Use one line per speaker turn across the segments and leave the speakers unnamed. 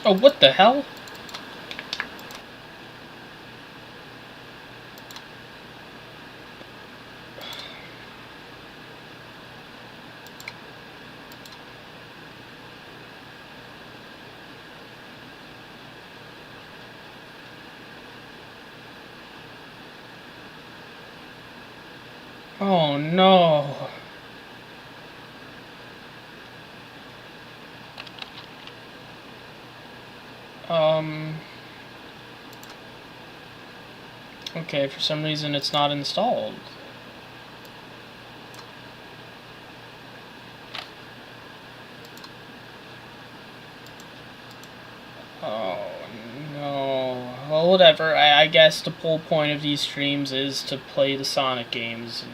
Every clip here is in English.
Oh, what the hell? Oh no. Okay, for some reason it's not installed. Oh no. Well, whatever. I guess the whole point of these streams is to play the Sonic games.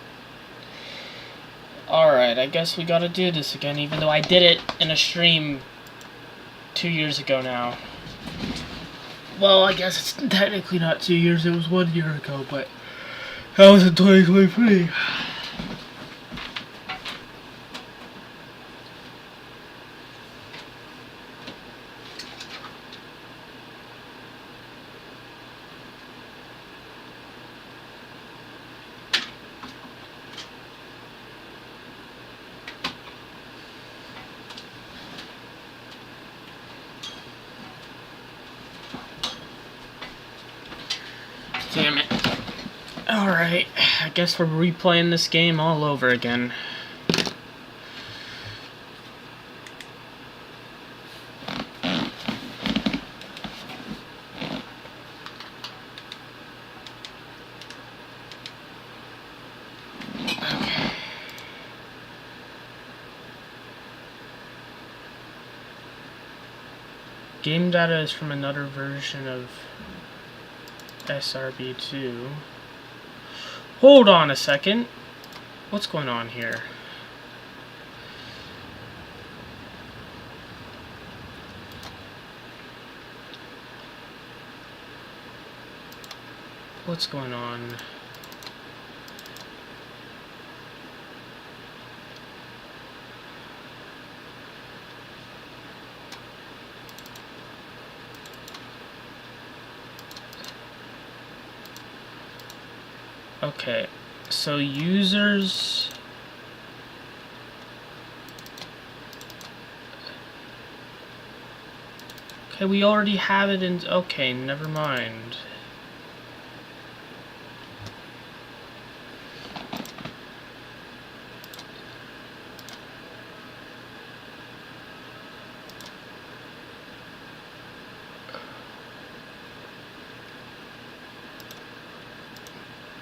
Alright, I guess we gotta do this again, even though I did it in a stream 2 years ago now. Well, I guess it's technically not 2 years, it was 1 year ago, but that was in 2023. Damn it. Alright, I guess we're replaying this game all over again. Okay. Game data is from another version of SRB2. Hold on a second. What's going on here? What's going on? Okay, so users... Okay, we already have it in... Okay, never mind.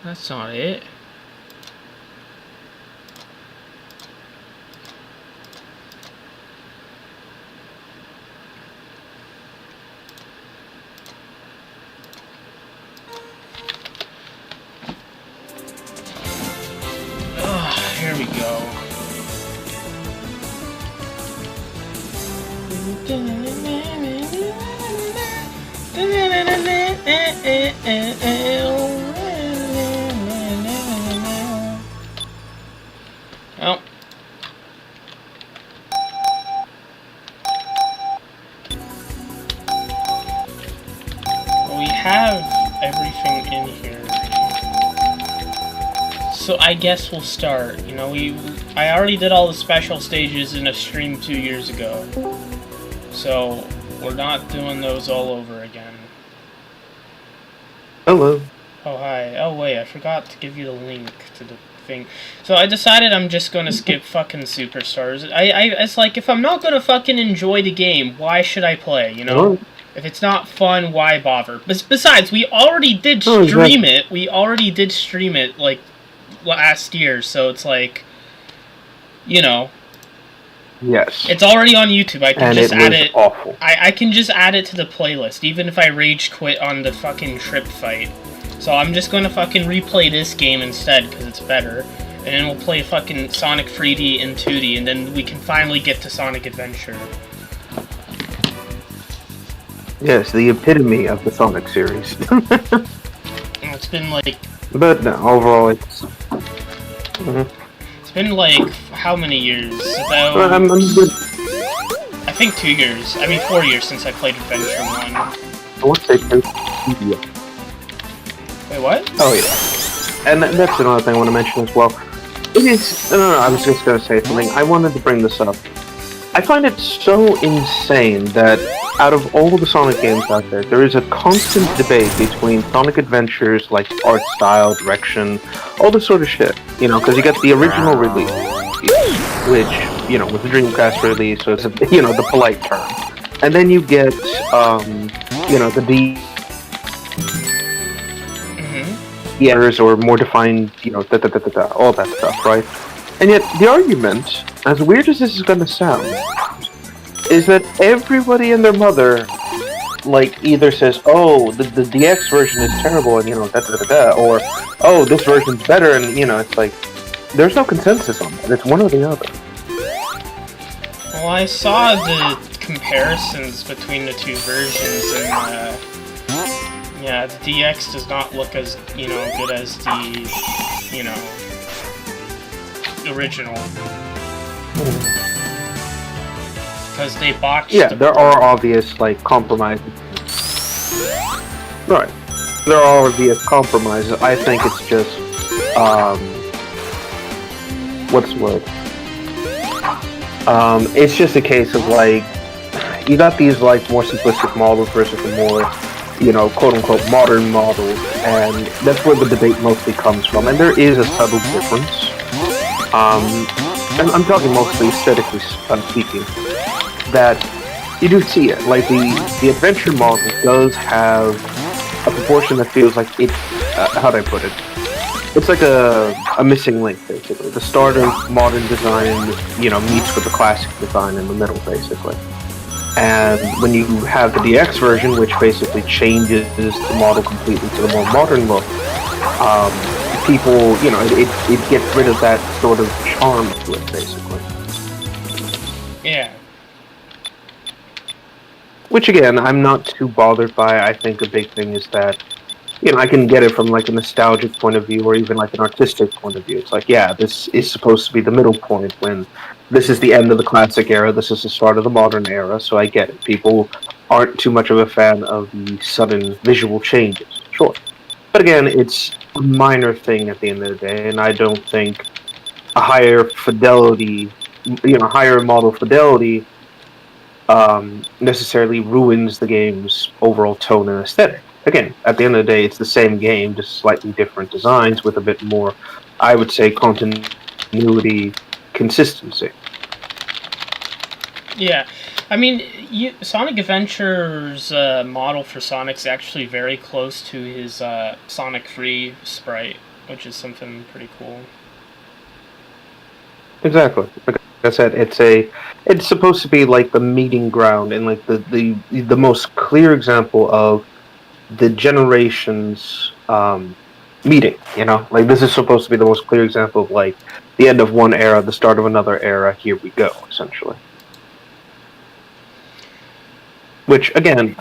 That's not it. Here we go. Well, we have everything in here. So I guess we'll start. You know, I already did all the special stages in a stream 2 years ago. So we're not doing those all over again.
Hello.
Oh, hi. Oh, wait, I forgot to give you the link to the thing. So I decided I'm just gonna skip fucking Superstars. It's like, if I'm not gonna fucking enjoy the game, why should I play, you know?
Hello.
If it's not fun, why bother? Besides, we already did stream it. We already did stream it, like, last year, so it's like, you know.
Yes.
It's already on YouTube. I can just add it.
Awful.
I can just add it to the playlist, even if I rage quit on the fucking trip fight. So I'm just gonna fucking replay this game instead, because it's better. And then we'll play fucking Sonic 3D and 2D, and then we can finally get to Sonic Adventure.
Yes, the epitome of the Sonic series.
It's been like...
But no, overall it's...
It's been like, how many years? About...
I'm good.
I think 2 years. I mean 4 years since I played Adventure 1.
I want to say 2 years.
Wait, what?
Oh yeah. And that's another thing I want to mention as well. It is... No, I was just going to say something. I wanted to bring this up. I find it so insane that out of all the Sonic games out there is a constant debate between Sonic Adventures, like art style, direction, all this sort of shit. You know, because you got the original release, which, you know, was the Dreamcast release, so it's, you know, the polite term. And then you get, you know, the errors or more defined, you know, all that stuff, right? And yet, the argument, as weird as this is going to sound, is that everybody and their mother, like, either says, oh, the DX version is terrible, and, you know, or, oh, this version's better, and, you know, it's like, there's no consensus on that. It's one or the other.
Well, I saw the comparisons between the two versions, and, yeah, the DX does not look as, you know, good as the, you know, original. Because they botched.
Yeah, there are obvious, like, compromises. Right. There are obvious compromises. I think it's just, what's the word? It's just a case of, like, you got these, like, more simplistic models versus the more, you know, quote-unquote modern models, and that's where the debate mostly comes from, and there is a subtle difference. And I'm talking mostly aesthetically speaking, that you do see it. Like, the adventure model does have a proportion that feels like it, how do I put it? It's like a missing link, basically. The start of modern design, you know, meets with the classic design in the middle, basically. And when you have the DX version, which basically changes the model completely to the more modern look, people, you know, it gets rid of that sort of charm to it, basically.
Yeah.
Which, again, I'm not too bothered by. I think the big thing is that, you know, I can get it from, like, a nostalgic point of view or even, like, an artistic point of view. It's like, yeah, this is supposed to be the middle point when this is the end of the classic era, this is the start of the modern era, so I get it. People aren't too much of a fan of the sudden visual changes, sure. But again, it's a minor thing at the end of the day, and I don't think a higher fidelity, you know, higher model fidelity necessarily ruins the game's overall tone and aesthetic. Again, at the end of the day, it's the same game, just slightly different designs with a bit more, I would say, continuity, consistency.
Yeah. I mean, Sonic Adventure's model for Sonic's actually very close to his Sonic Free sprite, which is something pretty cool.
Exactly. Like I said, it's supposed to be like the meeting ground and like the most clear example of the generations meeting. You know, like this is supposed to be the most clear example of like the end of one era, the start of another era. Here we go, essentially. Which again,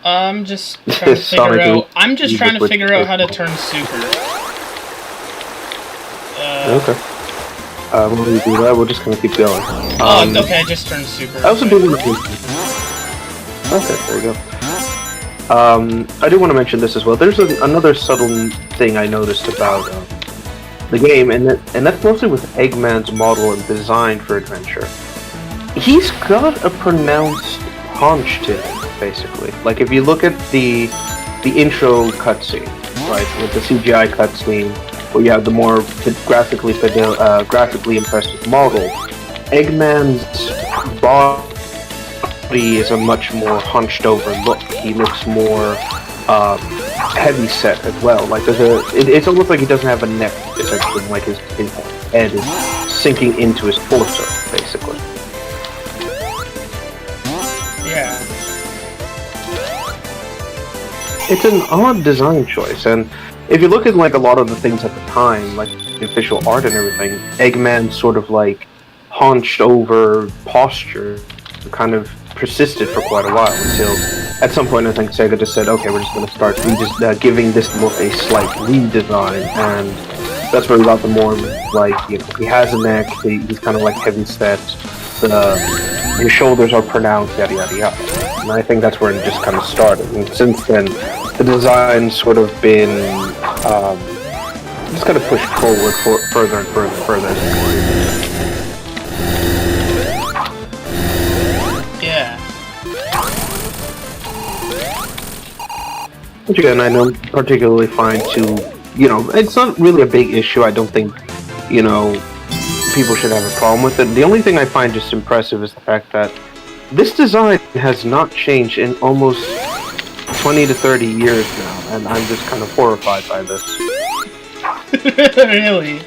I'm just trying to figure out. I'm just trying to figure out how to turn super.
Okay. When we do that, we're just gonna keep going.
Okay, I just turned super.
I also do want to. Okay, there you go. I do want to mention this as well. There's another subtle thing I noticed about the game, and that's mostly with Eggman's model and design for Adventure. He's got a pronounced haunch to him, basically. Like if you look at the intro cutscene, right, with the CGI cutscene, where you have the more graphically impressive model, Eggman's body is a much more hunched over look. He looks more heavy set as well. Like it's almost like he doesn't have a neck, essentially. Like his head is sinking into his torso, basically.
Yeah.
It's an odd design choice, and if you look at like a lot of the things at the time, like the official art and everything, Eggman's sort of like hunched over posture kind of persisted for quite a while until at some point I think Sega just said, okay, we're just going to start giving this look a slight redesign, and that's where we got the more like, you know, he has a neck, he's kind of like heavy set, his shoulders are pronounced, yada yada yada. And I think that's where it just kind of started. And since then, the design's sort of been just kind of pushed forward further and further and further.
Yeah.
Which again, I don't particularly find it's not really a big issue. I don't think, people should have a problem with it. The only thing I find just impressive is the fact that this design has not changed in almost 20 to 30 years now, and I'm just kind of horrified by this.
Really?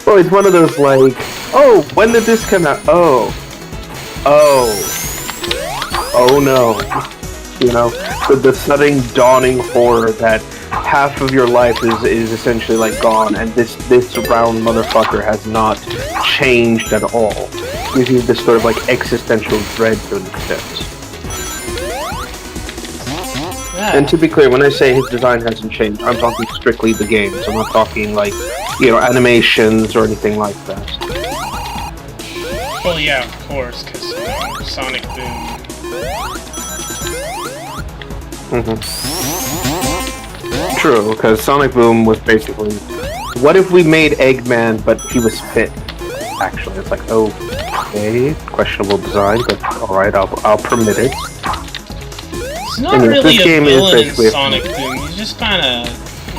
Well, it's one of those like, oh, when did this come out? Oh no. The sudden dawning horror that half of your life is essentially like gone, and this round motherfucker has not changed at all. Gives you this sort of like existential dread to an extent.
Yeah.
And to be clear, when I say his design hasn't changed, I'm talking strictly the games. I'm not talking like, animations or anything like that.
Well, yeah, of course, because Sonic Boom.
True, because Sonic Boom was basically, what if we made Eggman, but he was fit? Actually, it's like, okay, questionable design, but all right, I'll permit it.
It's not really a villain in Sonic Boom. He's just kind of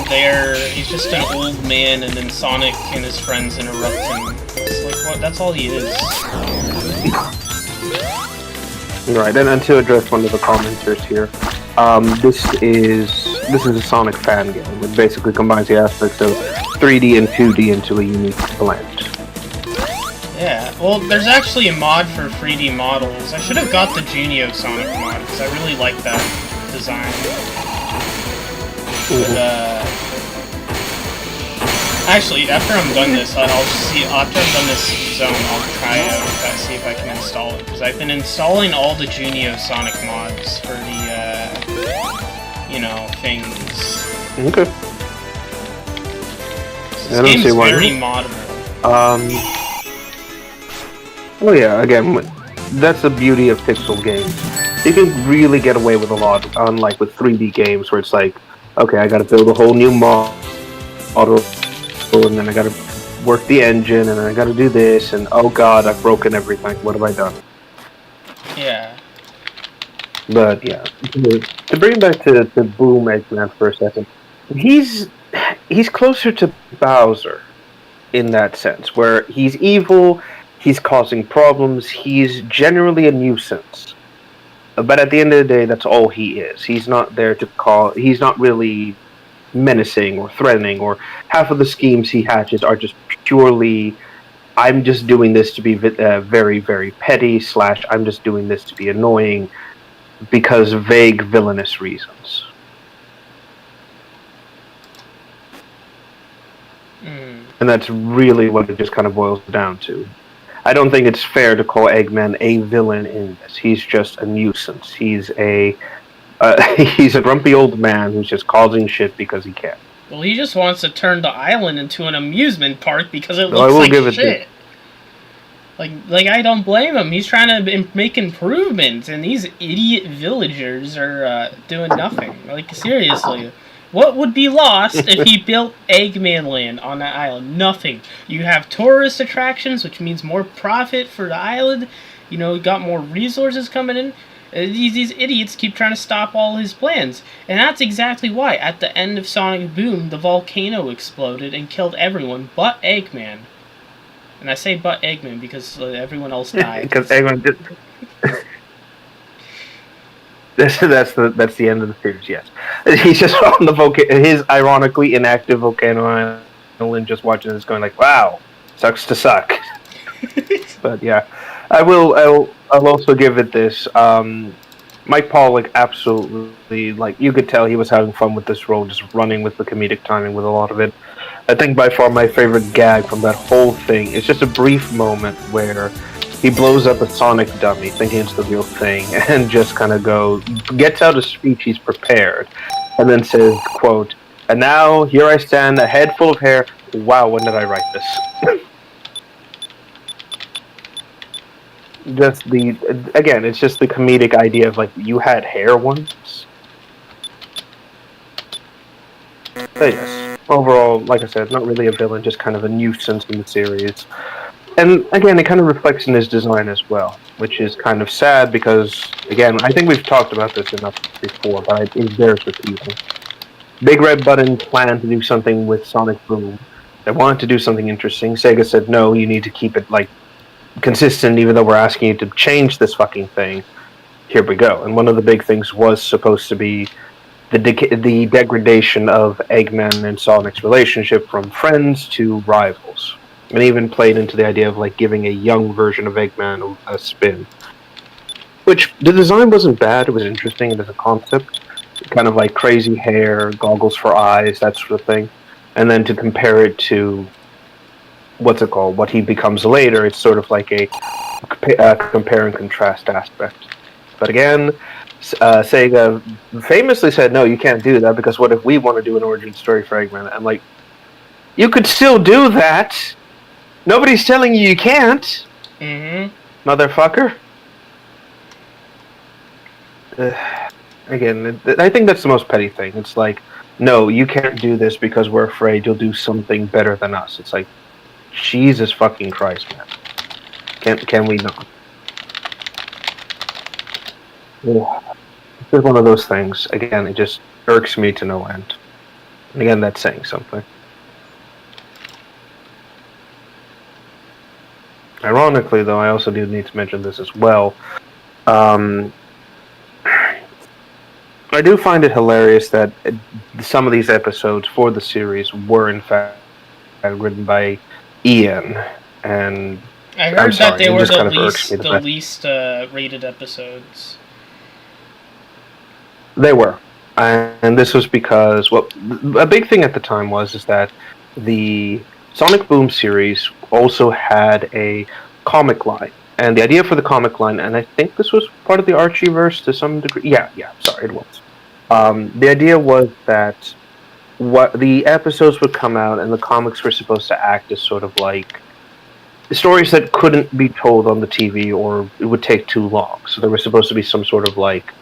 there. He's just an old man, and then Sonic and his friends interrupt him. It's like, what? That's all he is.
Right, and to address one of the commenters here, this is a Sonic fan game. It basically combines the aspects of 3D and 2D into a unique blend.
Yeah, well, there's actually a mod for 3D models. I should have got the Genio Sonic mod, because I really like that design. But, actually, after I'm done this, after I'm done this zone, I'll try out that, see if I can install it. Because I've been installing all the Genio Sonic mods for the, things.
Okay.
This game's very moddable.
Well, yeah, again, that's the beauty of pixel games. You can really get away with a lot, unlike with 3D games, where it's like, okay, I gotta build a whole new model, and then I gotta work the engine, and then I gotta do this, and oh god, I've broken everything. What have I done?
Yeah.
But yeah, to bring it back to Boom Eggman for a second, he's closer to Bowser in that sense, where he's evil, he's causing problems, he's generally a nuisance. But at the end of the day, that's all he is. He's not there to he's not really menacing or threatening, or half of the schemes he hatches are just purely, I'm just doing this to be very, very petty, / I'm just doing this to be annoying, because vague villainous reasons. And that's really what it just kind of boils down to. I don't think it's fair to call Eggman a villain in this. He's just a nuisance. He's a grumpy old man who's just causing shit because he can.
Well, he just wants to turn the island into an amusement park because it looks like shit. Like I don't blame him. He's trying to make improvements, and these idiot villagers are doing nothing. Like, seriously. What would be lost if he built Eggman Land on that island? Nothing. You have tourist attractions, which means more profit for the island. You got more resources coming in. These idiots keep trying to stop all his plans. And that's exactly why, at the end of Sonic Boom, the volcano exploded and killed everyone but Eggman. And I say but Eggman because everyone else died.
Because Eggman did... That's the end of the series, yes. He's just on the his ironically inactive volcano island, just watching this going like, wow, sucks to suck. But yeah, I'll also give it this. Mike Pollock absolutely, you could tell he was having fun with this role, just running with the comedic timing with a lot of it. I think by far my favorite gag from that whole thing is just a brief moment where he blows up a Sonic dummy, thinking it's the real thing, and just kind of gets out a speech he's prepared, and then says, quote, "And now, here I stand, a head full of hair. Wow, when did I write this?" just it's just the comedic idea of like you had hair once. But yes, overall, like I said, not really a villain, just kind of a nuisance in the series. And again, it kind of reflects in his design as well, which is kind of sad because, again, I think we've talked about this enough before, but it bears repeating. Big Red Button planned to do something with Sonic Boom. They wanted to do something interesting. Sega said, no, you need to keep it, like, consistent, even though we're asking you to change this fucking thing. Here we go. And one of the big things was supposed to be the degradation of Eggman and Sonic's relationship from friends to rivals. And even played into the idea of like giving a young version of Eggman a spin. Which the design wasn't bad, it was interesting as a concept. Kind of like crazy hair, goggles for eyes, that sort of thing. And then to compare it to what he becomes later, it's sort of like a compare and contrast aspect. But again, Sega famously said, no, you can't do that, because what if we want to do an origin story for Eggman? I'm like, you could still do that! Nobody's telling you can't! Motherfucker. Again, I think that's the most petty thing. It's like, no, you can't do this because we're afraid you'll do something better than us. It's like, Jesus fucking Christ, man. Can we not? It's one of those things. Again, it just irks me to no end. And again, that's saying something. Ironically, though, I also do need to mention this as well. I do find it hilarious that some of these episodes for the series were, in fact, written by Ian. And
I heard that they were the least rated episodes.
They were. And this was because, well, a big thing at the time is that the Sonic Boom series also had a comic line. And the idea for the comic line, and I think this was part of the Archieverse to some degree. Yeah, sorry, it was. The idea was that the episodes would come out and the comics were supposed to act as sort of like stories that couldn't be told on the TV or it would take too long. So there was supposed to be some sort of like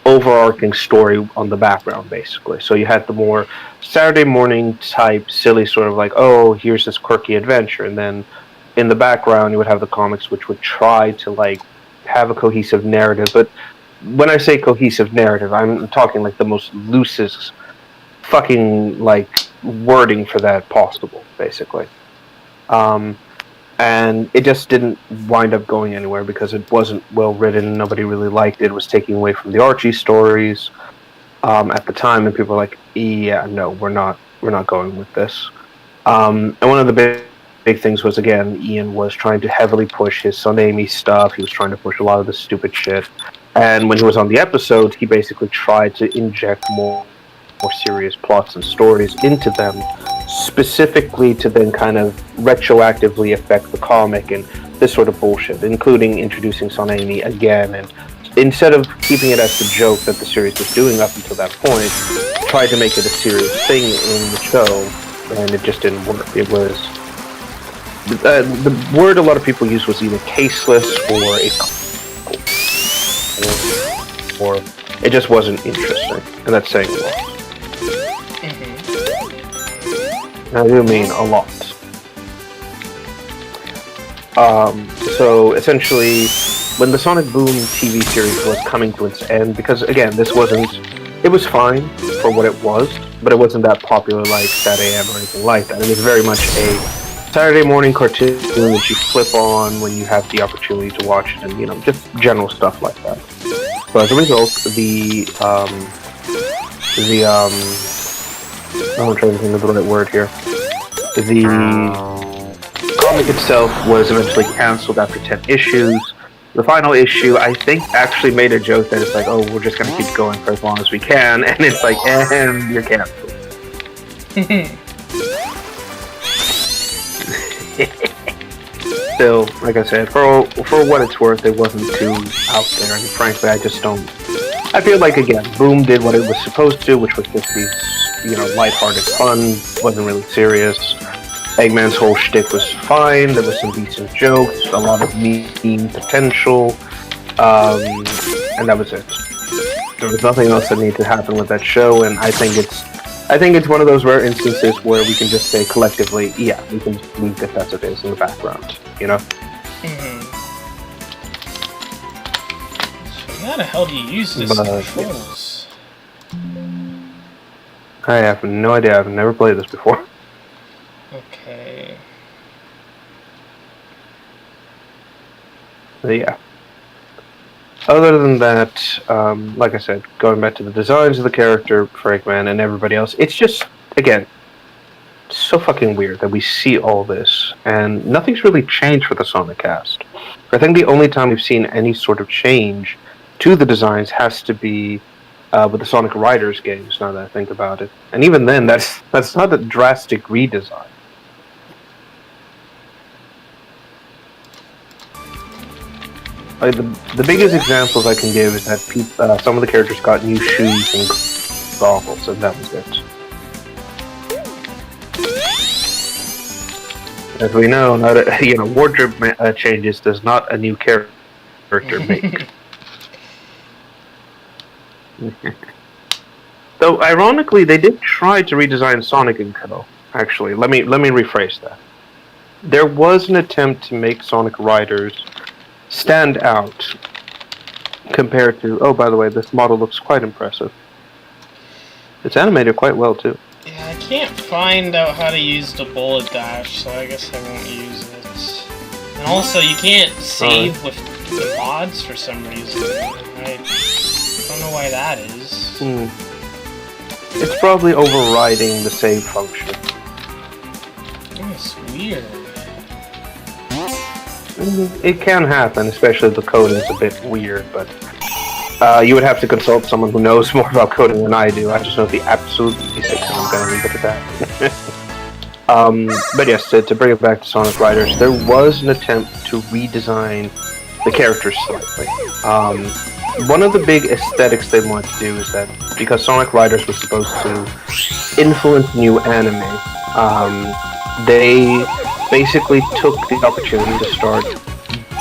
overarching story on the background, basically. So you had the more Saturday morning type, silly sort of like, oh, here's this quirky adventure, and then in the background you would have the comics, which would try to like have a cohesive narrative. But when I say cohesive narrative, I'm talking like the most loosest fucking like wording for that possible, basically. And it just didn't wind up going anywhere because it wasn't well written. Nobody really liked it. It was taking away from the Archie stories at the time, and people were like, "Yeah, no, we're not going with this." And one of the big things was, again, Ian was trying to heavily push his Son Amy stuff. He was trying to push a lot of this stupid shit. And when he was on the episode, he basically tried to inject more serious plots and stories into them, specifically to then kind of retroactively affect the comic and this sort of bullshit, including introducing Son Amy again, and instead of keeping it as the joke that the series was doing up until that point, tried to make it a serious thing in the show, and it just didn't work. It was the word a lot of people used was either tasteless or it just wasn't interesting, and that's saying a lot. I do mean a lot. So essentially, when the Sonic Boom TV series was coming to its end, because again, it was fine for what it was, but it wasn't that popular like Sat AM or anything like that. It was very much a Saturday morning cartoon that you flip on when you have the opportunity to watch it, and just general stuff like that. So as a result, I'm trying to think of the right word here. The comic itself was eventually cancelled after 10 issues. The final issue, I think, actually made a joke that it's like, oh, we're just going to keep going for as long as we can, and it's like, and you're canceled. Still, like I said, for what it's worth, it wasn't too out there, and frankly, I feel like, again, Boom did what it was supposed to, which was just these, lighthearted fun, wasn't really serious. Eggman's whole shtick was fine. There was some decent jokes, a lot of meme potential, and that was it. There was nothing else that needed to happen with that show, and I think it's one of those rare instances where we can just say collectively, yeah, we can just leave it as it is in the background, you know?
Mm-hmm. So how the hell do you use this controls?
I have no idea. I've never played this before.
Okay.
But yeah. Other than that, like I said, going back to the designs of the character for Eggman and everybody else, it's just, again, so fucking weird that we see all this, and nothing's really changed with the Sonic cast. I think the only time we've seen any sort of change to the designs has to be with the Sonic Riders games, now that I think about it. And even then, that's not a drastic redesign. Like the biggest examples I can give is that some of the characters got new shoes and goggles, and that was it. As we know, wardrobe changes does not a new character make. Though, ironically, they did try to redesign Sonic & Co. Actually, let me rephrase that. There was an attempt to make Sonic Riders stand out compared to... Oh, by the way, this model looks quite impressive. It's animated quite well, too.
Yeah, I can't find out how to use the bullet dash, so I guess I won't use it. And also, you can't save with the mods for some reason. I don't know why that is.
It's probably overriding the save function.
Oh, it's weird.
It can happen, especially if the coding is a bit weird, but you would have to consult someone who knows more about coding than I do. I just know the absolute basics, and I'm gonna leave it at that. But yes, to bring it back to Sonic Riders, there was an attempt to redesign the characters slightly. One of the big aesthetics they wanted to do is that because Sonic Riders was supposed to influence new anime, they basically took the opportunity to start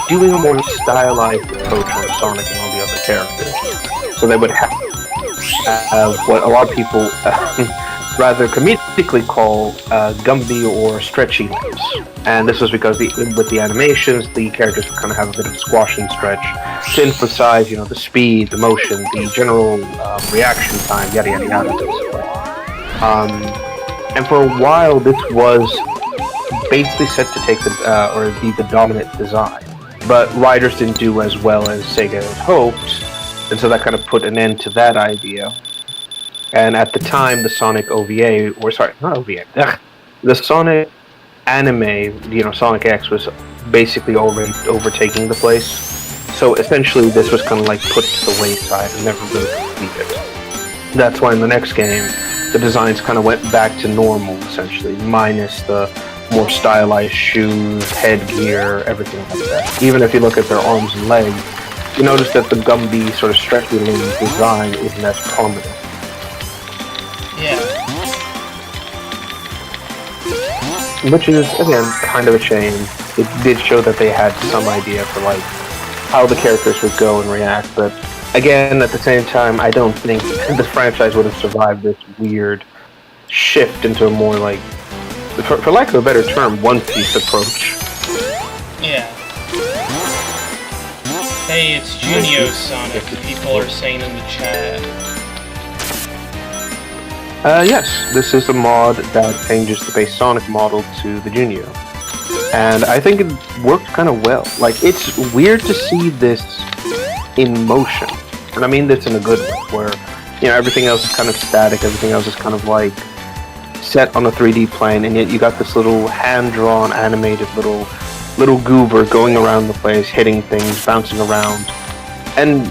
doing a more stylized approach on Sonic and all the other characters. So they would have what a lot of people rather comedically call Gumby or stretchy lips. And this was because with the animations, the characters would kind of have a bit of squash and stretch to emphasize, the speed, the motion, the general reaction time, yada yada yada. And for a while, this was basically set to take be the dominant design. But Riders didn't do as well as Sega had hoped, and so that kind of put an end to that idea. And at the time, the Sonic OVA, the Sonic anime, Sonic X was basically already overtaking the place. So essentially, this was kind of like put to the wayside and never really completed. That's why in the next game, the designs kind of went back to normal, essentially, minus the more stylized shoes, headgear, everything like that. Even if you look at their arms and legs, you notice that the Gumby sort of stretchy design isn't as prominent.
Yeah.
Which is, again, kind of a shame. It did show that they had some idea for, how the characters would go and react, but again, at the same time, I don't think the franchise would have survived this weird shift into a more, for lack of a better term, One Piece approach.
Yeah. Hey, it's Junio Sonic, people are saying in the chat.
Yes, this is a mod that changes the base Sonic model to the Junio. And I think it worked kind of well. It's weird to see this in motion. And I mean this in a good way, where, everything else is kind of static, everything else is kind of set on a 3D plane, and yet you got this little hand-drawn, animated little goober going around the place, hitting things, bouncing around, and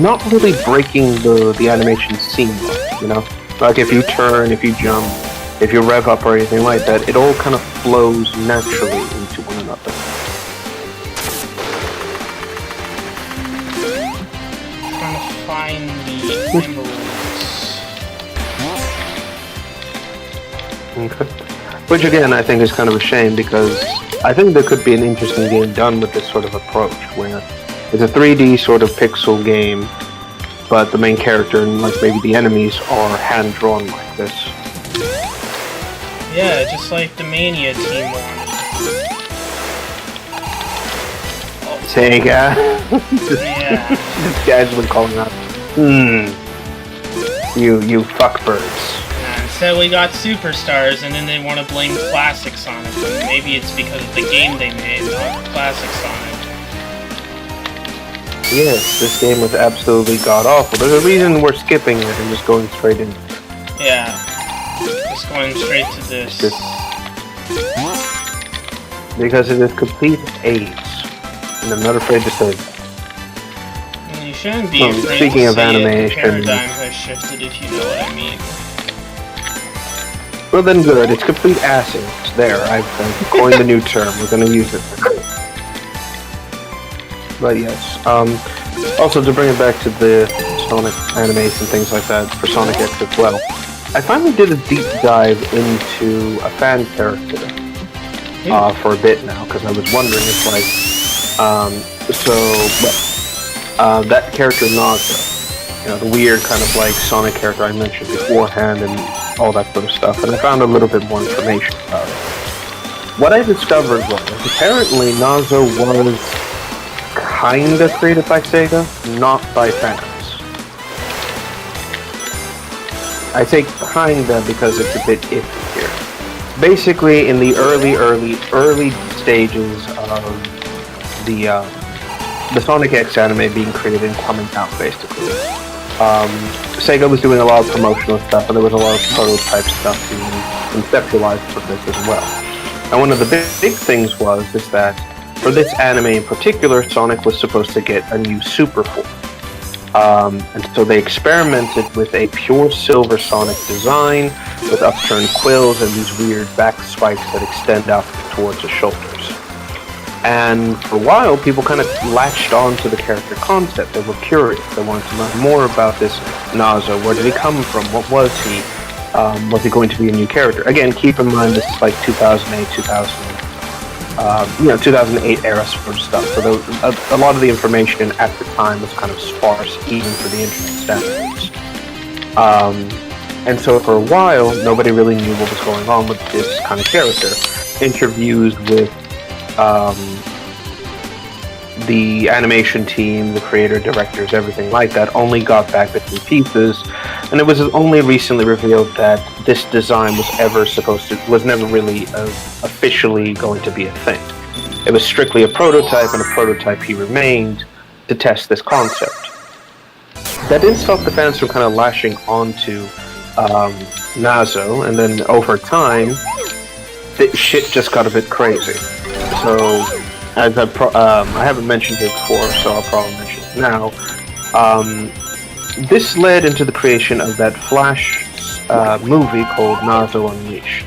not really breaking the animation seamless, if you turn, if you jump, if you rev up or anything like that, it all kind of flows naturally into one another.
I'm trying to find the emeralds.
Okay. Which again, I think is kind of a shame because I think there could be an interesting game done with this sort of approach, where it's a 3D sort of pixel game, but the main character and like maybe the enemies are hand drawn like this.
Yeah, just like the Mania team wanted.
Sega.
Yeah.
Just casually calling out. You fuckbirds.
Instead we got Superstars, and then they want to blame Classic Sonic. And maybe it's because of the game they made, not Classic Sonic.
Yes, this game was absolutely god-awful. There's a reason we're skipping it and just going straight in.
Yeah. Just going straight to this.
Because it is complete AIDS. And I'm not afraid to say it.
And you shouldn't be afraid
speaking
to
of
say
animation,
the paradigm has shifted, if you know what I mean.
Well then good, it's complete acid. There, I've coined the new term, we're gonna use it. But yes, also to bring it back to the Sonic animation, things like that, for Sonic X as well, I finally did a deep dive into a fan character for a bit now, because I was wondering if like, that character Naga, you know, the weird kind of like Sonic character I mentioned beforehand and all that sort of stuff, and I found a little bit more information about it. What I discovered was, apparently Naga was kinda created by Sega, not by fans. I say kinda because it's a bit iffy here. Basically, in the early stages of the Sonic X anime being created and coming out, basically, Sega was doing a lot of promotional stuff, and there was a lot of prototype stuff being conceptualized for this as well. And one of the big things is that for this anime in particular, Sonic was supposed to get a new super form. And so they experimented with a pure silver Sonic design with upturned quills and these weird back spikes that extend out towards the shoulders. And for a while, people kind of latched on to the character concept. They were curious. They wanted to learn more about this Naga. Where did he come from? What was he? Was he going to be a new character? Again, keep in mind this is like 2008, 2008 era sort of stuff. So there was a lot of the information at the time was kind of sparse, even for the internet standards. And so for a while, nobody really knew what was going on with this kind of character. Interviews with the animation team, the creator, directors, everything like that, only got back bits and pieces, and it was only recently revealed that this design was never really officially going to be a thing. It was strictly a prototype, and a prototype he remained to test this concept. That didn't stop the fans from kind of lashing onto Naga, and then over time, shit just got a bit crazy. So, as I haven't mentioned it before, so I'll probably mention it now. This led into the creation of that Flash movie called Naga Unleashed,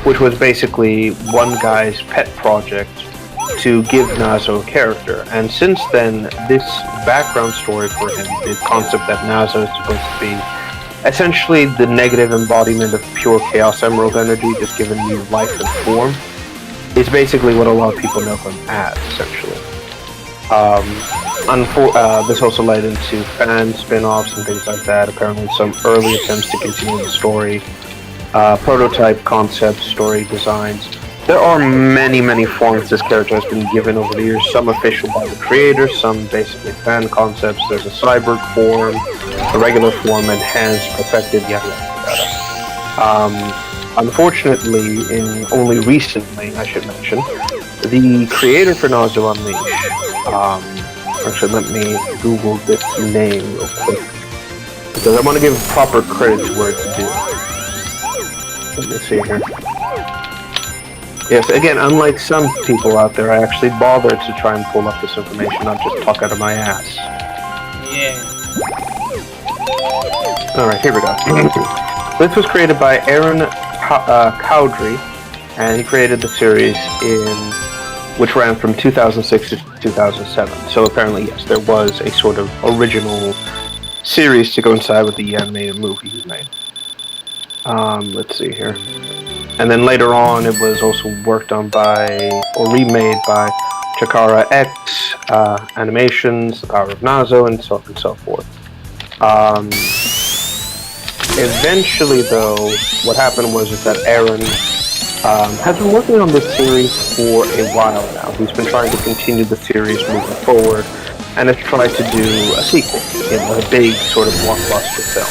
which was basically one guy's pet project to give Naga a character. And since then, this background story for him, the concept that Naga is supposed to be essentially the negative embodiment of pure Chaos Emerald energy, just given new life and form, is basically what a lot of people know him as, essentially. This also led into fan spin-offs and things like that. Apparently some early attempts to continue the story, prototype concepts, story designs. There are many forms this character has been given over the years, some official by the creator, some basically fan concepts. There's a cyborg form, a regular form, enhanced, perfected, yada yada. Unfortunately, only recently, I should mention, the creator for Naga Unleashed, actually let me Google this name real quick, because I want to give proper credit to where it's due. Let me see here. Yes, again, unlike some people out there, I actually bothered to try and pull up this information, not just talk out of my ass.
Yeah.
Alright, here we go. This was created by Aaron Cowdrey, and he created the series which ran from 2006 to 2007. So apparently, yes, there was a sort of original series to go inside with the animated movie he made. Let's see here. And then later on, it was also worked on by, or remade by, Chikara X, Animations, The Power of Nazo, and so on and so forth. Eventually, though, what happened was that Aaron has been working on this series for a while now. He's been trying to continue the series moving forward, and has tried to do a sequel, a big sort of blockbuster film.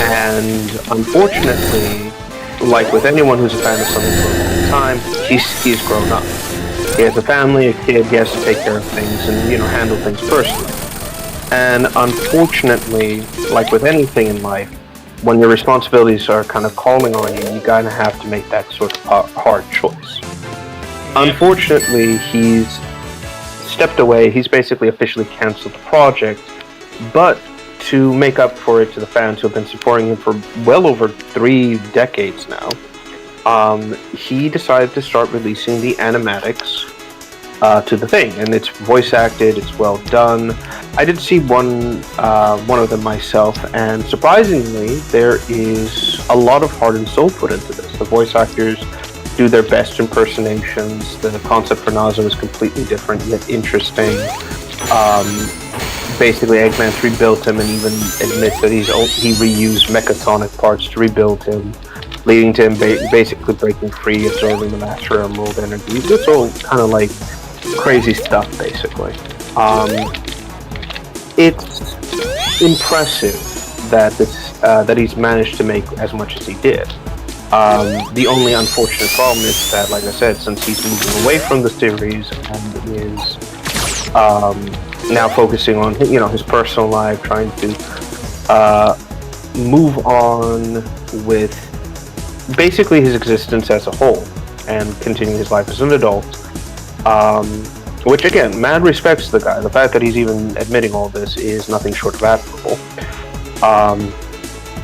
And unfortunately, like with anyone who's a fan of something for a long time, he's grown up. He has a family, a kid, he has to take care of things and, handle things personally. And unfortunately, like with anything in life, when your responsibilities are kind of calling on you, you kind of have to make that sort of hard choice. Unfortunately, he's stepped away. He's basically officially canceled the project, but to make up for it to the fans who have been supporting him for well over 3 decades now, he decided to start releasing the animatics to the thing, and it's voice acted, it's well done. I did see one of them myself, and surprisingly, there is a lot of heart and soul put into this. The voice actors do their best impersonations. The concept for Nazo is completely different yet interesting. Basically, Eggman's rebuilt him and even admits that he reused Mechasonic parts to rebuild him, leading to him basically breaking free, absorbing the Master Emerald energy. It's all kind of like crazy stuff, basically. It's impressive that he's managed to make as much as he did. The only unfortunate problem is that, like I said, since he's moving away from the series and is now focusing on his personal life, trying to move on with basically his existence as a whole and continue his life as an adult. Which again, mad respects to the guy. The fact that he's even admitting all this is nothing short of admirable.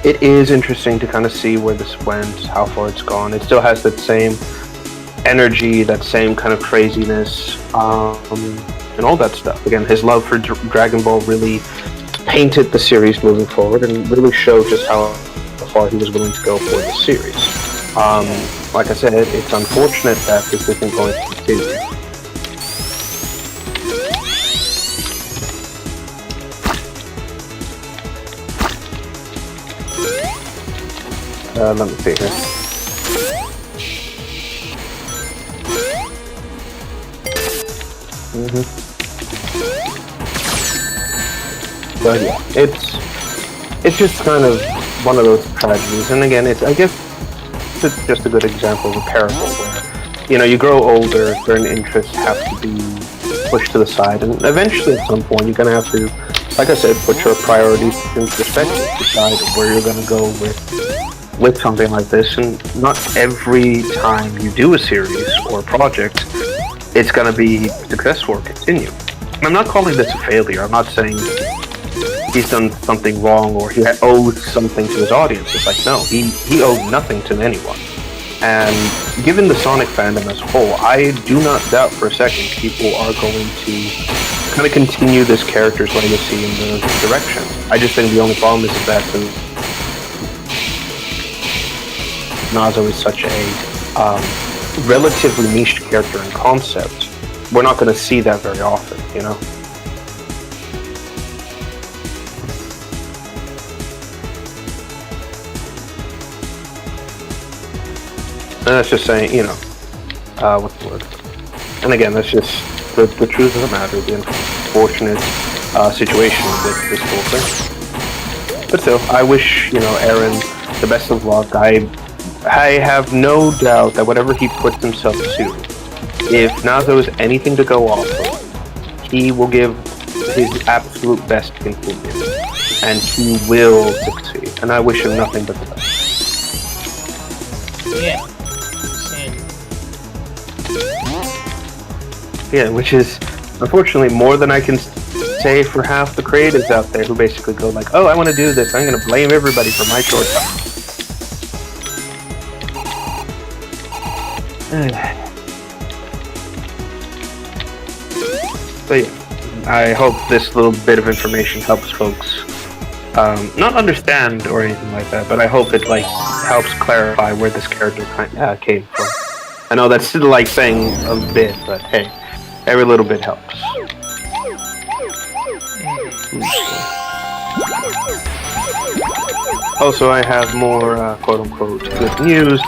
It is interesting to kind of see where this went, how far it's gone. It still has that same energy, that same kind of craziness, and all that stuff. Again, his love for Dragon Ball really painted the series moving forward and really showed just how far he was willing to go for the series. Like I said, it's unfortunate that this isn't going to continue. Let me see here. But yeah, it's just kind of one of those tragedies, and again, I guess it's just a good example of a parable where you grow older, certain interests have to be pushed to the side, and eventually at some point you're gonna have to, like I said, put your priorities in perspective, decide where you're gonna go with something like this. And not every time you do a series or a project, it's going to be successful or continue. I'm not calling this a failure. I'm not saying he's done something wrong or he owed something to his audience. It's like, no, he owed nothing to anyone. And given the Sonic fandom as a whole, I do not doubt for a second people are going to kind of continue this character's legacy in the direction. I just think the only problem is that Nazo is such a relatively niche character and concept. We're not going to see that very often, And that's just saying, what's the word? And again, that's just the truth of the matter, the unfortunate situation with this whole thing. But still, I wish, Aaron the best of luck. I have no doubt that whatever he puts himself to, if Nazo is anything to go off of, he will give his absolute best to continue, and he will succeed. And I wish him nothing but the best.
Yeah. Same.
Yeah, which is unfortunately more than I can say for half the creatives out there who basically go like, "Oh, I want to do this. I'm going to blame everybody for my shortcomings." But yeah, I hope this little bit of information helps folks not understand or anything like that, but I hope it like helps clarify where this character came from. I know that's still like saying a bit, but hey, every little bit helps. Also, I have more quote-unquote good news.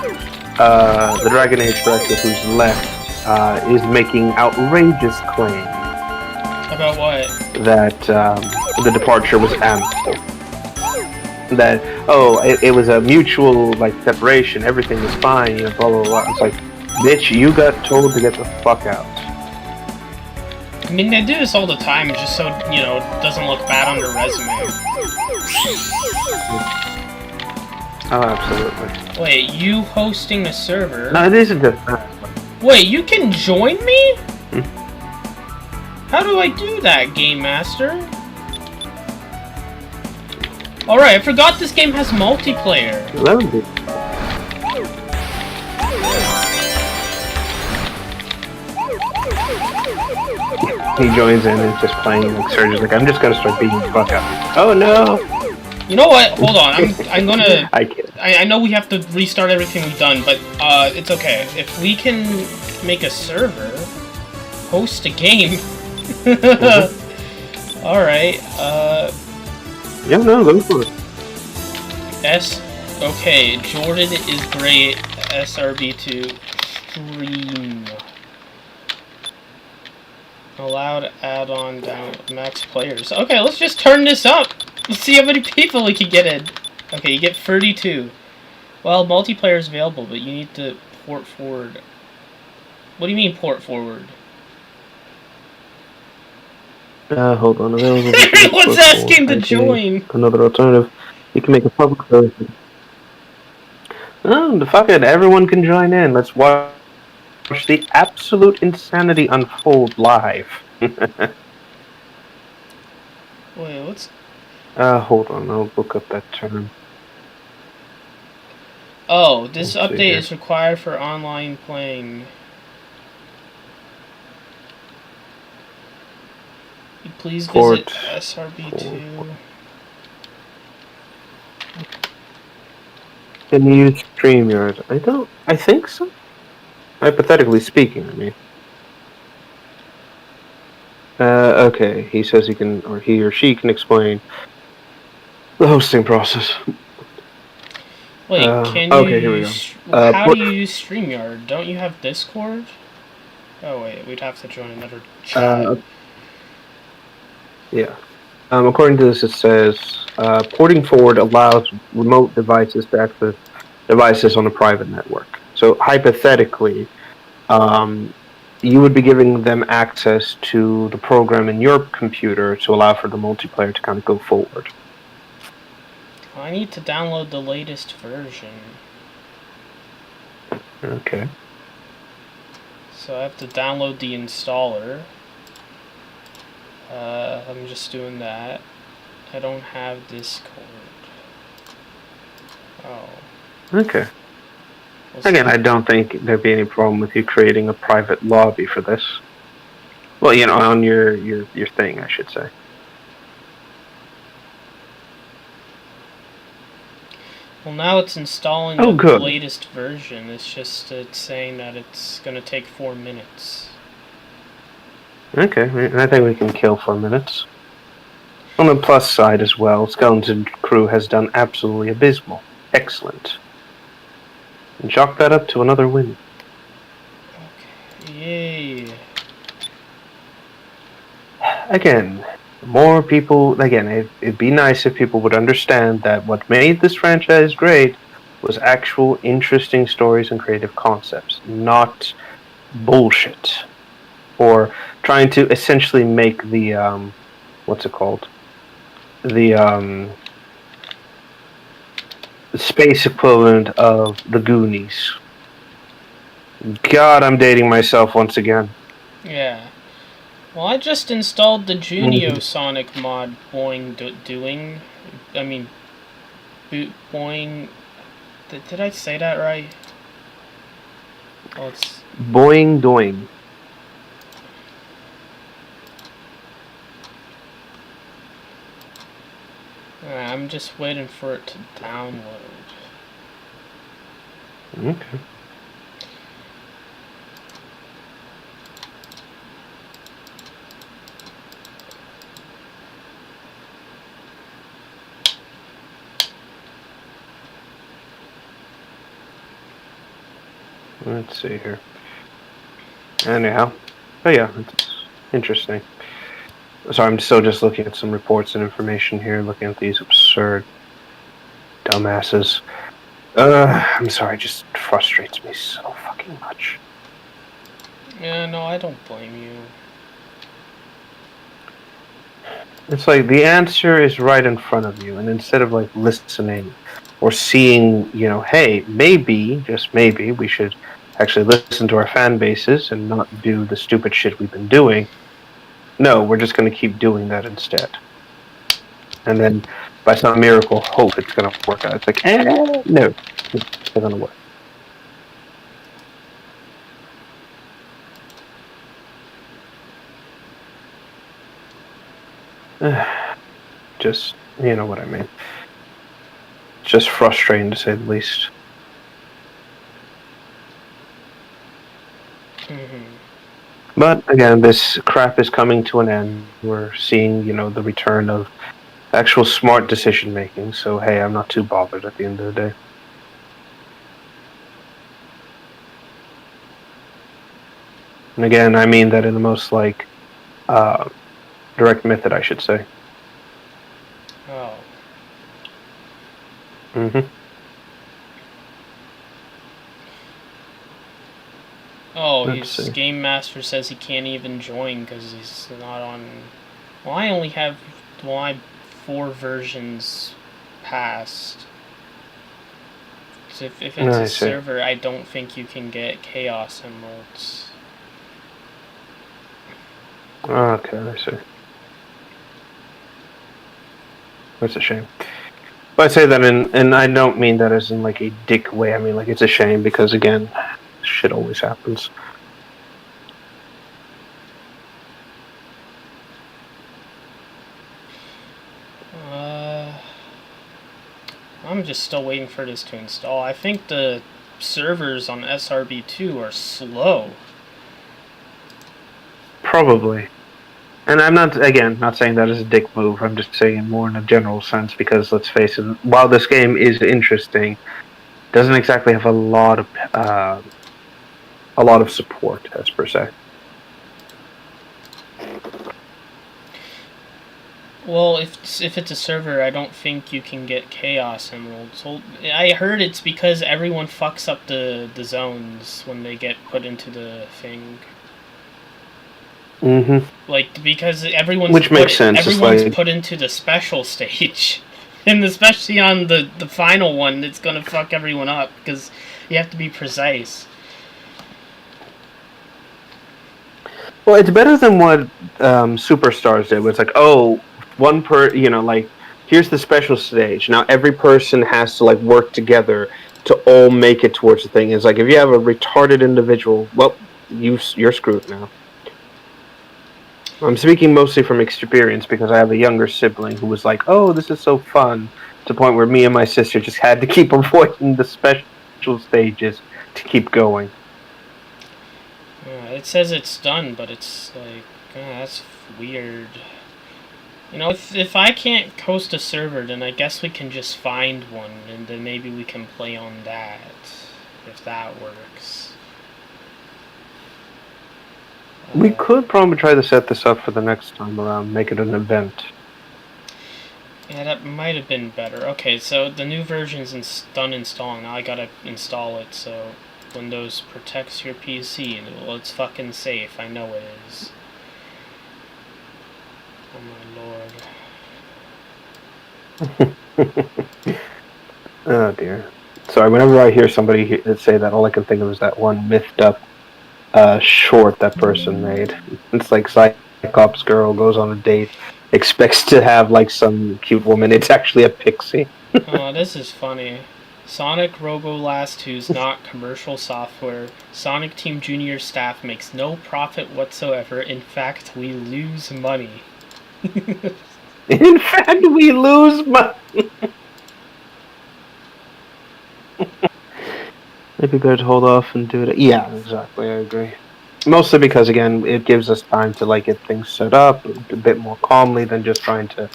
The Dragon Age director who's left is making outrageous claims.
About what?
That the departure was amicable. That it was a mutual like separation. Everything was fine. Blah blah blah. It's like, bitch, you got told to get the fuck out.
I mean, they do this all the time, just so it doesn't look bad on their resume.
Oh, absolutely.
Wait, you hosting a server?
No, it isn't just that.
Wait, you can join me? How do I do that, Game Master? Alright, I forgot this game has multiplayer.
He joins in and is just playing like Surge's like, I'm just gonna start beating the fuck out. Oh no!
You know what? Hold on, I'm gonna...
I kid.
I know we have to restart everything we've done, but it's okay. If we can make a server, host a game... Alright,
Yeah, no, go for it.
Okay, Jordan is great, SRB2, stream. Allowed add-on down, max players. Okay, let's just turn this up! Let's see how many people we can get in. Okay, you get 32. Well, multiplayer is available, but you need to port forward. What do you mean port forward?
Hold on.
Everyone's asking to join!
Another alternative. You can make a public version. Oh, fuck it. Everyone can join in. Let's watch the absolute insanity unfold live.
Wait, what's...
Hold on. I'll look up that term.
Oh, this update is required for online playing. Please visit SRB2.
Can you use StreamYard? I think so. Hypothetically speaking, I mean. Okay, he says he can, or he or she can explain the hosting process.
Wait, can you
okay, here we
go. How do you use StreamYard? Don't you have Discord? Oh wait, we'd have to join another chat.
Yeah. According to this, it says, porting forward allows remote devices to access devices on a private network. So, hypothetically, you would be giving them access to the program in your computer to allow for the multiplayer to kind of go forward.
I need to download the latest version.
Okay.
So I have to download the installer. I'm just doing that. I don't have Discord. Oh.
Okay. Again, I don't think there'd be any problem with you creating a private lobby for this. Well, on your thing, I should say.
Well, now it's installing the latest version. It's just saying that it's going to take 4 minutes.
Okay, I think we can kill 4 minutes. On the plus side as well, Skeleton Crew has done absolutely abysmal. Excellent. And chalk that up to another win.
Okay. Yay.
Again, more people... Again, it'd be nice if people would understand that what made this franchise great was actual interesting stories and creative concepts, not bullshit. Or trying to essentially make the, what's it called? The space equivalent of the Goonies. God, I'm dating myself once again.
Yeah. Well, I just installed the Junio Sonic mod, Boing Doing. I mean, Boing... Did I say that right? Well, it's...
Boing Doing.
I'm just waiting for it to download.
Okay. Let's see here. Anyhow, oh yeah, it's interesting. Sorry, I'm still just looking at some reports and information here, looking at these absurd dumbasses. I'm sorry, it just frustrates me so fucking much.
Yeah, no, I don't blame you.
It's like the answer is right in front of you, and instead of like listening or seeing, hey, maybe, just maybe, we should actually listen to our fan bases and not do the stupid shit we've been doing. No, we're just going to keep doing that instead. And then, by some miracle, hope it's going to work out. It's like, no, it's not going to work. Just, you know what I mean. Just frustrating to say the least. But again, this crap is coming to an end. We're seeing, the return of actual smart decision making. So hey, I'm not too bothered at the end of the day. And again, I mean that in the most direct method, I should say.
Oh.
Mm-hmm.
Oh, his Game Master says he can't even join because he's not on. Well, I only have 4 versions past. So if it's a server, I don't think you can get Chaos Emeralds.
Okay, I see. That's a shame. But I say that and I don't mean that as in like a dick way. I mean like it's a shame because again, shit always happens.
I'm just still waiting for this to install. I think the servers on SRB2 are slow.
Probably. And I'm not saying that as a dick move. I'm just saying it more in a general sense because let's face it, while this game is interesting, it doesn't exactly have a lot of support as per se.
Well, if it's a server, I don't think you can get Chaos Emeralds. So I heard it's because everyone fucks up the zones when they get put into the thing.
Mm-hmm.
Like because everyone's
which makes sense.
Everyone's put into the special stage, and especially on the final one, it's gonna fuck everyone up because you have to be precise.
Well, it's better than what Superstars did. Where it's like, oh, here's the special stage. Now every person has to work together to all make it towards the thing. It's like if you have a retarded individual, well, you're screwed now. I'm speaking mostly from experience because I have a younger sibling who was like, "Oh, this is so fun," to the point where me and my sister just had to keep avoiding the special stages to keep going.
It says it's done, but it's like, that's weird. If I can't host a server, then I guess we can just find one, and then maybe we can play on that, if that works.
We could probably try to set this up for the next time around, make it an event.
Yeah, that might have been better. Okay, so the new version's done installing. Now I gotta install it, so Windows protects your PC. Well, it's fucking safe. I know it is. Oh my
lord. Oh dear. Sorry, whenever I hear somebody say that, all I can think of is that one mythed up short that person made. It's like Cyclops girl goes on a date, expects to have some cute woman. It's actually a pixie.
Oh, this is funny. Sonic Robo Blast 2 is not commercial software. Sonic Team Junior staff makes no profit whatsoever. In fact, we lose money.
In fact, we lose money. Maybe better to hold off and do it. Yeah, exactly. I agree. Mostly because, again, it gives us time to like get things set up a bit more calmly than just trying to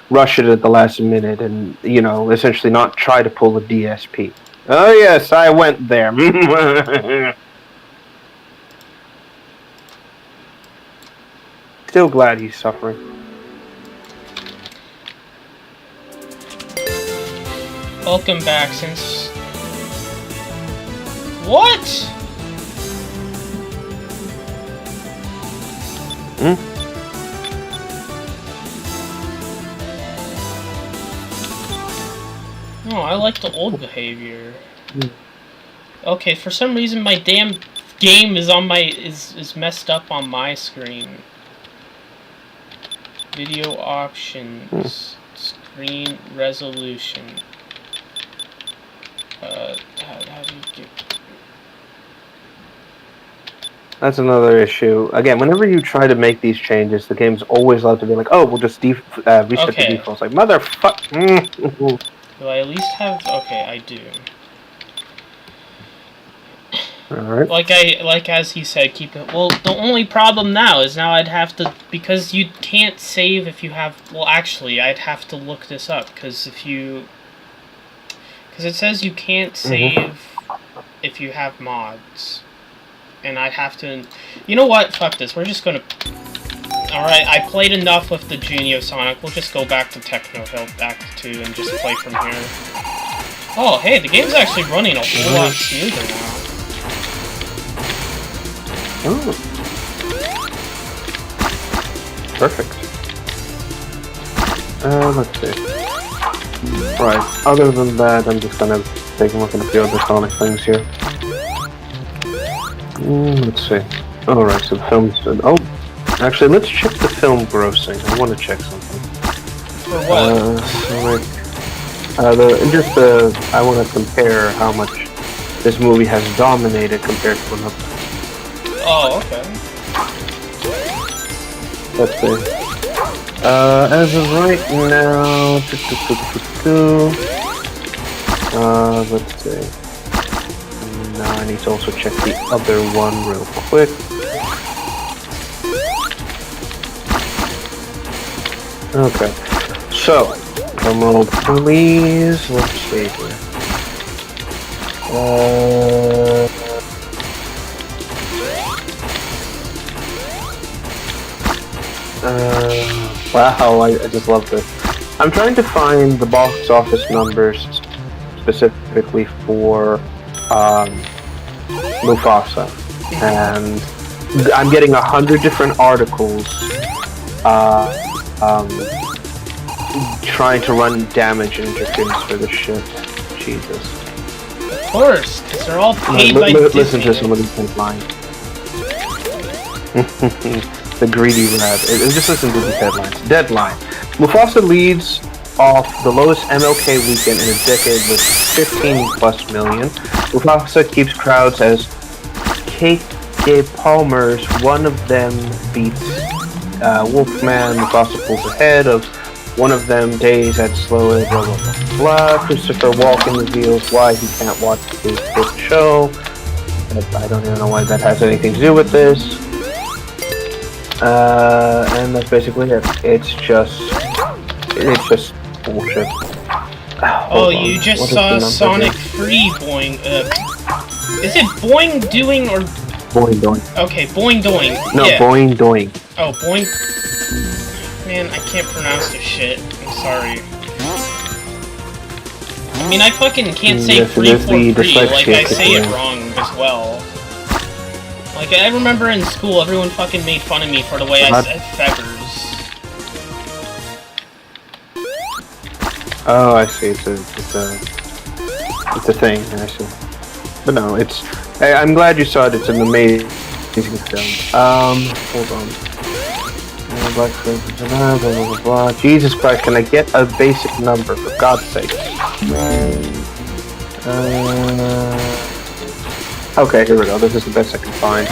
rush it at the last minute and, essentially not try to pull a DSP. Oh, yes, I went there. Still glad he's suffering.
Welcome back since... What? Oh, I like the old behavior. Okay, for some reason my damn game is on my is messed up on my screen. Video options, screen resolution. How do you get?
That's another issue. Again, whenever you try to make these changes, the game's always allowed to be like, "Oh, we'll just reset the defaults." Like, motherfucker.
Do I at least have? Okay, I do.
Alright.
Like as he said, keep it. Well, the only problem now is I'd have to, because you can't save if you have. Well, actually, I'd have to look this up because it says you can't save if you have mods, and I'd have to. You know what? Fuck this. We're just gonna. All right, I played enough with the Genio Sonic. We'll just go back to Techno Hill Act 2 and just play from here. Oh, hey, the game's actually running a whole lot smoother now.
Oh. Perfect. Let's see. Right, other than that, I'm just gonna take a look at a few other Sonic things here. Let's see. Alright, so the film's done. Oh, actually, let's check the film grossing. I want to check something.
For what?
I want to compare how much this movie has dominated compared to another.
Oh, okay.
Let's see. As of right now, let's see. Now I need to also check the other one real quick. Okay, so, come on, please. Let's see here. Wow, I just love this. I'm trying to find the box office numbers specifically for Mufasa, and I'm getting 100 different articles trying to run damage interference for this shit. Jesus.
Of course, because they're all paid by Disney.
Listen to some of these headlines. The greedy rabbit. Just listen to these headlines. Deadline. Mufasa leads off the lowest MLK weekend in a decade with 15+ million. Mufasa keeps crowds as K.K. Palmer's One of Them beats Wolfman. Mufasa pulls ahead of One of Them days at slow and blah blah blah blah. Christopher Walken reveals why he can't watch his hit show. I don't even know why that has anything to do with this. And that's basically it. It's just bullshit.
Oh, you just saw Sonic Free Boing. Is it Boing Doing or
Boing Doing?
Okay, Boing Doing.
No,
yeah.
Boing Doing.
Oh, Boing. Man, I can't pronounce this shit. I'm sorry. I mean, I fucking can't say free for free. Like, I say it wrong as well. Like, I remember in school, everyone fucking made fun of me for the way I said feathers.
Oh, I see. It's a thing. I see. But no, it's. I'm glad you saw it. It's an amazing film. Hold on. Blah, blah, blah. Jesus Christ! Can I get a basic number for God's sake? Okay, here we go. This is the best I can find.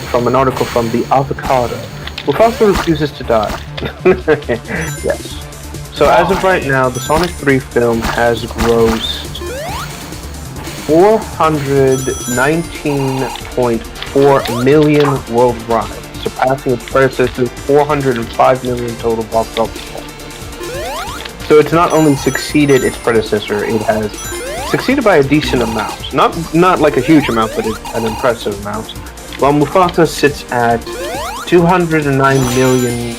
From an article from The Avocado. Mufasa refuses to die. Yes. So as of right now, the Sonic 3 film has grossed $419.4 million worldwide, surpassing its predecessor's $405 million total box office. So it's not only succeeded its predecessor, it has succeeded by a decent amount. Not like a huge amount, but an impressive amount. While Mufasa sits at 209 million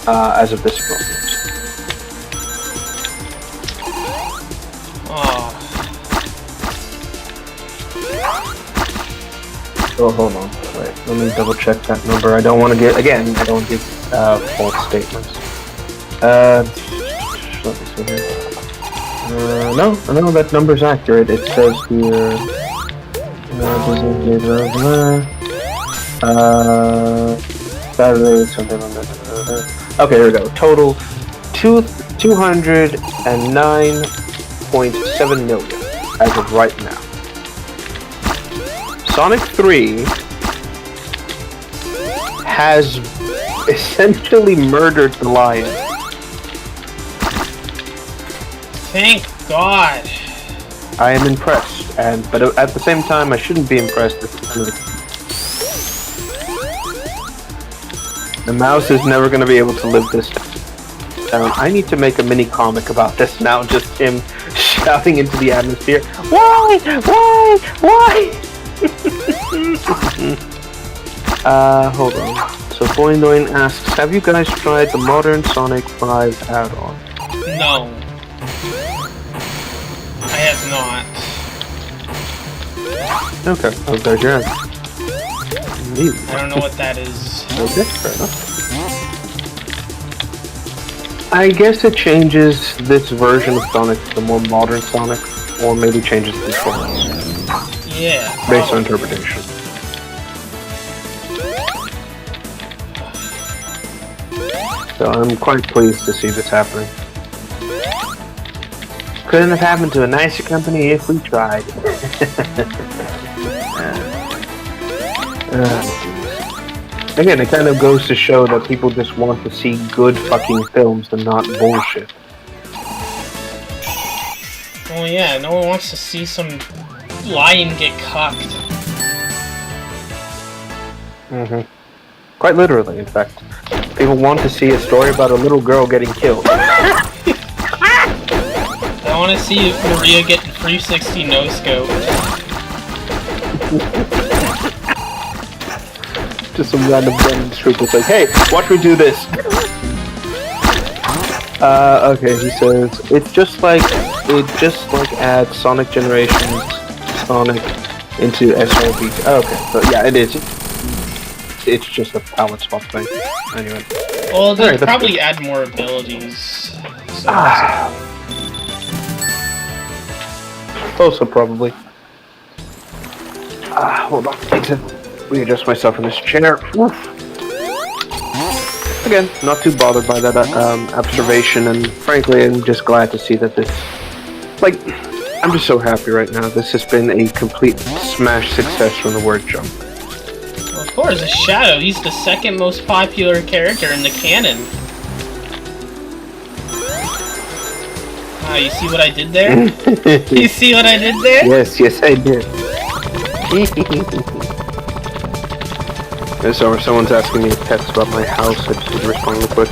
as of this moment. Oh, hold on. Wait, let me double check that number. I don't want to give false statements. Let me see here. No, that number's accurate. It says here. Saturday, Sunday, Monday. Okay, here we go. Total 209.7 million as of right now. Sonic 3 has essentially murdered the lion.
Thank God.
I am impressed, but at the same time, I shouldn't be impressed. The mouse is never going to be able to live this down. I need to make a mini comic about this now, just him shouting into the atmosphere. Why? Hold on. So Boindoin asks, have you guys tried the modern Sonic 5 add-on?
No. I have not.
Okay, oh, there's your answer.
I don't know what that is.
Okay, fair enough. I guess it changes this version of Sonic to the more modern Sonic, or maybe changes the controls.
Yeah.
Based on interpretation. So I'm quite pleased to see this happening. Couldn't have happened to a nicer company if we tried. Again, it kind of goes to show that people just want to see good fucking films and not bullshit.
Oh yeah, no one wants to see some lion get cocked.
Quite literally, in fact. People want to see a story about a little girl getting killed.
I want to see Maria getting 360 no-scope.
Just some random demonstrators like, hey, watch me do this. Okay, he says it just like adds Sonic Generations Sonic into SRB. Okay, so yeah, it is. It's just a palette swap thing. Anyway.
Well, they'll probably add more abilities. So
also probably. Hold on. I need to readjust myself in this chair. Oof. Again, not too bothered by that observation, and frankly, I'm just glad to see that this... Like, I'm just so happy right now. This has been a complete smash success from the word jump.
Well, of course, it's Shadow. He's the second most popular character in the canon. You see what I did there? You see what I did there?
Yes, I did. So someone's asking me a text about my house. I just need to respond real quick.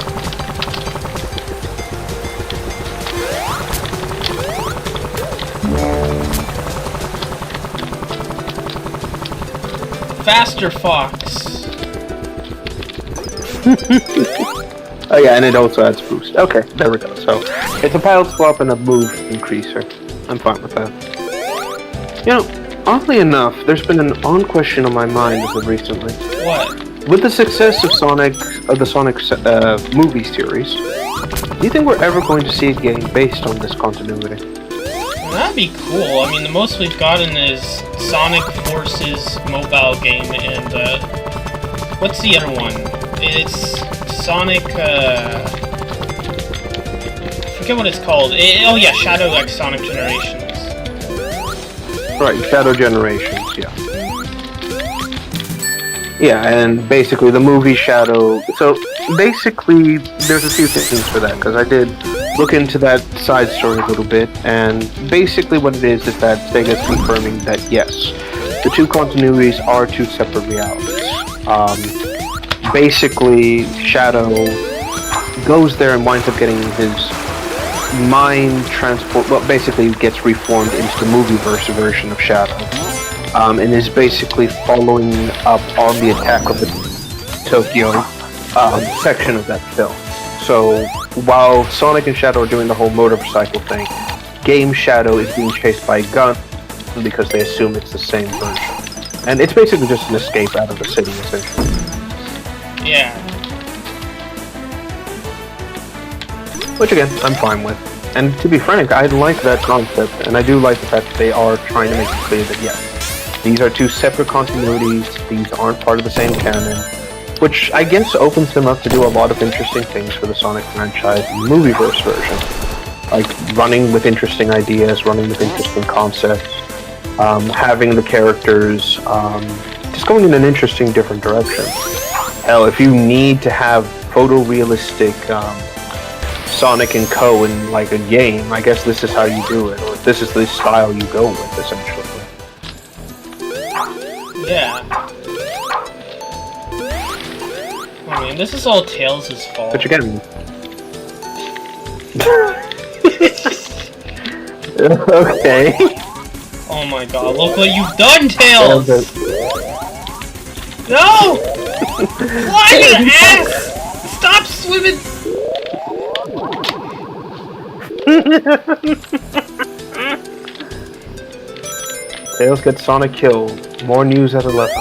Faster Fox.
Oh yeah, and it also adds boost. Okay, there we go. So it's a pilot swap and a move increaser. I'm fine with that. You know, oddly enough, there's been an odd question on my mind as of recently.
What?
With the success of the Sonic movie series, do you think we're ever going to see a game based on this continuity?
Well, that'd be cool. I mean, the most we've gotten is Sonic Forces mobile game, and what's the other one? It's Sonic. I forget what it's called. Oh yeah, Shadow X Sonic Generations.
Right, Shadow Generations, yeah. Yeah, and basically the movie Shadow. So basically, there's a few things for that because I did look into that side story a little bit, and basically what it is that Sega's confirming that yes, the two continuities are two separate realities. Basically, Shadow goes there and winds up getting his mind transport. Well, basically, gets reformed into the movieverse version of Shadow. And is basically following up on the attack of the Tokyo section of that film. So while Sonic and Shadow are doing the whole motorcycle thing, Game Shadow is being chased by a gun because they assume it's the same version. And it's basically just an escape out of the city, essentially.
Yeah.
Which again, I'm fine with. And to be frank, I like that concept, and I do like the fact that they are trying to make it clear that yes, these are two separate continuities, these aren't part of the same canon, which I guess opens them up to do a lot of interesting things for the Sonic franchise in the movieverse version. Like running with interesting ideas, running with interesting concepts, having the characters just going in an interesting different direction. Hell, if you need to have photorealistic Sonic and Co. in like a game, I guess this is how you do it, or this is the style you go with, essentially.
Yeah. I mean, this is all Tails' fault.
Which again... okay.
Oh my god, look what you've done, Tails! No! Why, you ass? Stop swimming!
Tails gets Sonic killed. More news at 11.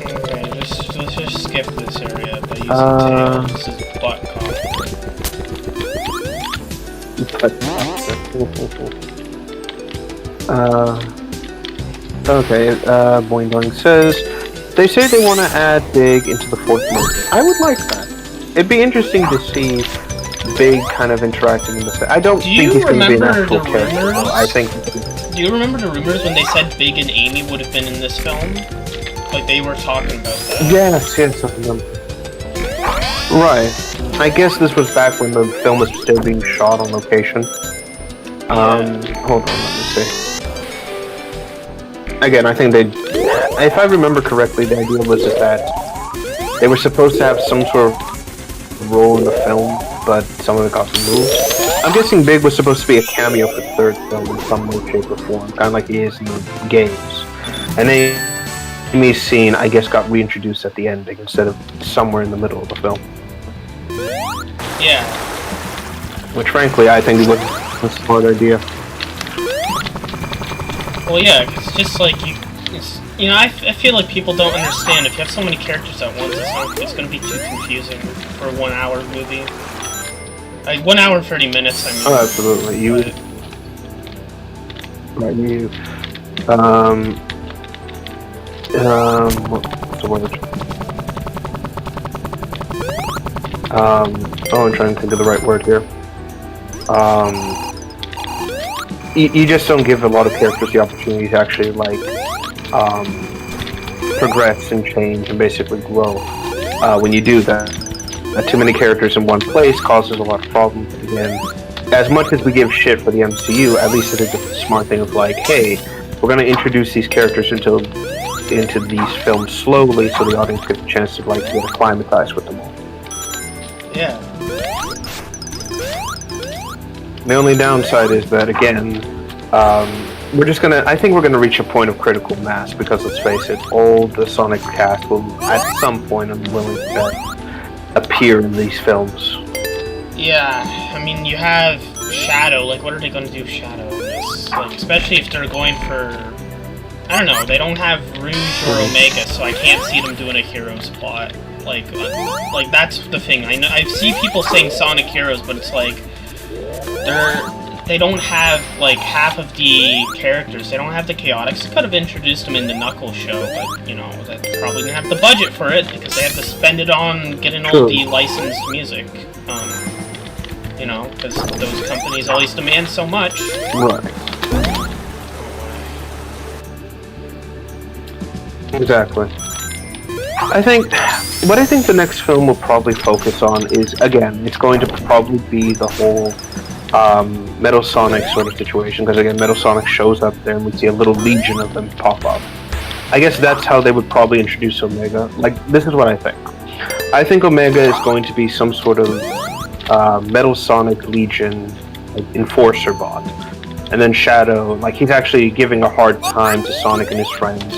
Okay, let's just skip this area by using Tails as butt cock.
Okay, Boing Boing says, they say they want to add Big into the fourth movie. I would like that. It'd be interesting to see Big kind of interacting in the... I don't think he's going to be an actual character. I think...
Do you remember the rumors when they said Big and Amy would have been in this film? Like, they were talking about that.
Yes, right. I guess this was back when the film was still being shot on location. Hold on, let me see. Again, I think they... If I remember correctly, the idea was that they were supposed to have some sort of role in the film, but some of it got removed. I'm guessing Big was supposed to be a cameo for the third film in some way, shape, or form, kind of like he is in the games. And then Amy's scene, I guess, got reintroduced at the ending instead of somewhere in the middle of the film.
Yeah.
Which, frankly, I think was a smart idea.
Well, yeah, it's just like you know, I feel like people don't understand. If you have so many characters at once, it's going to be too confusing for a 1 hour movie. Like 1 hour and 30 minutes. I mean.
Oh, absolutely. What's the word? I'm trying to think of the right word here. You just don't give a lot of characters the opportunity to actually, like, progress and change and basically grow. When you do that, too many characters in one place causes a lot of problems. Again, as much as we give shit for the MCU, at least it is a smart thing of like, hey, we're going to introduce these characters into these films slowly so the audience gets a chance to like get acclimatized with them all.
Yeah.
The only downside is that, again, I think we're gonna reach a point of critical mass because, let's face it, all the Sonic cast will, at some point, I'm willing to appear in these films.
Yeah, I mean, you have Shadow, like, what are they gonna do with Shadow in this? Like, especially if they're going for... I don't know, they don't have Rouge or Omega, so I can't see them doing a Heroes plot. Like that's the thing. I see people saying Sonic Heroes, but it's like... They don't have, like, half of the characters. They don't have the Chaotix. They could have introduced them in the Knuckles show, but, you know, they probably didn't have the budget for it, because they have to spend it on getting all the licensed music. You know, because those companies always demand so much.
Right. Exactly. I think what I think the next film will probably focus on is, again, it's going to probably be the whole Metal Sonic sort of situation, because again, Metal Sonic shows up there and we see a little legion of them pop up. I guess that's how they would probably introduce Omega. Like, this is what I think. I think Omega is going to be some sort of Metal Sonic Legion like, enforcer bot. And then Shadow, like, he's actually giving a hard time to Sonic and his friends.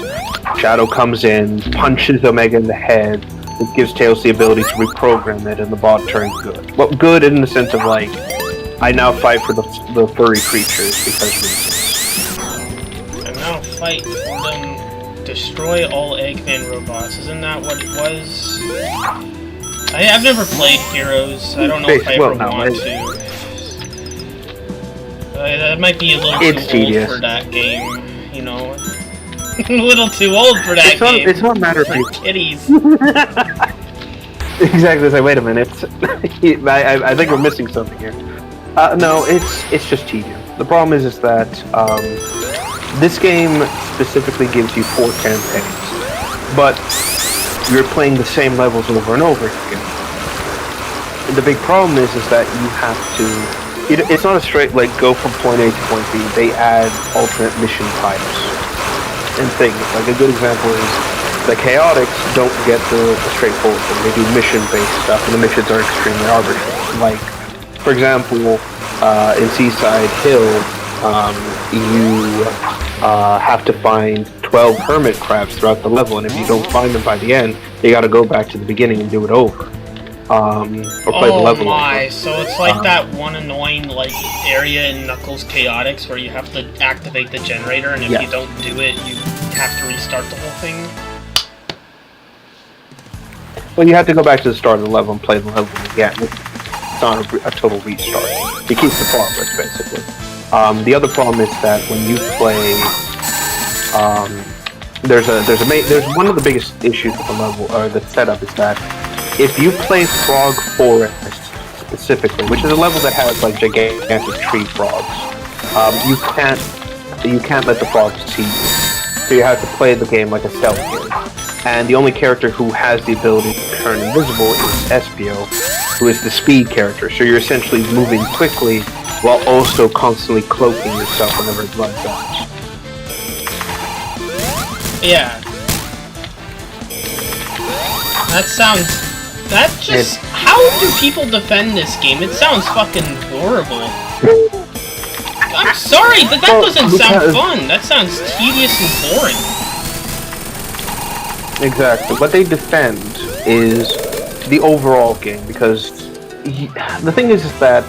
Shadow comes in, punches Omega in the head, it gives Tails the ability to reprogram it, and the bot turns good. Well, good in the sense of, like, I now fight for the furry creatures because reasons.
I now fight for them. Destroy all Eggman robots. Isn't that what it was? I've never played Heroes. I don't know if I ever want to. That might be a little too old for that game, you know. A little too old for that game.
It's not a matter
for kiddies.
Exactly. Like, wait a minute. I think we're missing something here. No, it's just tedious. The problem is that this game specifically gives you 4 campaigns, but you're playing the same levels over and over again. And the big problem is that you have to. It's not a straight like go from point A to point B. They add alternate mission types and things. Like a good example is the Chaotix don't get the straightforward thing. They do mission-based stuff, and the missions are extremely arbitrary. Like, for example, in Seaside Hill, you have to find 12 hermit crabs throughout the level, and if you don't find them by the end, you got to go back to the beginning and do it over. Or play the level over.
So it's like that one annoying like area in Knuckles Chaotix where you have to activate the generator, and if you don't do it, you have to restart the whole thing.
Well, you have to go back to the start of the level and play the level again. It's not a total restart. It keeps the progress, basically. The other problem is that when you play, there's one of the biggest issues with the level or the setup is that if you play Frog Forest specifically, which is a level that has like gigantic tree frogs, you can't let the frogs see you. So you have to play the game like a stealth game. And the only character who has the ability to turn invisible is Espio, who is the speed character. So you're essentially moving quickly while also constantly cloaking yourself whenever blood drops.
Yeah. How do people defend this game? It sounds fucking horrible. I'm sorry, but that doesn't sound fun. That sounds tedious and boring.
Exactly. What they defend is the overall game, because the thing is that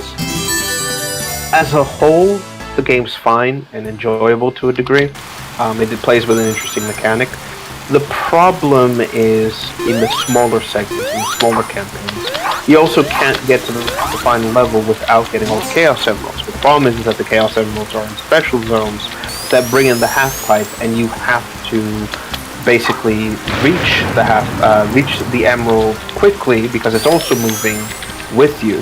as a whole, the game's fine and enjoyable to a degree. It plays with an interesting mechanic. The problem is in the smaller segments, in the smaller campaigns. You also can't get to the final level without getting all the Chaos Emeralds. But the problem is that the Chaos Emeralds are in special zones that bring in the half-pipe, and you have to basically reach the emerald quickly because it's also moving with you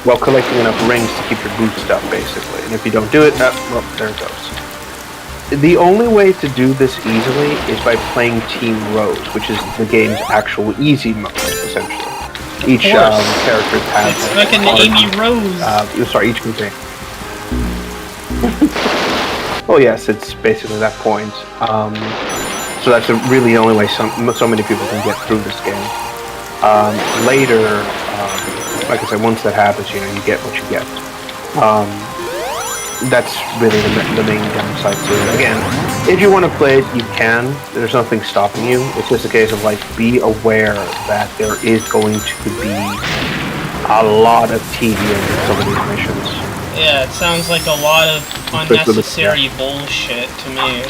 while collecting enough rings to keep your boots up, basically. And if you don't do it, well, there it goes. The only way to do this easily is by playing Team Rose, which is the game's actual easy mode, essentially. Each character has...
It's like an Amy Rose!
Sorry, each campaign. Well, yes, it's basically that point. So that's really the only way so many people can get through this game. Later, like I said, once that happens, you get what you get. That's really the main downside to it. Again, if you want to play it, you can. There's nothing stopping you. It's just a case of, like, be aware that there is going to be a lot of tedium in some of these missions.
Yeah, it sounds like a lot of unnecessary bullshit to me.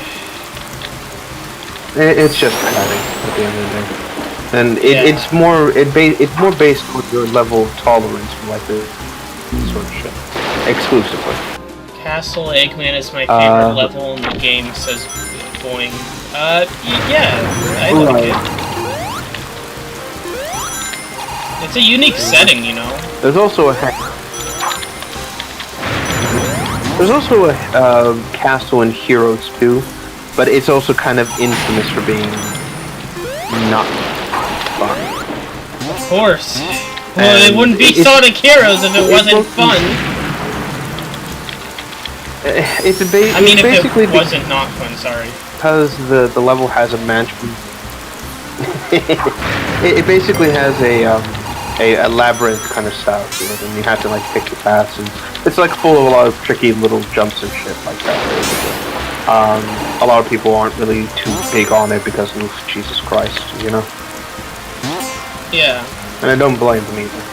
It's just padding at the end of the day. And it's more based on your level of tolerance for, like, this sort of shit. Exclusively.
Castle Eggman is my favorite level in the game, says Boing. Yeah, I like it. It's a unique setting, you know.
There's also a castle in Heroes 2, but it's also kind of infamous for being not fun.
Of course. Well, it wouldn't be Sonic Heroes if it wasn't fun.
I mean,
if
basically
it wasn't not fun, sorry.
Because the level has a mansion. it basically has a labyrinth kind of style to it, and you have to like pick the paths, and it's like full of a lot of tricky little jumps and shit like that. Basically. A lot of people aren't really too big on it because of Jesus Christ, you know.
Yeah.
And I don't blame them either.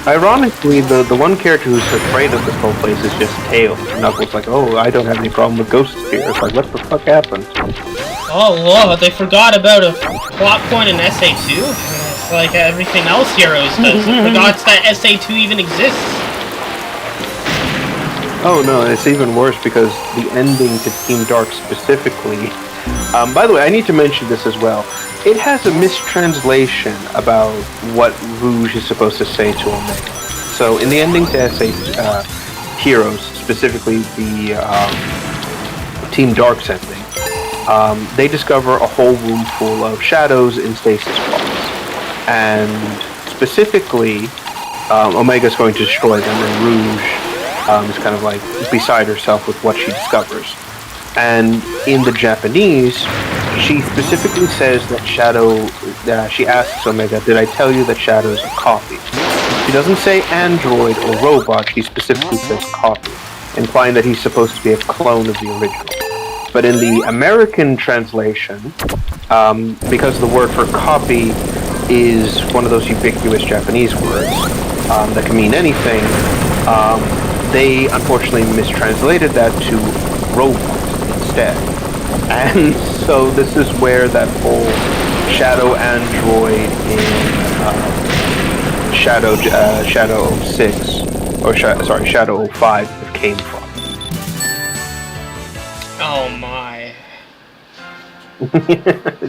Ironically, the one character who's afraid of this whole place is just Tails. Knuckles like, oh, I don't have any problem with ghosts here. It's like, what the fuck happened?
Oh, Lord, they forgot about a plot point in SA2? It's like everything else Heroes does. They forgot that SA2 even exists.
Oh no, it's even worse because the ending to Team Dark specifically... by the way, I need to mention this as well. It has a mistranslation about what Rouge is supposed to say to Omega. So in the ending to SA Heroes, specifically the Team Dark's ending, they discover a whole room full of shadows in stasis pods. And specifically, Omega's going to destroy them, and Rouge is kind of like beside herself with what she discovers. And in the Japanese, she specifically says that she asks Omega, did I tell you that shadows are copies? She doesn't say android or robot, she specifically says copy, implying that he's supposed to be a clone of the original. But in the American translation, because the word for copy is one of those ubiquitous Japanese words that can mean anything, they unfortunately mistranslated that to robot instead. And so this is where that whole Shadow Android in Shadow 06, or Shadow 05 came from.
Oh my.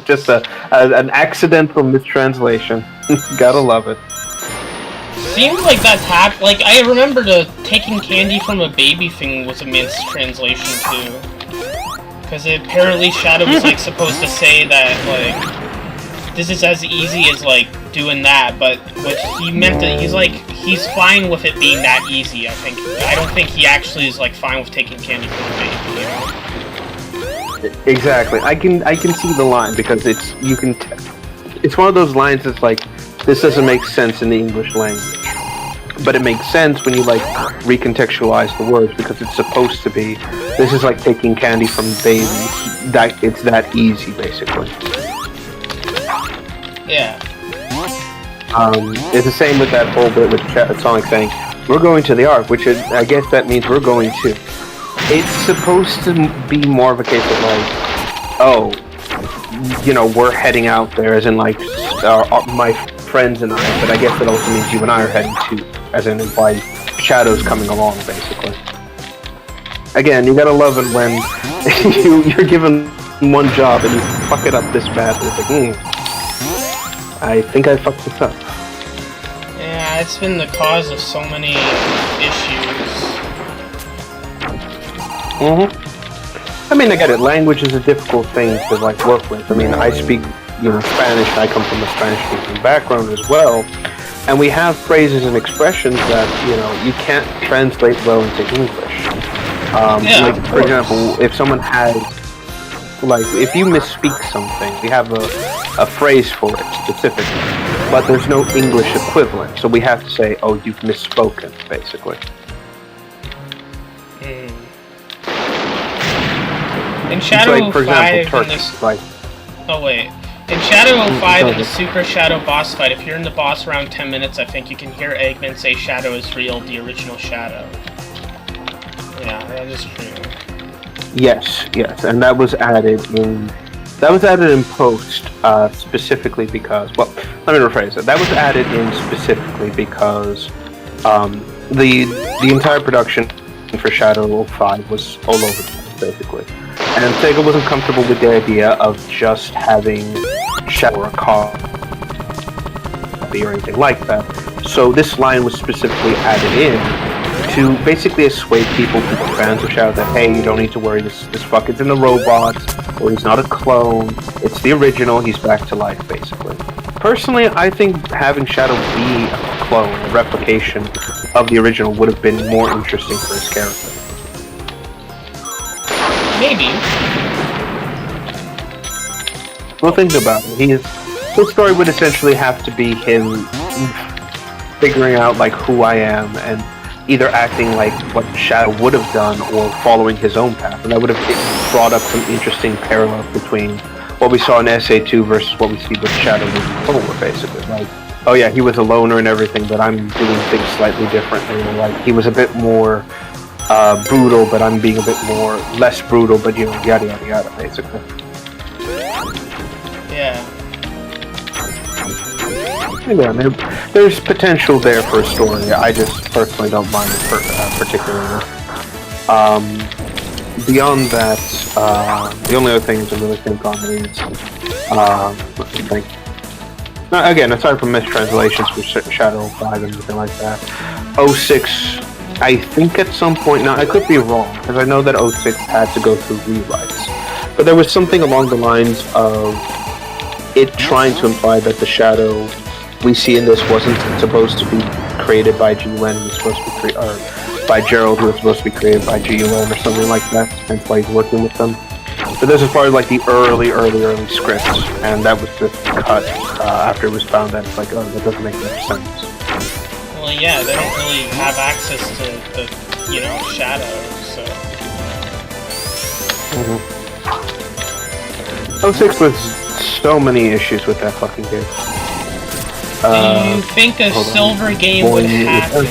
Just an accidental mistranslation. Gotta love it.
Seems like that's happened. Like, I remember the taking candy from a baby thing was a mistranslation too. Because apparently Shadow was, like, supposed to say that, like, this is as easy as, like, doing that, but what he meant that he's fine with it being that easy, I think. I don't think he actually is, like, fine with taking candy from a baby, you know?
Exactly. I can see the line, because it's one of those lines that's like, this doesn't make sense in the English language. But it makes sense when you, like, recontextualize the words, because it's supposed to be, this is like taking candy from babies. It's that easy, basically.
Yeah.
It's the same with that whole bit with Sonic saying, we're going to the Ark, which is, I guess that means we're going to. It's supposed to be more of a case of like, oh, you know, we're heading out there, as in like, my friends and I, but I guess that also means you and I are heading to, as in by Shadow's coming along, basically. Again, you gotta love it when you're given one job and you fuck it up this badly. It's like, I think I fucked this up.
Yeah, it's been the cause of so many issues.
I mean, I get it. Language is a difficult thing to, like, work with. I mean, I speak, you know, Spanish. I come from a Spanish-speaking background as well. And we have phrases and expressions that, you know, you can't translate well into English. Like, for example, if someone has, like, if you misspeak something, we have a phrase for it specifically, but there's no English equivalent, so we have to say, oh, you've misspoken, basically.
In Shadow
like, for
05,
example, Turkish, like...
Oh, wait. In Shadow 05, in the Super Shadow boss fight, if you're in the boss around 10 minutes, I think you can hear Eggman say Shadow is real, the original Shadow. Yeah, that is true.
Yes, and that was added in post, specifically because, well, let me rephrase it. That was added in specifically because the entire production for Shadow 05 was all over the place, basically. And Sega wasn't comfortable with the idea of just having Shadow or a copy or anything like that. So this line was specifically added in to basically assuade people who are fans of Shadow that, hey, you don't need to worry, this fuck isn't a robot, or he's not a clone, it's the original, he's back to life, basically. Personally, I think having Shadow be a clone, a replication of the original, would have been more interesting for his character.
Maybe.
Well, think about it. His story would essentially have to be him figuring out, like, who I am, and either acting like what Shadow would have done, or following his own path. And that would have brought up some interesting parallels between what we saw in SA2 versus what we see with Shadow moving forward, basically. Like, oh yeah, he was a loner and everything, but I'm doing things slightly differently. Like, he was a bit more brutal, but I'm being a bit more less brutal, but you know, yada yada yada, basically.
Yeah.
Yeah, I mean, there's potential there for a story. I just personally don't mind it particularly. Beyond that, the only other things I really think on is, let's think. Now, again, aside from mistranslations for Shadow 5 and anything like that, 06, I think at some point, now I could be wrong, because I know that 06 had to go through rewrites, but there was something along the lines of it trying to imply that the Shadow we see in this wasn't supposed to be created by G-Wen, it was supposed to be by Gerald, who was supposed to be created by G-Wen or something like that, and why he's working with them. But this is part of like the early script, and that was just cut after it was found that it's like, oh, that doesn't make much sense.
Well, yeah, they don't really have access to the, you know, Shadow, so...
06 was so many issues with that fucking game.
Do you think a silver game would happen?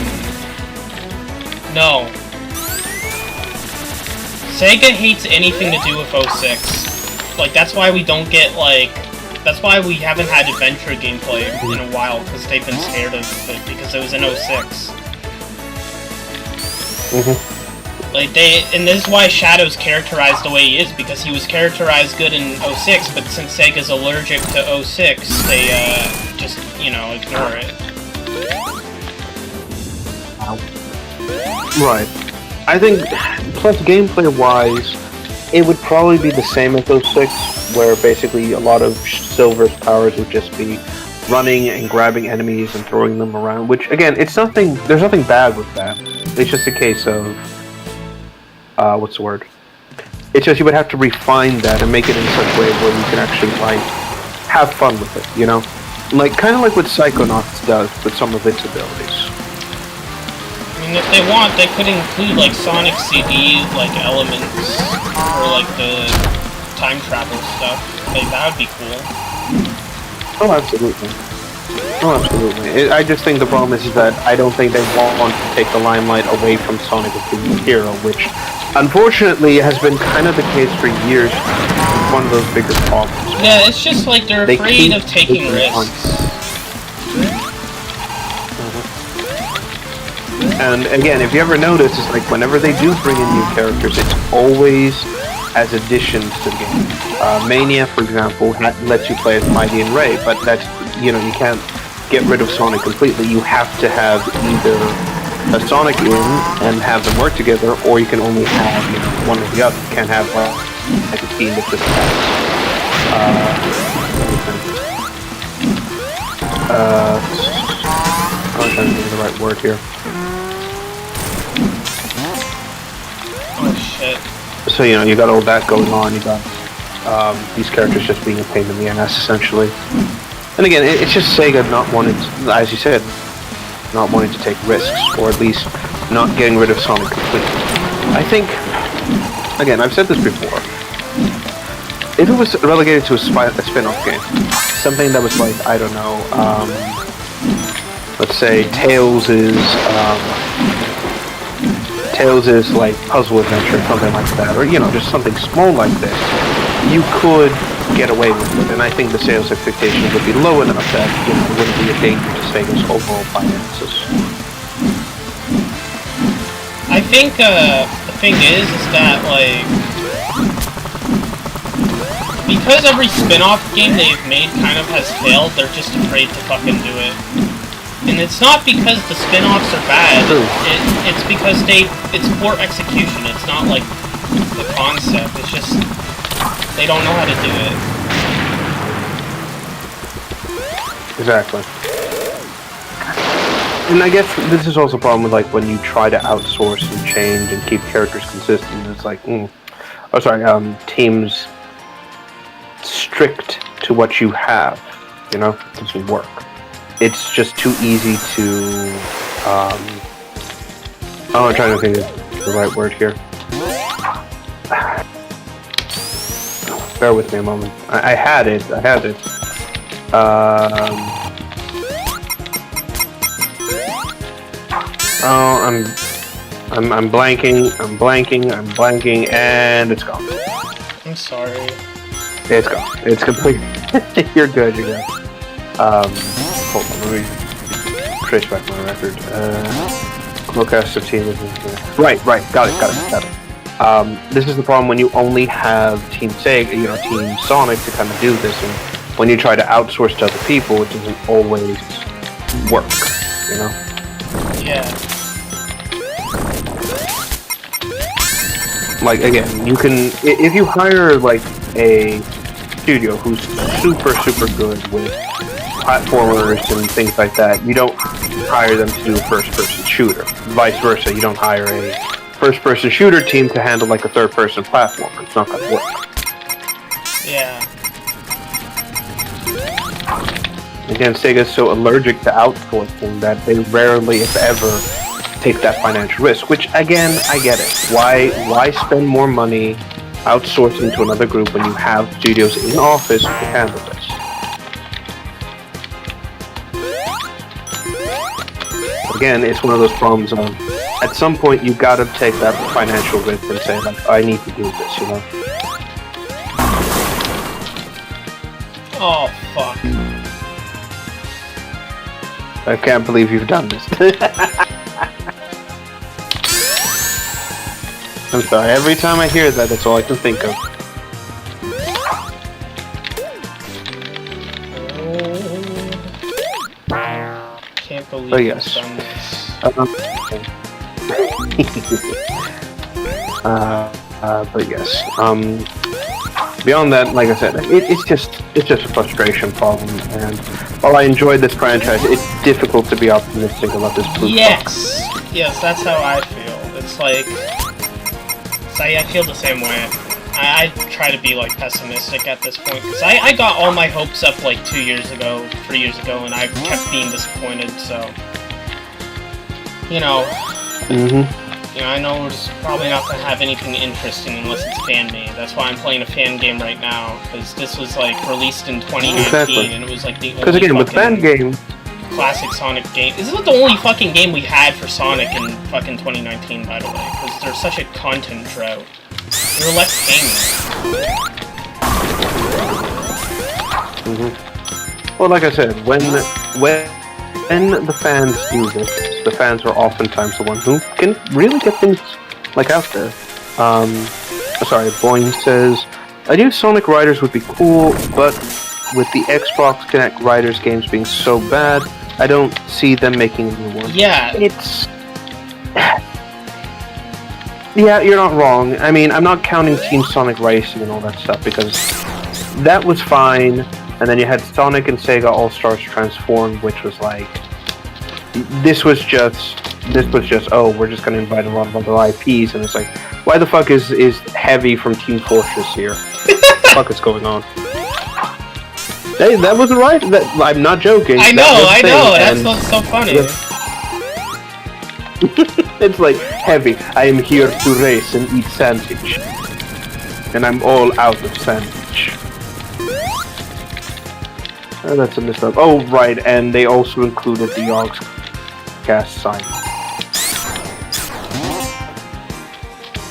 No. Sega hates anything to do with 06. Like, that's why we don't get, like... That's why we haven't had adventure gameplay in a while, because they've been scared of it, because it was in 06. Like, and this is why Shadow's characterized the way he is, because he was characterized good in 06, but since Sega's allergic to 06, they, just, you know, ignore it.
Right. I think, plus gameplay-wise, it would probably be the same as 06, where basically a lot of Silver's powers would just be running and grabbing enemies and throwing them around, which, again, it's nothing, there's nothing bad with that. It's just a case of, what's the word? It's just you would have to refine that and make it in such a way where you can actually, like, have fun with it, you know? Like, kind of like what Psychonauts does with some of its abilities.
I mean, if they want, they could include, like, Sonic CD, like, elements, or, like, the time travel stuff. Like, that would be cool.
Oh, absolutely. Oh, absolutely. I just think the problem is that I don't think they want to take the limelight away from Sonic as being a hero, which, unfortunately, has been kind of the case for years. It's one of those bigger problems.
Yeah, it's just like they're afraid of taking risks.
And again, if you ever notice, it's like whenever they do bring in new characters, it's always as additions to the game. Mania, for example, lets you play as Mighty and Ray, but that's, you know, you can't get rid of Sonic completely. You have to have either a Sonic in and have them work together, or you can only have, you know, one or the other. You can't have like a team that just has I'm trying to think of the right word here.
Oh shit.
So, you know, you got all that going on, you got these characters just being a pain in the ass, essentially. And again, it's just Sega not wanting to, as you said, not wanting to take risks, or at least not getting rid of Sonic completely. I think, again, I've said this before, if it was relegated to a spin-off game, something that was like, I don't know, let's say Tails is like puzzle adventure, something like that, or, you know, just something small like this, you could get away with it, and I think the sales expectations would be low enough that, you know, it wouldn't be a danger to Sega's overall finances.
I think, the thing is that, like, because every spin-off game they've made kind of has failed, they're just afraid to fucking do it. And it's not because the spin-offs are bad. It's because it's poor execution. It's not like the concept. It's just they don't know how to do it.
Exactly. And I guess this is also a problem with like when you try to outsource and change and keep characters consistent. It's like, teams strict to what you have. You know, it doesn't work. It's just too easy to. I'm trying to think of the right word here. Bear with me a moment. I had it. I'm blanking, and it's gone.
I'm sorry.
It's gone. It's complete. You're good. Hold on, let me trace back my record. Clocaster team. Right. Got it. This is the problem when you only have Team Sega, Team Sonic to kind of do this, and when you try to outsource to other people, it doesn't always work.
Yeah.
Like, again, you can, if you hire, like, a studio who's super good with platformers and things like that, you don't hire them to do a first-person shooter. Vice versa, you don't hire a first-person shooter team to handle, like, a third-person platformer. It's not going to work.
Yeah.
Again, Sega's so allergic to outsourcing that they rarely, if ever, take that financial risk, which, again, I get it. Why spend more money outsourcing to another group when you have studios in office to handle this? Again, it's one of those problems of, at some point, you gotta take that financial risk and say, like, I need to do this,
Oh, fuck.
I can't believe you've done this. I'm sorry, every time I hear that, that's all I can think of.
Can't believe
yes.
you've done this.
But yes. Beyond that, like I said, it's just a frustration problem, and while I enjoyed this franchise, it's difficult to be optimistic about this blue box.
Yes, that's how I feel. It's like, I feel the same way. I try to be like pessimistic at this point, because I got all my hopes up like 3 years ago, and I kept being disappointed, so, I know it's probably not going to have anything interesting unless it's fan-made. That's why I'm playing a fan game right now, because this was like released in 2019,
exactly.
And it was like the only
because again, with fan games,
classic Sonic game. This is the only fucking game we had for Sonic in fucking 2019, by the way, because there's such a content drought. There were less games.
Well, like I said, when the fans do this, the fans are oftentimes the one who can really get things like out there. Boyne says, I knew Sonic Riders would be cool, but with the Xbox Connect Riders games being so bad, I don't see them making a new one.
Yeah.
Yeah, you're not wrong. I mean, I'm not counting Team Sonic Racing and all that stuff, because that was fine, and then you had Sonic and Sega All-Stars Transformed, which was like, this was just, oh, we're just gonna invite a lot of other IPs, and it's like, why the fuck is Heavy from Team Fortress here? What the fuck is going on? Hey, that was right. I'm not joking.
I know. That's what's so funny.
It's like, Heavy, I am here to race and eat sandwich. And I'm all out of sandwich. Oh, that's a missed up. Oh, right, and they also included the Yogscast sign.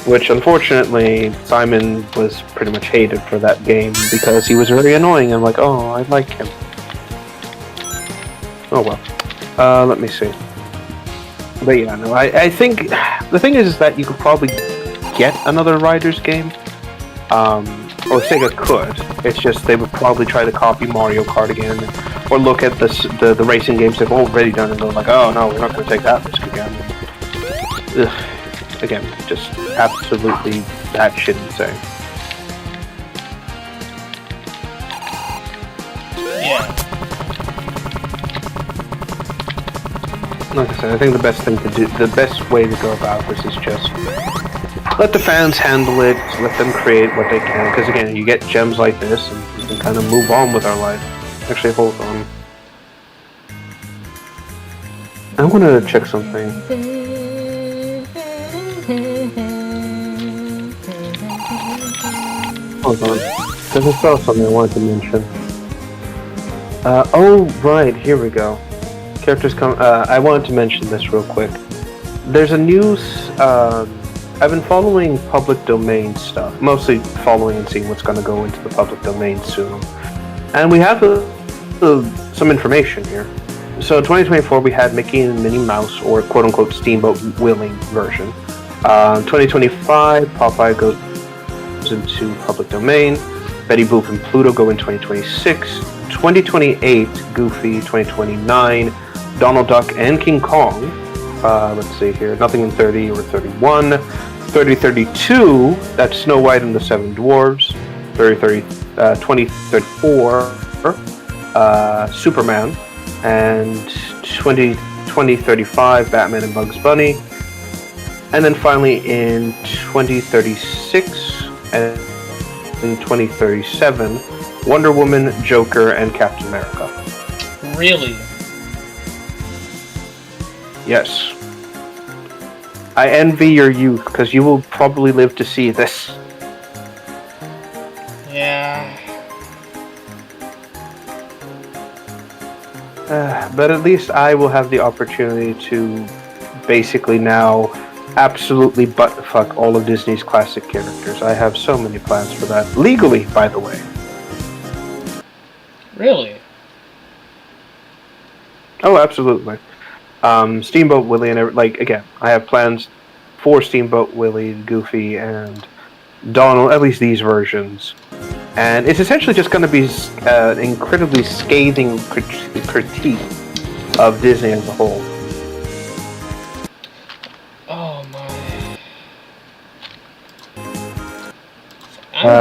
Which, unfortunately, Simon was pretty much hated for that game because he was very annoying. I'm like, oh, I like him. Oh well. Let me see. But yeah, no, I think the thing is that you could probably get another Riders game. Or Sega could. It's just they would probably try to copy Mario Kart again. or look at the racing games they've already done and go like, oh no, we're not going to take that risk again. Ugh. Again, just absolutely batshit insane.
Yeah.
Like I said, I think the best thing to do, the best way to go about this is just let the fans handle it, let them create what they can, because again, you get gems like this, and we can kind of move on with our life. Actually, hold on. I want to check something. Hold on. Because I saw something I wanted to mention. Oh, right, here we go. Characters come. I wanted to mention this real quick. There's a new. I've been following public domain stuff, mostly following and seeing what's going to go into the public domain soon. And we have some information here. So in 2024, we had Mickey and Minnie Mouse, or quote-unquote Steamboat Willie version. 2025, Popeye goes into public domain. Betty Boop and Pluto go in 2026. 2028, Goofy. 2029, Donald Duck and King Kong. Let's see here. Nothing in 30 or 31. 3032, that's Snow White and the Seven Dwarves. 2034, Superman. And 2035, Batman and Bugs Bunny. And then finally in 2036 and in 2037, Wonder Woman, Joker, and Captain America.
Really?
Yes. I envy your youth, because you will probably live to see this.
Yeah.
But at least I will have the opportunity to basically now absolutely buttfuck all of Disney's classic characters. I have so many plans for that. Legally, by the way.
Really?
Oh, absolutely. Steamboat Willie and again, I have plans for Steamboat Willie, Goofy, and Donald, at least these versions. And it's essentially just going to be an incredibly scathing critique of Disney as a whole.
Oh my.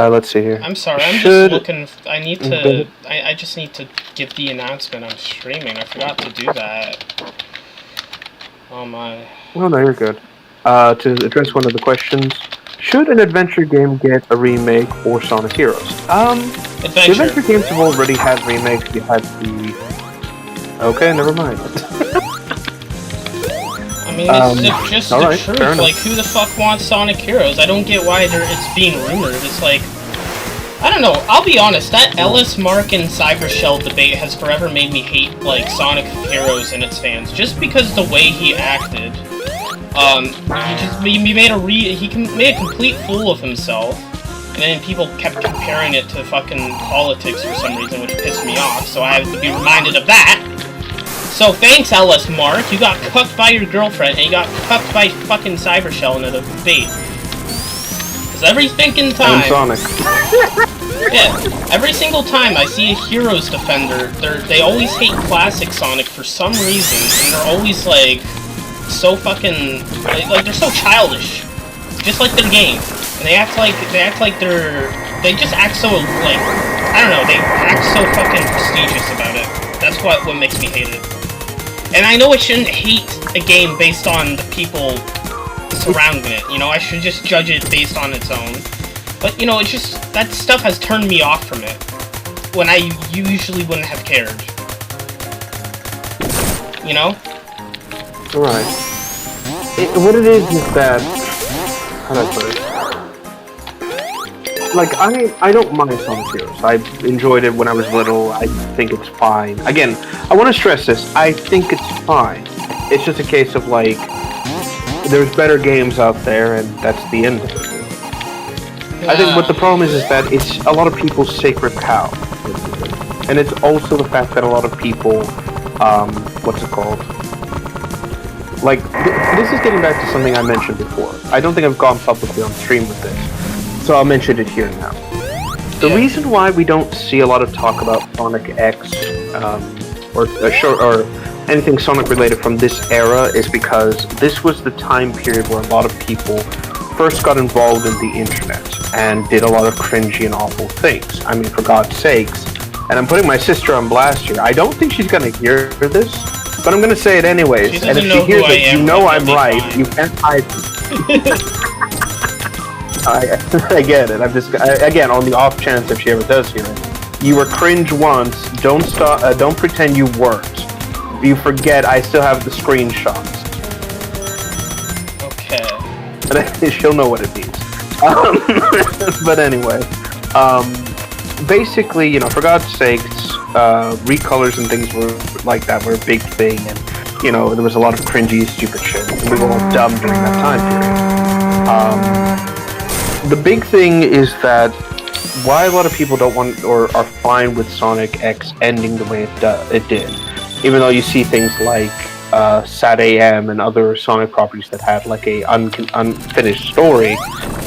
Let's see here.
I'm sorry, I'm just looking. I need to. I just need to get the announcement I'm streaming. I forgot to do that. Oh my.
Well, no, you're good. To address one of the questions, should an adventure game get a remake or Sonic Heroes?
Adventure.
The adventure games have already had remakes. You had the. Okay, never mind.
I mean, it's just the truth. Like, who the fuck wants Sonic Heroes? I don't get why it's being rumored. It's like, I don't know. I'll be honest. That Ellis, Mark, and Cybershell debate has forever made me hate like Sonic Heroes and its fans, just because the way he acted. He made a complete fool of himself, and then people kept comparing it to fucking politics for some reason, which pissed me off. So I have to be reminded of that. So thanks, Ellis Mark. You got cucked by your girlfriend, and you got cucked by fucking Cybershell in a debate. Because every thinking time...
And Sonic.
Yeah, every single time I see a Heroes Defender, they always hate classic Sonic for some reason, and they're always, like, so fucking... Like, they're so childish. Just like their game. And they just act so, like... I don't know, they act so fucking prestigious about it. That's what makes me hate it. And I know I shouldn't hate a game based on the people surrounding it, you know, I should just judge it based on its own. But, you know, it's just, that stuff has turned me off from it, when I usually wouldn't have cared. You know?
Right. What it is that, how do I put it? Like, I don't mind Sonic Heroes. I enjoyed it when I was little. I think it's fine. Again, I want to stress this. I think it's fine. It's just a case of, like, there's better games out there, and that's the end of it. I think what the problem is that it's a lot of people's sacred cow. And it's also the fact that a lot of people, what's it called? Like, this is getting back to something I mentioned before. I don't think I've gone publicly on stream with this. So I'll mention it here now. The reason why we don't see a lot of talk about Sonic X or anything Sonic related from this era is because this was the time period where a lot of people first got involved in the internet and did a lot of cringy and awful things. I mean, for God's sakes. And I'm putting my sister on blast here. I don't think she's gonna hear this, but I'm gonna say it anyways. And if she hears it, you know I'm right. Fine. You can't hide it. I get it. I'm just again on the off chance if she ever does hear it. You were cringe once. Don't stop. Don't pretend you weren't. You forget. I still have the screenshots.
Okay.
She'll know what it means. But anyway, basically, you know, for God's sakes, recolors and things were like that were a big thing, and you know there was a lot of cringy, stupid shit, and we were all dumb during that time period. The big thing is that why a lot of people don't want or are fine with Sonic X ending the way it did, even though you see things like Sad AM and other Sonic properties that had like a unfinished story.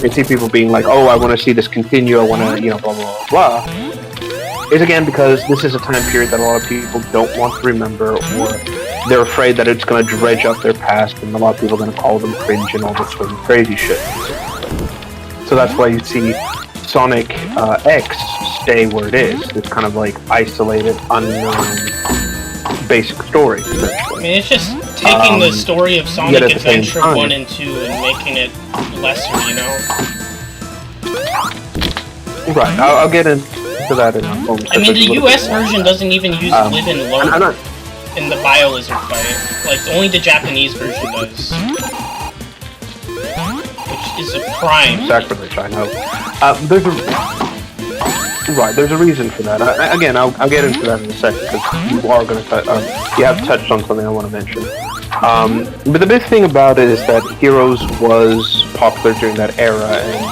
You see people being like, "Oh, I want to see this continue. I want to, you know, blah blah blah blah." Is again because this is a time period that a lot of people don't want to remember, or they're afraid that it's going to dredge up their past, and a lot of people are going to call them cringe and all this sort of crazy shit. So that's why you see Sonic X stay where it is. It's kind of like isolated, unknown, basic story, essentially.
I mean, it's just taking the story of Sonic Adventure 1 and 2 and making it lesser, you know?
Right, I'll get into that in a moment.
I mean, the US version doesn't even use live and learn in the Bio-Lizard fight. Like, only the Japanese version does. Which is a crime.
Sacrilege, I know. There's a reason for that. I'll get into that in a second, because you are going to you have touched on something I want to mention. But the big thing about it is that Heroes was popular during that era, and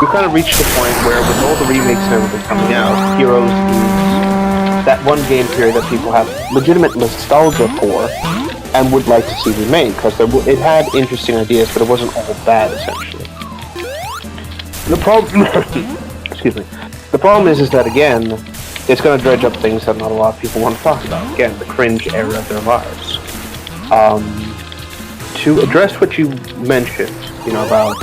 we kind of reached the point where, with all the remakes and everything coming out, Heroes is that one game period that people have legitimate nostalgia for and would like to see remade, because it had interesting ideas, but it wasn't all bad, essentially. The problem, excuse me. The problem is that, again, it's going to dredge up things that not a lot of people want to talk about. Again, the cringe era of their lives. To address what you mentioned, you know, about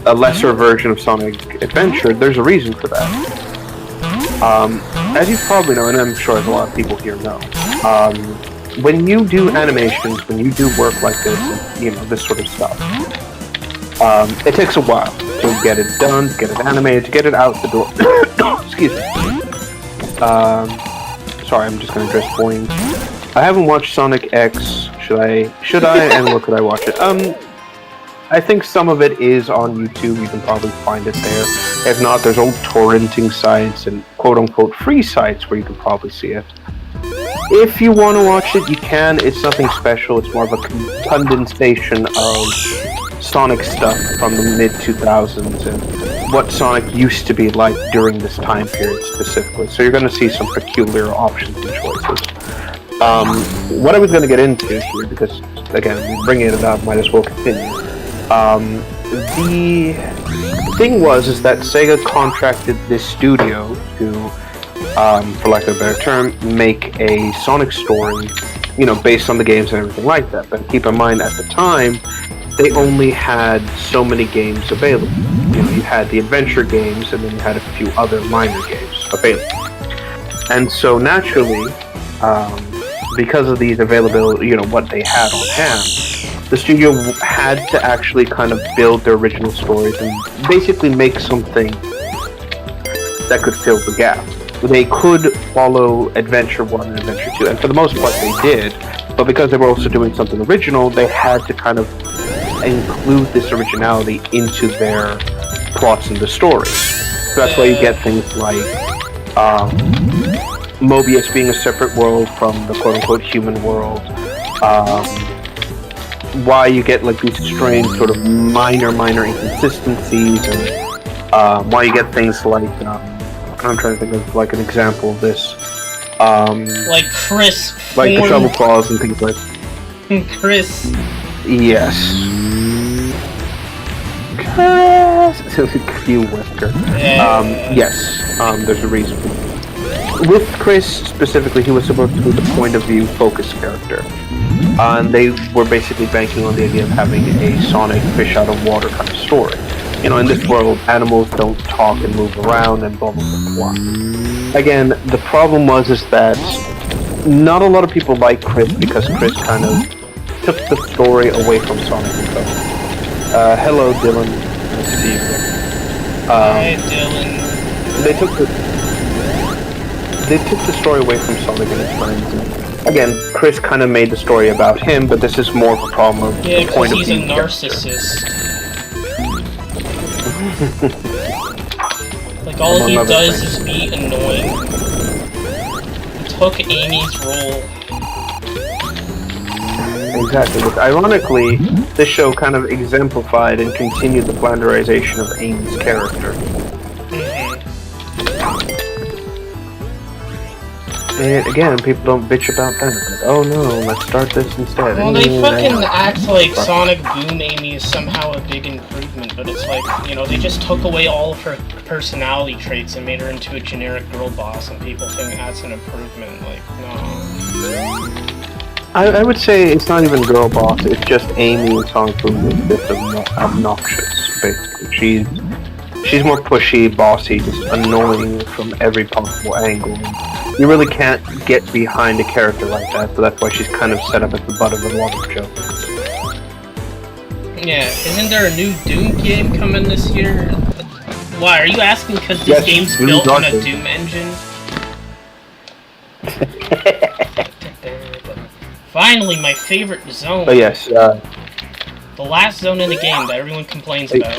a lesser version of Sonic Adventure, there's a reason for that. As you probably know, and I'm sure as a lot of people here know, when you do animations, when you do work like this, and, you know, this sort of stuff, it takes a while to get it done, to get it animated, to get it out the door. Excuse me. Sorry, I'm just gonna address boing. I haven't watched Sonic X. Should I? And where could I watch it? I think some of it is on YouTube. You can probably find it there. If not, there's old torrenting sites and quote-unquote free sites where you can probably see it. If you want to watch it, you can. It's nothing special. It's more of a condensation of Sonic stuff from the mid-2000s and what Sonic used to be like during this time period specifically. So you're going to see some peculiar options and choices. What I was going to get into here, because, again, bringing it up, might as well continue. The thing is that Sega contracted this studio to, for lack of a better term, make a Sonic story, you know, based on the games and everything like that. But keep in mind, at the time, they only had so many games available. You know, you had the adventure games, and then you had a few other minor games available. And so naturally, because of these availability, you know, what they had on hand, the studio had to actually kind of build their original stories and basically make something that could fill the gap. They could follow Adventure 1 and Adventure 2, and for the most part they did, but because they were also doing something original, they had to kind of include this originality into their plots and the stories. So that's why you get things like Mobius being a separate world from the quote-unquote human world, why you get like these strange sort of minor inconsistencies, and why you get things like I'm trying to think of like an example of this,
like Chris,
like the Shovel Claws and things like
Chris.
Yes. Chris. You Wesker.
Yeah.
Yes. There's a reason. with Chris specifically, he was supposed to be the point of view focused character. And they were basically banking on the idea of having a Sonic fish out of water kind of story. You know, in this world, animals don't talk and move around and blah blah blah blah. Again, the problem was that not a lot of people like Chris because Chris kind of took the story away from Sonic himself. Hello, Dylan. Nice to see you there.
Hi, Dylan.
They took the story away from Sonic and his friends. And again, Chris kind of made the story about him, but this is more of a problem of
the point of view.
Yeah,
because he's a narcissist. Like, all he does is be annoying. He took Amy's role.
Exactly, but ironically, this show kind of exemplified and continued the flanderization of Amy's character. And again, people don't bitch about that. Like, oh no, let's start this instead.
Well, they fucking act like Sonic Boom Amy is somehow a big improvement, but it's like, you know, they just took away all of her personality traits and made her into a generic girl boss, and people think that's an improvement. Like, no.
I would say it's not even girl boss, it's just Amy and Sonic Boom is just obnoxious, basically. She's more pushy, bossy, just annoying from every possible angle. You really can't get behind a character like that, so that's why she's kind of set up at the butt of a lot of jokes.
Yeah, isn't there a new Doom game coming this year? Why, are you asking because this game's built on a Doom engine? Finally, my favorite zone.
But yes,
the last zone in the game that everyone complains about.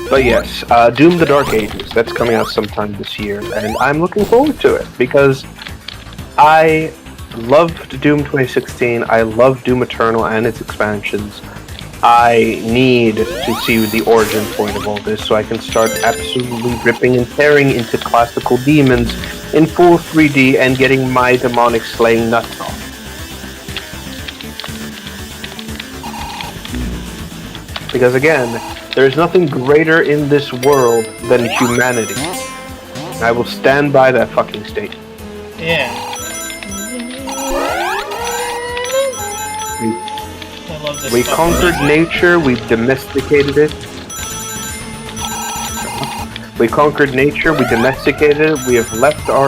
But yes, Doom the Dark Ages, that's coming out sometime this year, and I'm looking forward to it, because I loved Doom 2016, I love Doom Eternal and its expansions. I need to see the origin point of all this, so I can start absolutely ripping and tearing into classical demons in full 3D and getting my demonic slaying nuts off. Because again, there's nothing greater in this world than humanity. I will stand by that fucking statement.
Yeah. I love this.
We conquered nature, we domesticated it. We conquered nature, we domesticated it, we have left the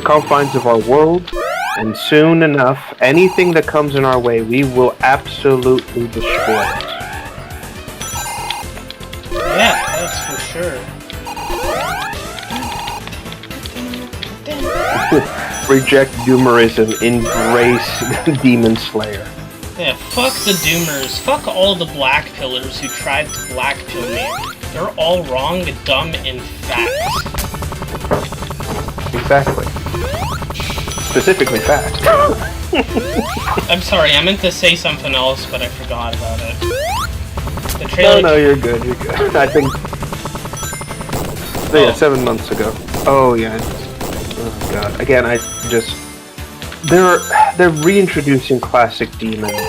confines of our world. And soon enough, anything that comes in our way, we will absolutely destroy it.
Yeah, that's for sure.
Reject doomerism, embrace Demon Slayer.
Yeah, fuck the doomers. Fuck all the black pillars who tried to black pill me. They're all wrong, dumb, and fat.
Exactly. Specifically fat.
I'm sorry, I meant to say something else, but I forgot about it. The trailer.
No, you're good. You're good. I think. Oh, yeah, 7 months ago. Oh yeah. Oh god. Again, I just. They're reintroducing classic demons,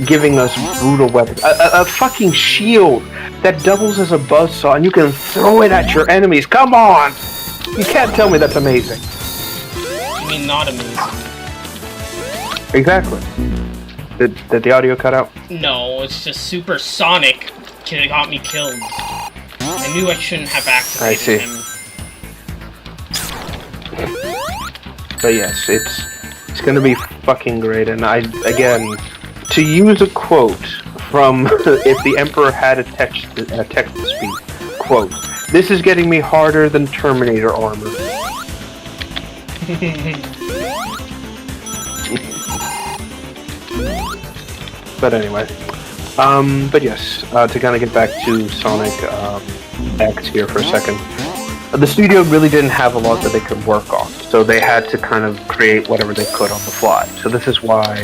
giving us brutal weapons. A fucking shield that doubles as a buzzsaw, and you can throw it at your enemies. Come on! You can't tell me that's amazing.
You mean not amazing?
Exactly. Did the audio cut out?
No, it's just supersonic got me killed. I knew I shouldn't have activated him.
But yes, it's gonna be fucking great, and again, to use a quote from If the Emperor Had a Text to Speak, quote, "This is getting me harder than Terminator armor." But anyway, but yes, to kind of get back to Sonic X here for a second. The studio really didn't have a lot that they could work on, so they had to kind of create whatever they could on the fly. So this is why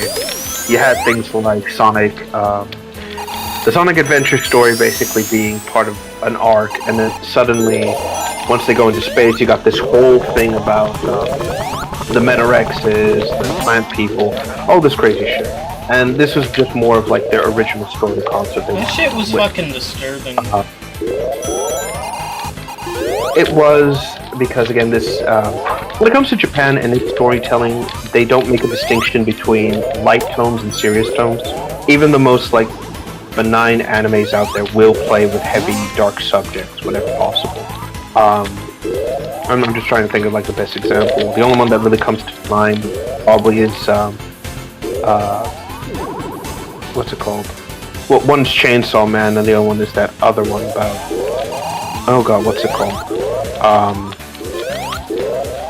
you had things like Sonic, the Sonic Adventure story basically being part of an arc, and then suddenly, once they go into space, you got this whole thing about the Meta-Rexes, the plant people, all this crazy shit. And this was just more of like their original story concept.
That shit was fucking disturbing.
It was because, again, this when it comes to Japan and its storytelling, they don't make a distinction between light tones and serious tones. Even the most like benign animes out there will play with heavy, dark subjects whenever possible. I'm just trying to think of like the best example. The only one that really comes to mind probably is what's it called? Well, one's Chainsaw Man, and the other one is that other one about. Oh god, what's it called?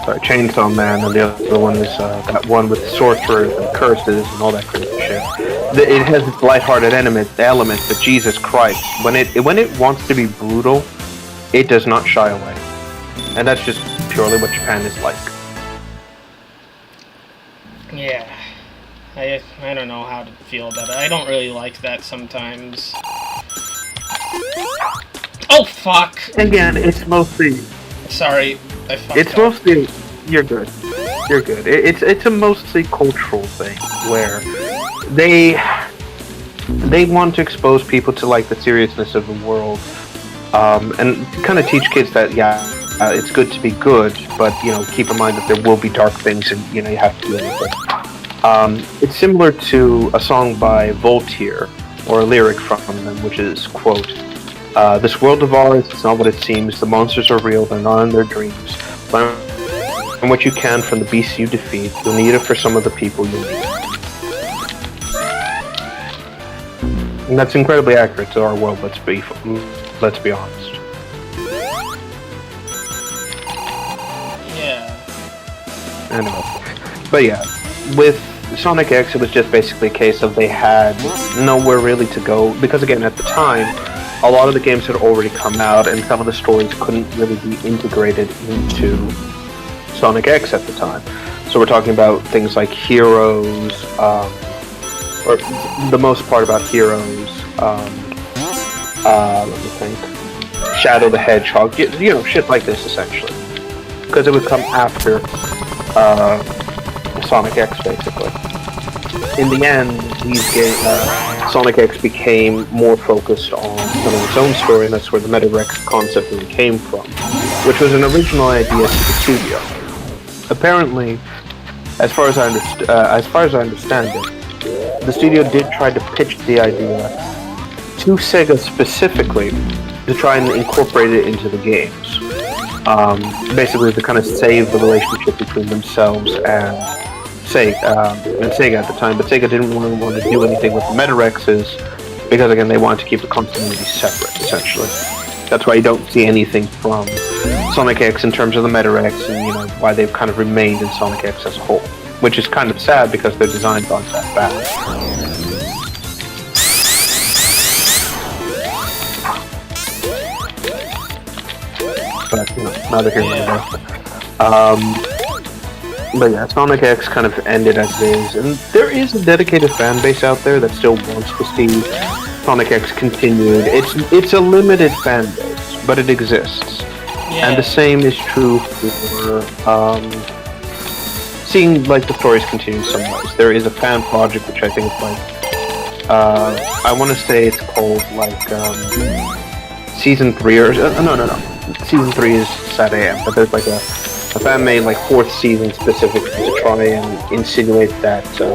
Sorry, Chainsaw Man, and the other one is that one with sorcerers and curses and all that kind of shit. It has its lighthearted elements, but Jesus Christ, when it wants to be brutal, it does not shy away, and that's just purely what Japan is like.
Yeah, I don't know how to feel about it. I don't really like that sometimes. Oh fuck!
Again, it's mostly.
Sorry, I fucked
It's
up.
mostly. You're good. You're good. It's a mostly cultural thing where they want to expose people to like the seriousness of the world, and kind of teach kids that it's good to be good, but keep in mind that there will be dark things, and you have to deal with it. It's similar to a song by Voltaire, or a lyric from them, which is quote. This world of ours is not what it seems. The monsters are real, they're not in their dreams. Learn what you can from the beasts you defeat. You'll need it for some of the people you meet. And that's incredibly accurate to our world, let's be honest.
Yeah.
Anyway. But yeah, with Sonic X, it was just basically a case of they had nowhere really to go, because again, at the time, a lot of the games had already come out, and some of the stories couldn't really be integrated into Sonic X at the time. So we're talking about things like Heroes, or the most part about Heroes, let me think, Shadow the Hedgehog, shit like this essentially. Because it would come after Sonic X, basically. In the end, Sonic X became more focused on telling its own story, and that's where the Meta-Rex concept really came from, which was an original idea to the studio. Apparently, as far as I understand it, the studio did try to pitch the idea to Sega specifically to try and incorporate it into the games. Basically, to kind of save the relationship between themselves and Sega at the time, but Sega didn't really want to do anything with the Meta-Rexes because, again, they wanted to keep the continuity separate, essentially. That's why you don't see anything from Sonic X in terms of the Meta-Rex, and why they've kind of remained in Sonic X as a whole, which is kind of sad because their designs aren't that bad. But neither here nor there. But yeah, Sonic X kind of ended as it is, and there is a dedicated fan base out there that still wants to see Sonic X continued. It's a limited fan base, but it exists. Yeah. And the same is true for seeing like the stories continue some ways. There is a fan project which I think is like I want to say it's called like Season 3 or no. Season 3 is Sad AM, but there's like a fan made like 4th season specifically to try and insinuate that to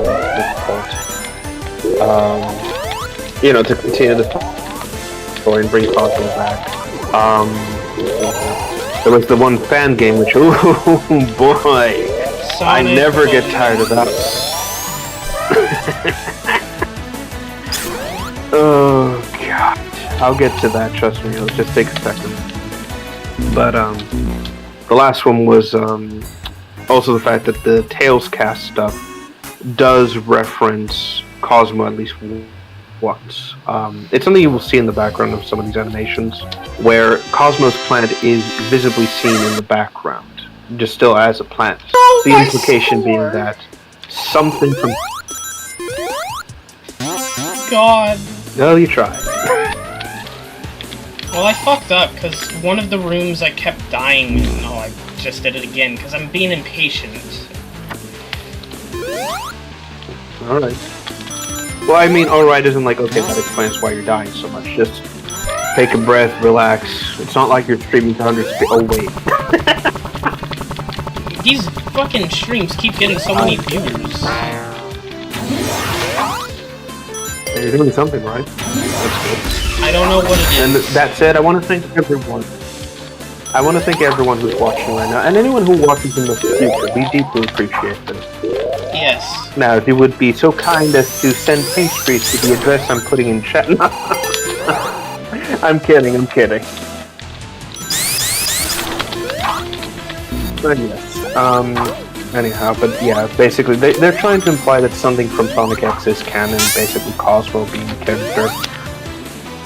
continue the story and bring Cosmo back. There was the one fan game which, oh boy, Sonic I never get tired of that. Oh god, I'll get to that, trust me, it'll just take a second. But the last one was also the fact that the Tails cast stuff does reference Cosmo at least once. It's something you will see in the background of some of these animations, where Cosmo's planet is visibly seen in the background, just still as a planet. Oh, the implication being that something from...
God.
No, you tried.
Well, I fucked up, because one of the rooms I kept dying in. Oh, I just did it again, because I'm being impatient.
Alright. Well, I mean, alright isn't like, okay, that explains why you're dying so much. Just take a breath, relax. It's not like you're streaming to hundreds of people. Oh wait.
These fucking streams keep getting so many viewers.
You're doing something right. That's good.
I don't know what it is.
And that said, I want to thank everyone. I want to thank everyone who's watching right now, and anyone who watches in the future. We deeply appreciate them.
Yes.
Now, if you would be so kind as to send pastries to the address I'm putting in chat. I'm kidding. But yes. Anyhow, but yeah, basically, they're trying to imply that something from Sonic X is canon, basically Cosmo being a character.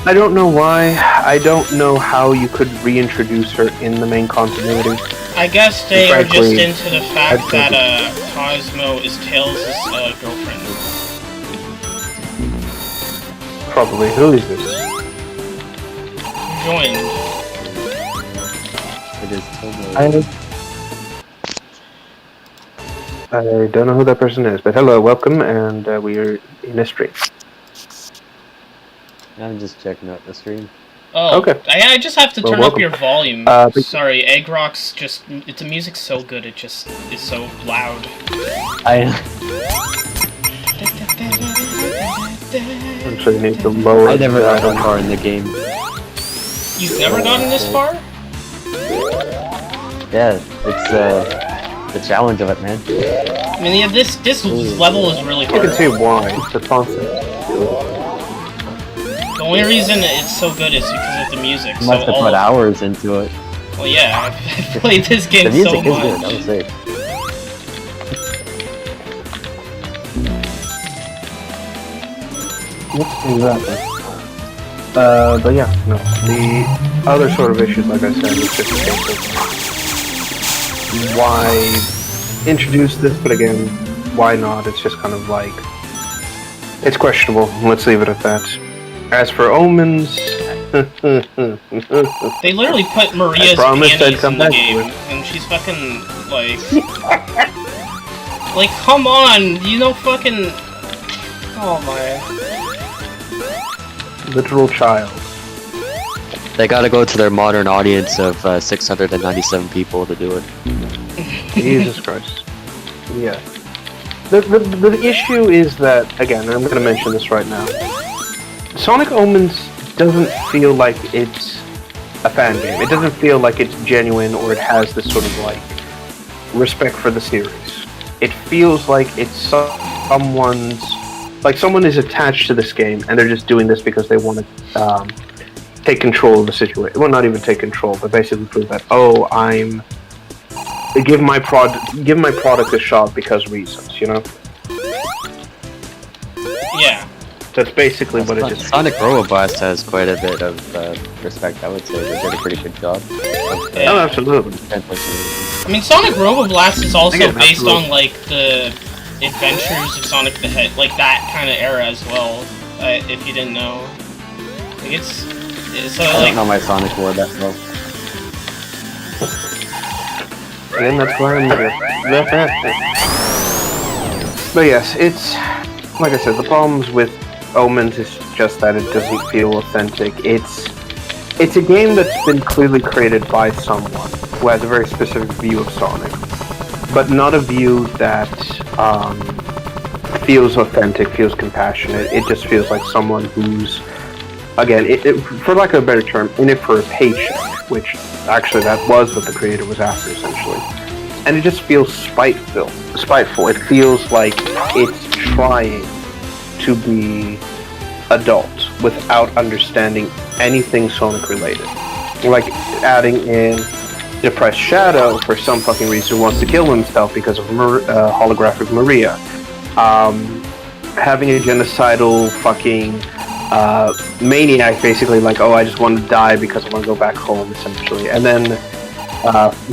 I don't know why. I don't know how you could reintroduce her in the main continuity.
I guess they are just into the fact that Cosmo is Tails' girlfriend.
Probably. Who is this?
Joined.
It is Tomo.
I don't know who that person is, but hello, welcome, and we are in a stream.
I'm just checking out the stream.
Oh,
okay.
I just have to turn up your volume.
Sorry,
Egg Rock's the music's so good, it just is so loud.
I'm sure you need to lower.
I never got that far in the game.
You've never gotten this far?
Yeah, it's the challenge of it, man.
I mean, yeah, this level is really hard.
You can see why. It's the concept.
The only reason it's so good is because of the music.
You must have put hours into it.
Well, yeah, I've played this game so much.
The music is good, I would say.
Exactly. But yeah, no. The other sort of issues, like I said, is just a case of why introduce this, but again, why not? It's just kind of like, it's questionable. Let's leave it at that. As for Omens,
they literally put Maria's panties in the game, and she's fucking like, like, come on, you know, fucking, oh my,
literal child.
They gotta go to their modern audience of 697 people to do it.
Jesus Christ. Yeah. The issue is that, again, I'm gonna mention this right now. Sonic Omens doesn't feel like it's a fan game. It doesn't feel like it's genuine or it has this sort of like respect for the series. It feels like it's someone is attached to this game and they're just doing this because they want to take control of the situation. Well, not even take control, but basically prove that, oh, give my product a shot because reasons, you know?
Yeah.
That's basically what it is.
Sonic Robo Blast has quite a bit of respect, I would say. They did a pretty good job.
Yeah.
Oh, absolutely.
I mean, Sonic Robo Blast is also based on, like, the adventures of Sonic the Hedgehog, like, that kind of era as well, if you didn't know. Like, it's so,
I don't know my Sonic lore that well.
Again, that's why I'm here. But yes, it's, like I said, the problems with Omens is just that it doesn't feel authentic. It's a game that's been clearly created by someone who has a very specific view of Sonic, but not a view that feels authentic, feels compassionate. It just feels like someone who's, again, for lack of a better term, in it for a paycheck, which actually that was what the creator was after, essentially. And it just feels spiteful. It feels like it's trying to be adult without understanding anything Sonic related. Like adding in Depressed Shadow for some fucking reason who wants to kill himself because of holographic Maria. Having a genocidal fucking maniac basically like, oh, I just want to die because I want to go back home, essentially. And then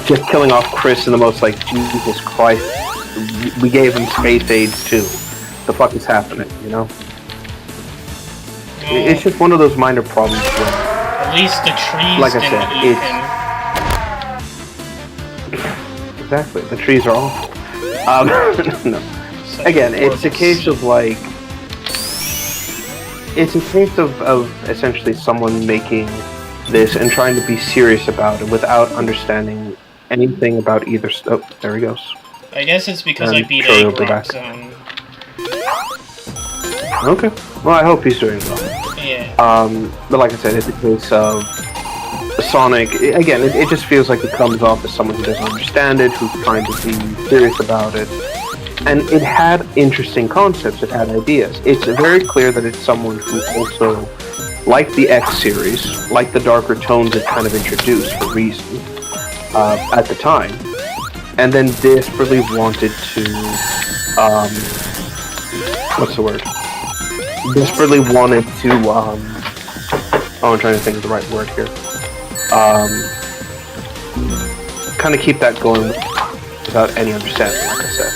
just killing off Chris in the most like, Jesus Christ, we gave him space aids too. The fuck is happening, you know? It's just one of those minor problems where,
at least the trees
like I said, exactly, the trees are awful. No. Again, it's a case of like, it's a case of essentially someone making this and trying to be serious about it without understanding anything about either. Oh, there he goes.
I guess it's because I beat
sure he'll
Egg
be
Rock
back.
Zone.
Okay. Well, I hope he's doing well.
Yeah.
But like I said, it's a case of Sonic. Again, it just feels like it comes off as someone who doesn't understand it, who's trying to be serious about it. And it had interesting concepts, it had ideas. It's very clear that it's someone who also, like the X series, like the darker tones it kind of introduced for reason at the time, and then desperately wanted to, what's the word? Desperately wanted to, I'm trying to think of the right word here. Kind of keep that going without any understanding, like I said.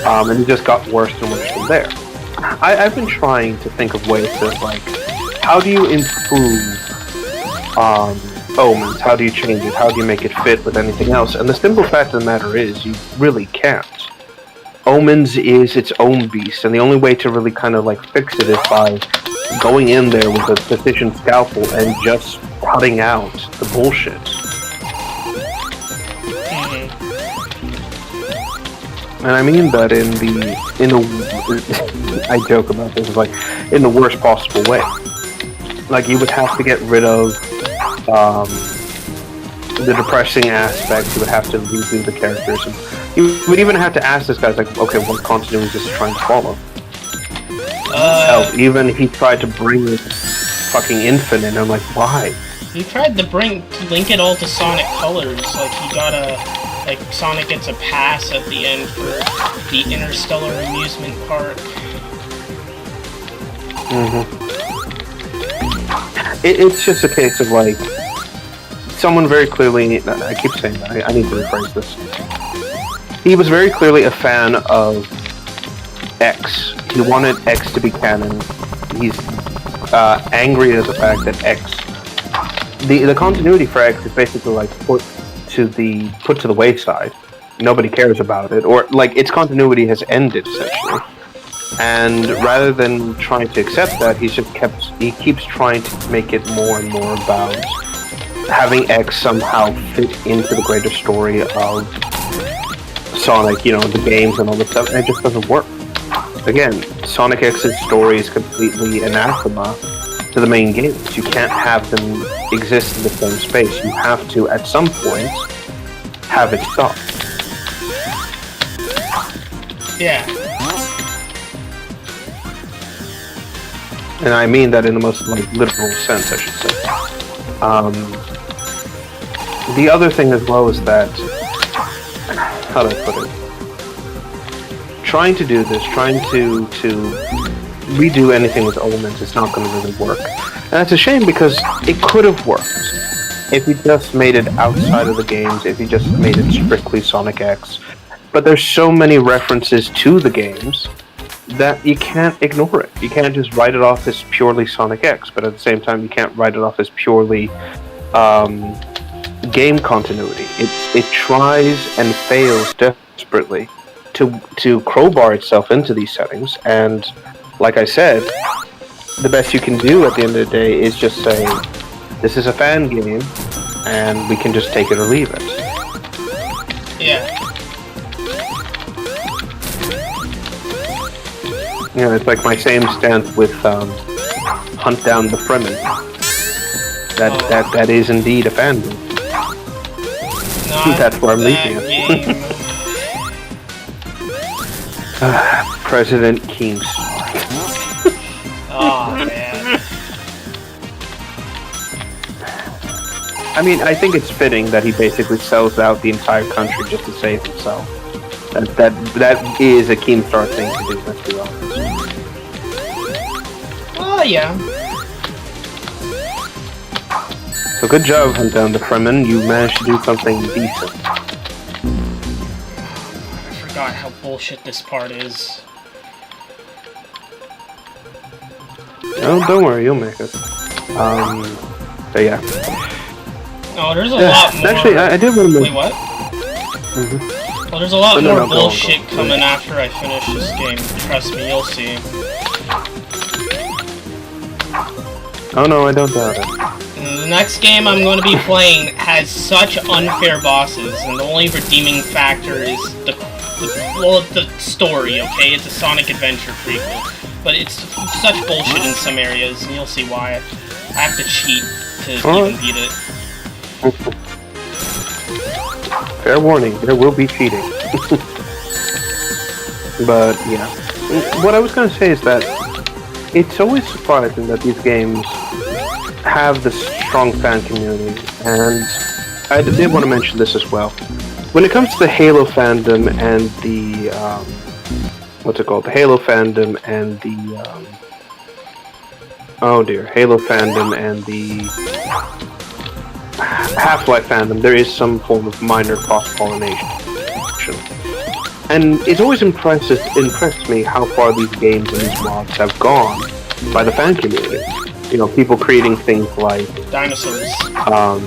And it just got worse and worse from there. I've been trying to think of ways to, like, how do you improve Omens? How do you change it? How do you make it fit with anything else? And the simple fact of the matter is, you really can't. Omens is its own beast, and the only way to really kind of, like, fix it is by going in there with a precision scalpel and just cutting out the bullshit. And I mean that in the I joke about this, like, in the worst possible way. Like, you would have to get rid of the depressing aspects, you would have to redo the characters, and you would even have to ask this guy, like, okay, what continuity is this trying to follow? Hell, even he tried to bring it fucking Infinite, and I'm like, why?
He tried to link it all to Sonic Colors, like he got like Sonic gets a pass at the end for the Interstellar Amusement Park.
It's just a case of, like, someone very clearly, I keep saying that, I need to rephrase this. He was very clearly a fan of X. He wanted X to be canon. He's angry at the fact that X, the continuity for X is basically, like, put to the wayside. Nobody cares about it, or, like, its continuity has ended essentially. And rather than trying to accept that, he keeps trying to make it more and more about having X somehow fit into the greater story of Sonic, you know, the games and all this stuff, and it just doesn't work. Again, Sonic X's story is completely anathema to the main games. You can't have them exist in the same space. You have to, at some point, have it stop.
Yeah.
And I mean that in the most, like, literal sense, I should say. The other thing as well is that, how do I put it? Trying to do this, trying to redo anything with Omens is not going to really work. And it's a shame because it could have worked if you just made it outside of the games, if you just made it strictly Sonic X. But there's so many references to the games that you can't ignore it. You can't just write it off as purely Sonic X, but at the same time you can't write it off as purely game continuity. It tries and fails desperately to crowbar itself into these settings, and like I said, the best you can do at the end of the day is just say, this is a fan game, and we can just take it or leave it.
Yeah.
You know, it's like my same stance with Hunt Down the Fremen. That is indeed a fan game. That's where I'm leaving it. President Keemstar.
Oh man.
I mean, I think it's fitting that he basically sells out the entire country just to save himself. That is a Keemstar thing to do, let's be honest.
Oh yeah.
So good job, Hunt Down the Fremen. You managed to do something decent.
I forgot how bullshit this part is.
No, don't worry, you'll make it. So yeah.
Oh, there's a lot more.
Actually, I did want to.
Wait, what? Well, there's a lot more bullshit coming after I finish this game. Trust me, you'll see.
Oh no, I don't doubt it.
The next game I'm going to be playing has such unfair bosses, and the only redeeming factor is the story, okay? It's a Sonic Adventure prequel. But it's such bullshit in some areas, and you'll see why. I have to cheat to even beat it.
Fair warning, there will be cheating. But, yeah. What I was going to say is that it's always surprising that these games have this strong fan community, and I did want to mention this as well. When it comes to the Halo fandom and the, what's it called? The Halo fandom and the, Halo fandom and the Half-Life fandom, there is some form of minor cross-pollination. And it's always impressed me how far these games and these mods have gone by the fan community. You know, people creating things like
dinosaurs,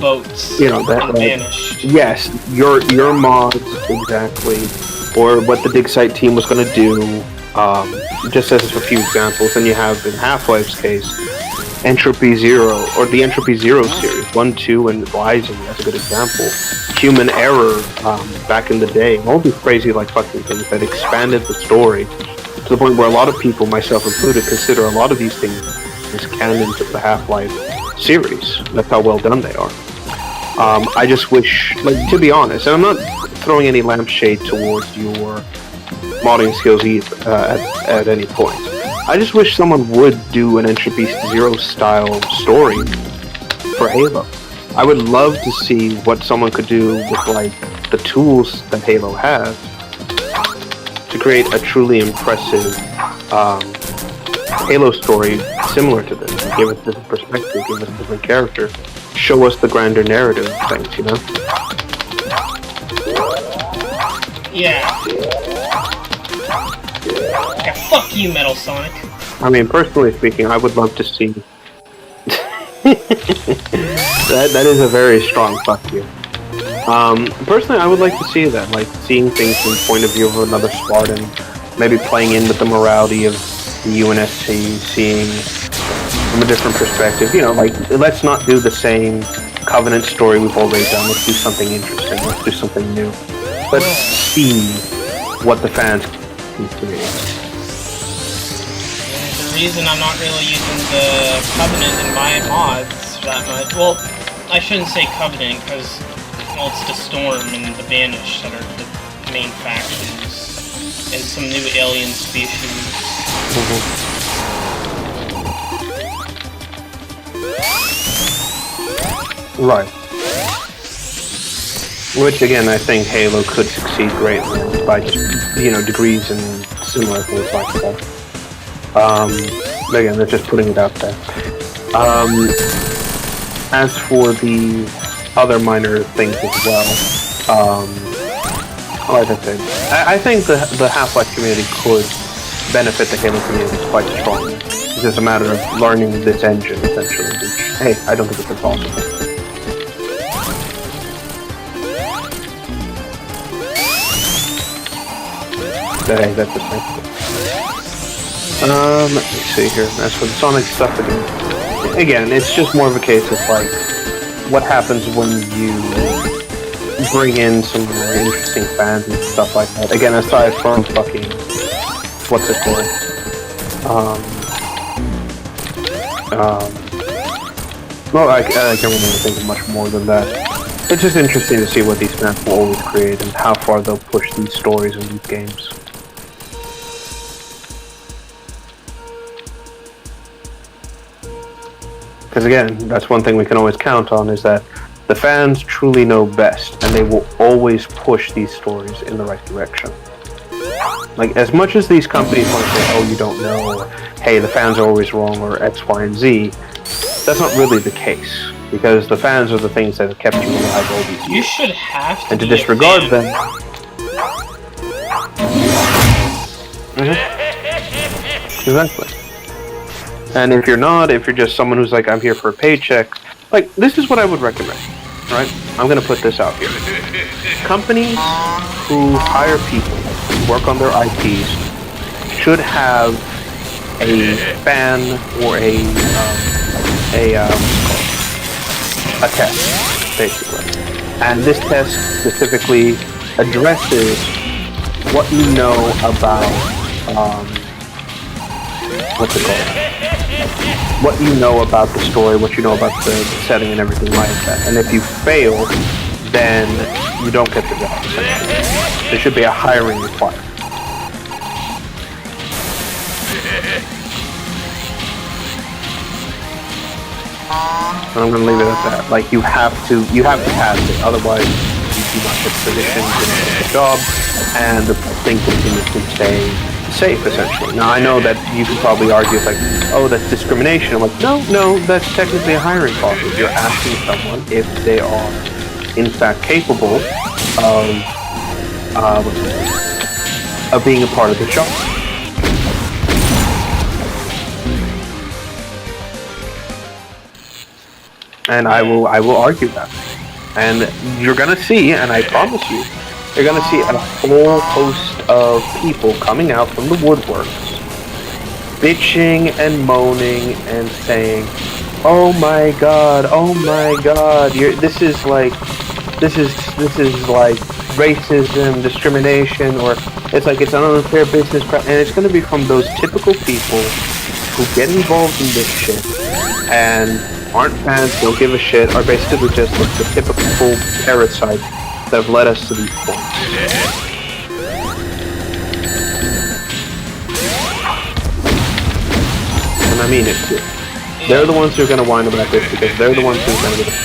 boats,
you know, that
Banished.
Yes, your mods exactly, or what the Dig Site team was going to do. Just as a few examples, and you have in Half-Life's case, Entropy Zero, or the Entropy Zero series, 1, 2, and Rising, that's a good example. Human Error, back in the day, all these crazy, like, fucking things that expanded the story to the point where a lot of people, myself included, consider a lot of these things as canon to the Half-Life series. That's how well done they are. I just wish, like, to be honest, and I'm not throwing any lampshade towards your modding skills at any point. I just wish someone would do an Entropy Zero style story for Halo. I would love to see what someone could do with, like, the tools that Halo has to create a truly impressive Halo story similar to this. Give us different perspective, give us different character, show us the grander narrative of things, you know?
Yeah. Yeah, fuck you, Metal Sonic.
I mean, personally speaking, I would love to see... that is a very strong fuck you. Personally, I would like to see that, like, seeing things from the point of view of another Spartan, maybe playing in with the morality of the UNSC, seeing from a different perspective, you know, like, let's not do the same Covenant story we've already done, let's do something interesting, let's do something new. Let's see what the fans can create.
The reason I'm not really using the Covenant in my mods that much, well, I shouldn't say Covenant, because, well, it's the Storm and the Banished that are the main factions, and some new alien species.
Right. Which, again, I think Halo could succeed greatly by just, you know, degrees and similar things like that. Again, they're just putting it out there. As for the other minor things as well, like I said, I think the Half-Life community could benefit the Halo community quite strongly. It's just a matter of learning this engine, essentially, which, hey, I don't think it's impossible. Hey, that's just nice. Let me see here. As for the Sonic stuff again, it's just more of a case of, like, what happens when you bring in some more interesting fans and stuff like that. Again, aside from fucking, what's it called? Well, I can't really think of much more than that. It's just interesting to see what these fans will always create and how far they'll push these stories in these games. Because again, that's one thing we can always count on, is that the fans truly know best, and they will always push these stories in the right direction. Like, as much as these companies want to say, oh, you don't know, or hey, the fans are always wrong, or X, Y, and Z, that's not really the case. Because the fans are the things that have kept you alive all these years.
You should have to.
And to disregard them... Exactly. And if you're not, if you're just someone who's like, I'm here for a paycheck, like, this is what I would recommend, right? I'm gonna put this out here. Companies who hire people to work on their IPs should have a fan or a a test, basically. And this test specifically addresses what you know about, what's it called? What you know about the story, what you know about the setting and everything like that. And if you fail, then you don't get the job. There should be a hiring requirement. And I'm gonna leave it at that. Like you have to pass it, otherwise you do not get the position, you don't get the job, and the thing continues to stay safe essentially. Now I know that you could probably argue it's like, oh, that's discrimination. I'm like, no, that's technically a hiring process. You're asking someone if they are in fact capable of being a part of the job. And I will argue that. And you're gonna see, and I promise you, you're gonna see a whole host of people coming out from the woodworks, bitching and moaning and saying, "Oh my God, this is like racism, discrimination, or it's like it's an unfair business." And it's gonna be from those typical people who get involved in this shit and aren't fans, don't give a shit, are basically just like the typical parasites that have led us to these points. And I mean it too. They're the ones who are going to whine about this because they're the ones who are going to get it.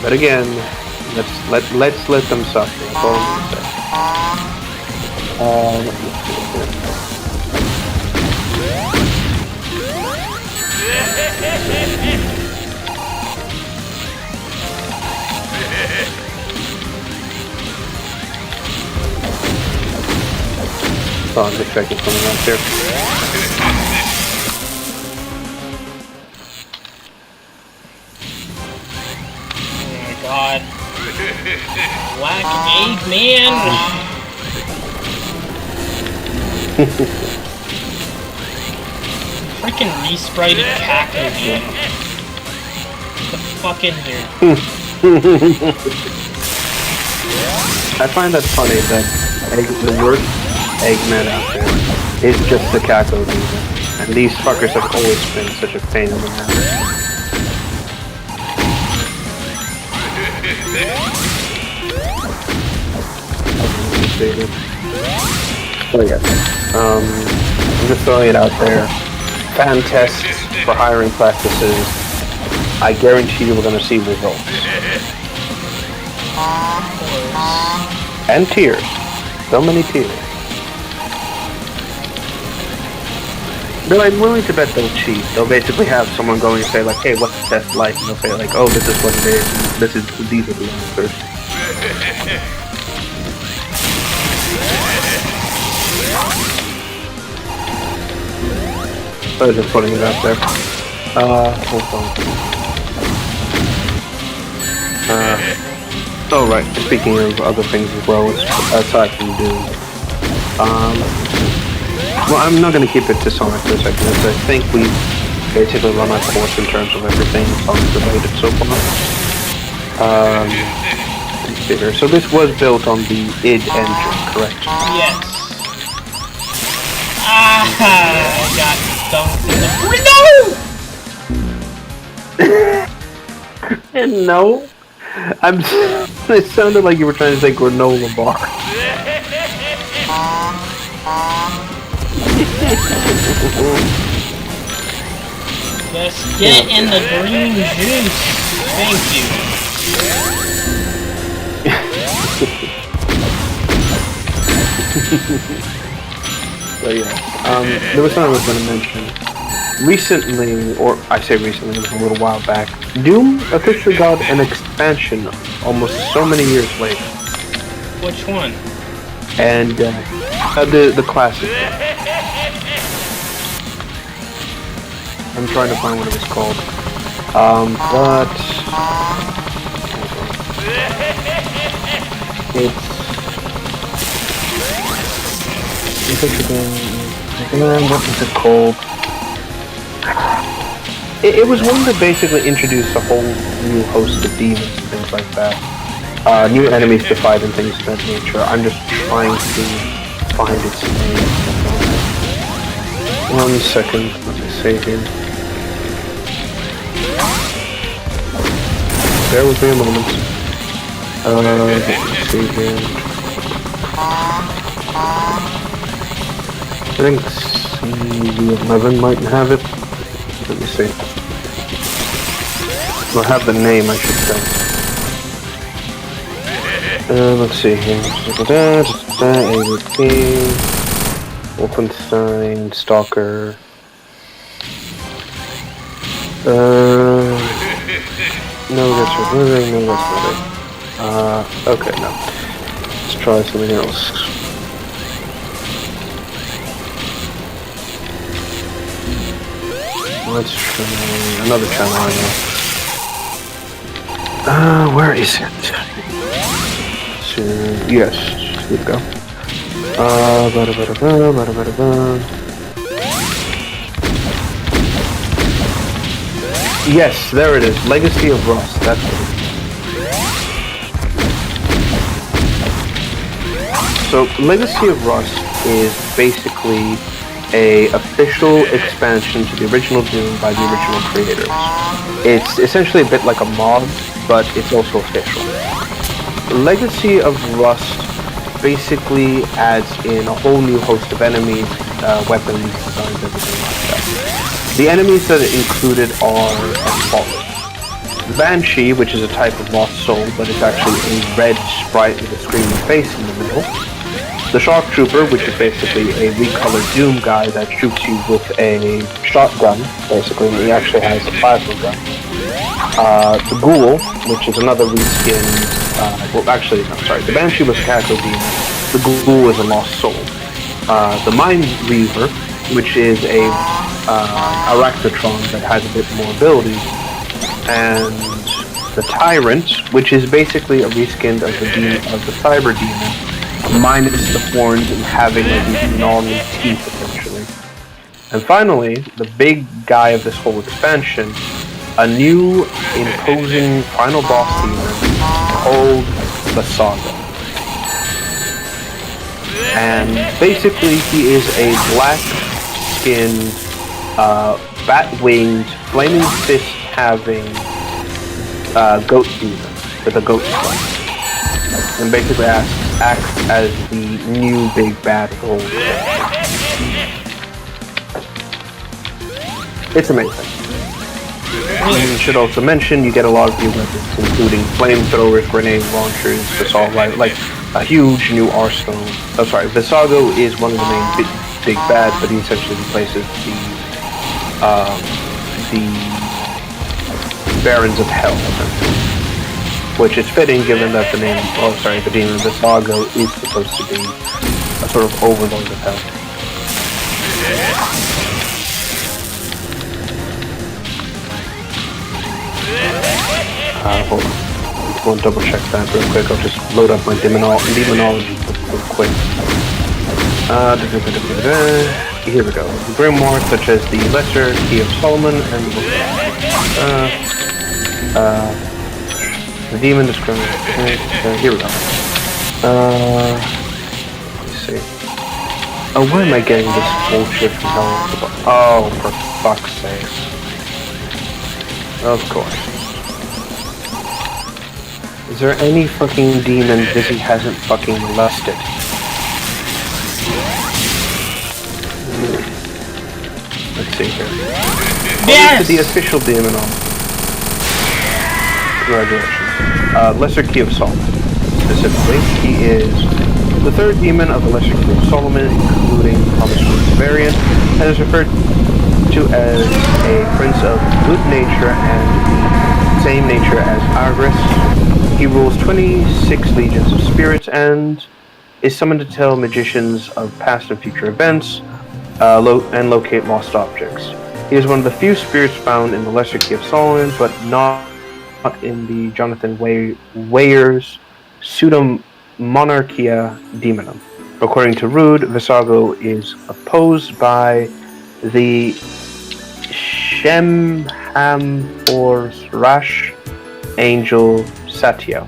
But again, let's let them suffer. That's all I'm going to say. Oh, I'm just checking something out there.
Oh my God. Black egg man! Freaking resprited Caco dude. Get the fuck in here.
I find that funny that the worst Eggman out there is just the Caco dude. And these fuckers have always been such a pain in the ass. Oh yeah. I'm just throwing it out there. Fan tests for hiring practices. I guarantee you we're going to see results. And tears. So many tears. But I'm willing to bet they'll cheat. They'll basically have someone going and say like, hey, what's the test like? And they'll say like, oh, this is what it is. These are the answers. I was just putting it out there. Hold on. Oh right, speaking of other things as well, aside from Doom. Well, I'm not going to keep it to Sonic for a second, as I think we've basically run our course in terms of everything Sonic related so far. Let's see here. So this was built on the id engine, correct?
Yes. I got dunked in the... No!
No? It sounded like you were trying to say granola bar.
Just get in the green juice. Thank you.
So yeah, there was something I was going to mention. Recently, or I say recently, it was a little while back, Doom officially got an expansion almost so many years later.
Which one?
And the classic. I'm trying to find what it was called. But what was it called? It was one that basically introduced a whole new host of demons and things like that. New enemies to fight and things of that nature. I'm just trying to find its name. 1 second, let me save here. Bear with me a moment. Let's see here. I think CV11 might have it. Let me see. We'll have the name, I should say. Let's see here. AVP, Wolfenstein, Stalker. No, that's not it. No, that's not it. Okay, no. Let's try something else. Let's try another channel I know. Where is it? So, yes, here we go. Yes, there it is. Legacy of Rust. That's what it is. So, Legacy of Rust is basically a official expansion to the original Doom by the original creators. It's essentially a bit like a mod, but it's also official. Legacy of Rust basically adds in a whole new host of enemies, weapons, designs, everything like that. The enemies that are included are as follows. The Banshee, which is a type of lost soul, but it's actually a red sprite with a screaming face in the middle. The Shark Trooper, which is basically a recolored Doom guy that shoots you with a shotgun, basically, and he actually has a plasma gun. The Ghoul, which is another reskinned, the Banshee was a Caco Demon, the Ghoul is a lost soul. The Mind Reaver, which is a Arachnotron that has a bit more abilities, and the Tyrant, which is basically a reskinned of the Cyber Demon, minus the horns and having like these gnarly teeth essentially. And finally, the big guy of this whole expansion, a new imposing final boss demon called the Saga. And basically he is a black-skinned, bat-winged, flaming fist-having goat demon with a goat skull. And basically acts as the new big bad of the whole game. It's amazing. And should also mention you get a lot of new weapons, including flamethrowers, grenade launchers, assault rifle, like a huge new arsenal. Oh, sorry, Visago is one of the main big bads, but he essentially replaces the Barons of Hell, which is fitting given that the demon Visago is supposed to be a sort of overlord of hell. Hold on. I want to double check that real quick. I'll just load up my demonology real quick. Here we go. Grimoire such as the Lesser Key of Solomon and the Demon Discrimination. Here we go. Let's see. Oh, where am I getting this bullshit from hell? Oh, for fuck's sake. Of course. Is there any fucking demon Vizzy hasn't fucking molested? Let's see here.
Yes!
To the official demon on. Congratulations. Lesser Key of Solomon. Specifically, he is the third demon of the Lesser Key of Solomon, including promiscuous variant, and is referred to as a prince of good nature and the same nature as Argris. He rules 26 legions of spirits and is summoned to tell magicians of past and future events and locate lost objects. He is one of the few spirits found in the Lesser Key of Solomon, but not in the Jonathan Weyer's Pseudo-Monarchia Demonum. According to Rude, Visago is opposed by the Shemhamforrash Angel Satya.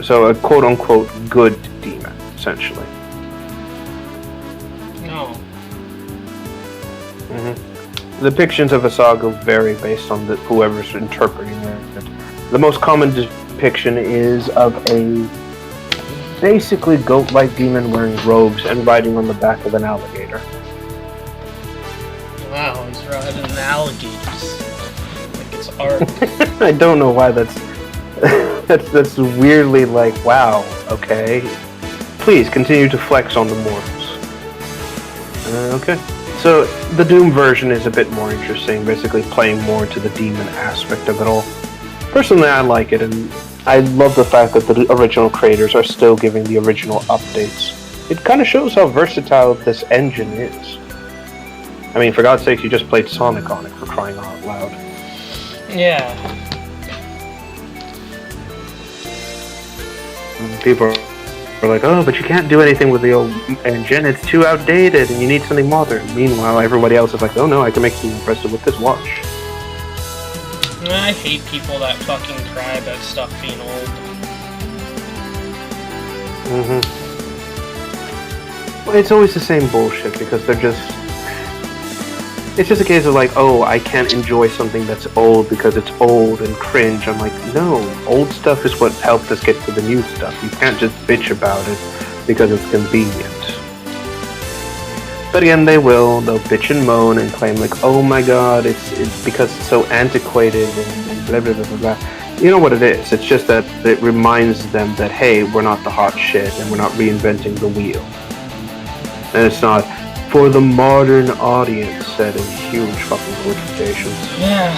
So a quote-unquote good demon, essentially.
No.
The depictions of Visago vary based on whoever's interpreting it. The most common depiction is of a basically goat-like demon wearing robes and riding on the back of an alligator.
Wow, he's riding alligators. Like it's art.
I don't know why that's that's weirdly like, wow, okay. Please continue to flex on the mortals. Okay. So the Doom version is a bit more interesting, basically playing more to the demon aspect of it all. Personally, I like it, and I love the fact that the original creators are still giving the original updates. It kind of shows how versatile this engine is. I mean, for God's sake, you just played Sonic on it, for crying out loud.
Yeah.
People are like, oh, but you can't do anything with the old engine, it's too outdated, and you need something modern. Meanwhile, everybody else is like, oh no, I can make something impressive with this watch.
I hate people that fucking cry about stuff being old.
Well, it's always the same bullshit, because they're just... It's just a case of like, oh, I can't enjoy something that's old because it's old and cringe. I'm like, no, old stuff is what helped us get to the new stuff. You can't just bitch about it because it's convenient. But again, they'll bitch and moan and claim like, oh my god, it's because it's so antiquated and blah blah blah blah blah. You know what it is? It's just that it reminds them that, hey, we're not the hot shit and we're not reinventing the wheel. And it's not for the modern audience, said in huge fucking quotations.
Yeah.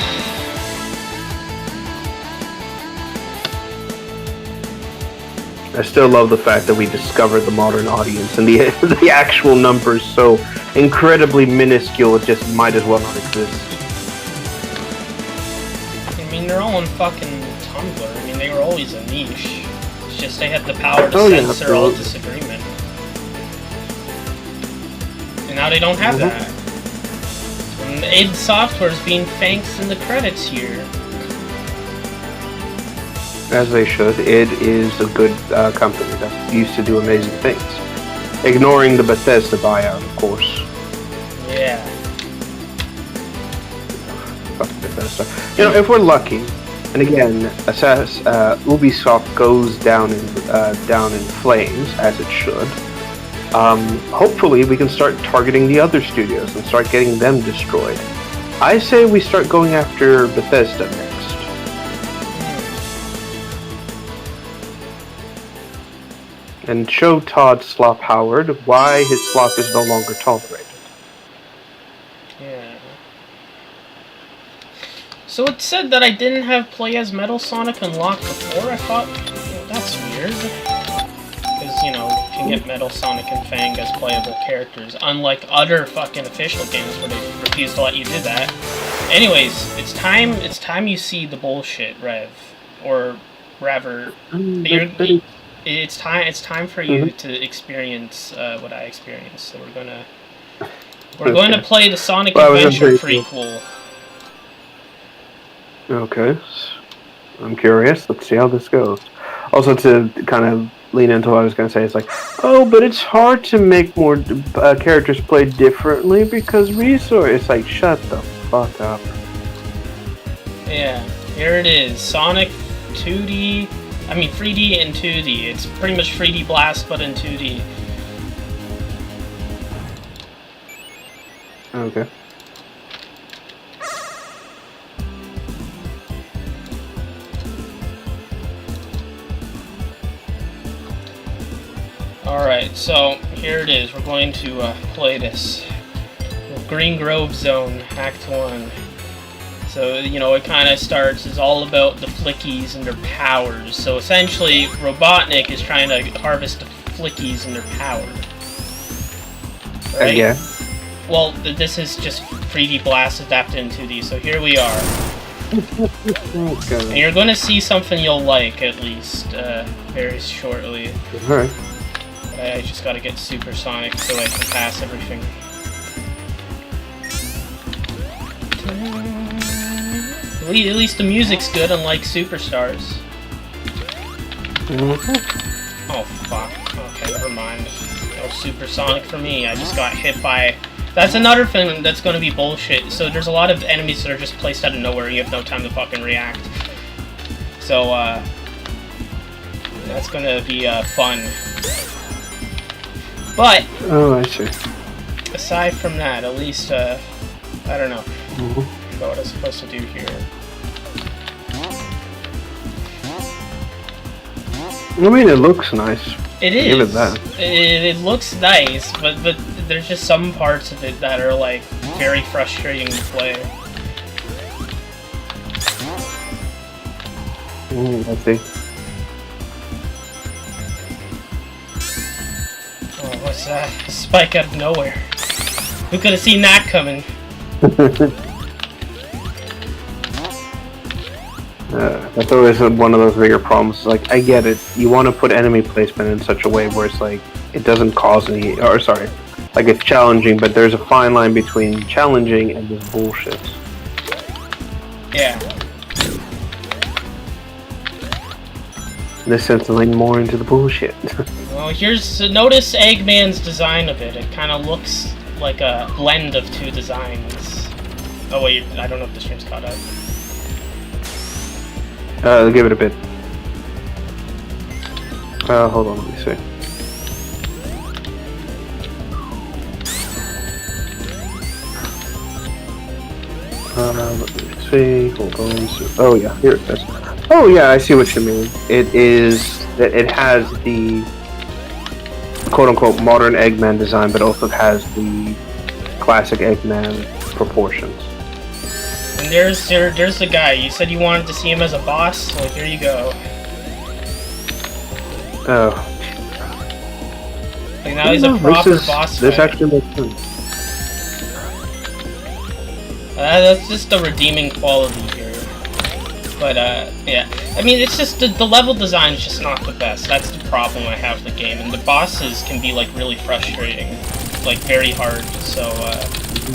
I still love the fact that we discovered the modern audience, and the actual numbers so incredibly minuscule it just might as well not exist.
I mean, they're all on fucking Tumblr. I mean, they were always a niche. It's just they had the power to censor all disagreement. And now they don't have that. And id Software's being thanks in the credits here.
As they should. Id is a good company that used to do amazing things. Ignoring the Bethesda buyout, of course.
Yeah.
Fuck Bethesda. You know, if we're lucky, and again, Ubisoft goes down in flames, as it should, hopefully we can start targeting the other studios and start getting them destroyed. I say we start going after Bethesda next. And show Todd Slop Howard why his slop is no longer tolerated.
Yeah. So it said that I didn't have Play as Metal Sonic unlocked before. I thought, that's weird. Because, you can get Metal Sonic and Fang as playable characters, unlike other fucking official games where they refuse to let you do that. Anyways, it's time you see the bullshit, Rev. Or, rather, it's time for you to experience what I experienced. So we're going to play the Sonic Adventure prequel.
Okay, I'm curious. Let's see how this goes. Also, to kind of lean into what I was going to say, it's like, oh, but it's hard to make more characters play differently because resource. It's like, shut the fuck up.
Yeah, here it is. Sonic 3D and 2D. It's pretty much 3D Blast, but in 2D.
Okay.
Alright, so here it is. We're going to play this. Green Grove Zone, Act 1. So, it kind of starts, it's all about the Flickies and their powers. So essentially, Robotnik is trying to harvest the Flickies and their power. Right?
Yeah.
Well, this is just 3D Blast adapted in 2D, so here we are. And
Okay.
you're gonna see something you'll like, at least, very shortly.
Alright.
I just gotta get supersonic so I can pass everything. At least the music's good, unlike Superstars. Oh, fuck. Okay, never mind. No supersonic for me. I just got hit by... That's another thing that's gonna be bullshit. So there's a lot of enemies that are just placed out of nowhere and you have no time to fucking react. So, that's gonna be, fun. But...
Oh, I see.
Aside from that, at least, I don't know.
Mhm.
What I was supposed to do here.
I mean, it looks nice.
It is.
Give it that.
It looks nice, but there's just some parts of it that are like very frustrating to play.
I see.
Oh, what's that? A spike out of nowhere. Who could have seen that coming?
That's always one of those bigger problems. Like, I get it. You want to put enemy placement in such a way where it's like, it doesn't cause any, or sorry, like it's challenging, but there's a fine line between challenging and just bullshit.
Yeah.
In this sense, lean more into the bullshit.
Well, notice Eggman's design of it. It kind of looks like a blend of two designs. Oh wait, I don't know if the stream's caught up.
Give it a bit. Hold on, let me see. Let me see. Hold on. Oh yeah, here it is. Oh yeah, I see what you mean. It is that it has the quote-unquote modern Eggman design, but also has the classic Eggman proportions.
And there's the guy. You said you wanted to see him as a boss. Well, here you go.
Oh.
Like now he's a proper boss
This
fight.
actually makes sense.
That's just the redeeming quality here. But, yeah. I mean, it's just, the level design is just not the best. That's the problem I have with the game. And the bosses can be, like, really frustrating. Like, very hard. So,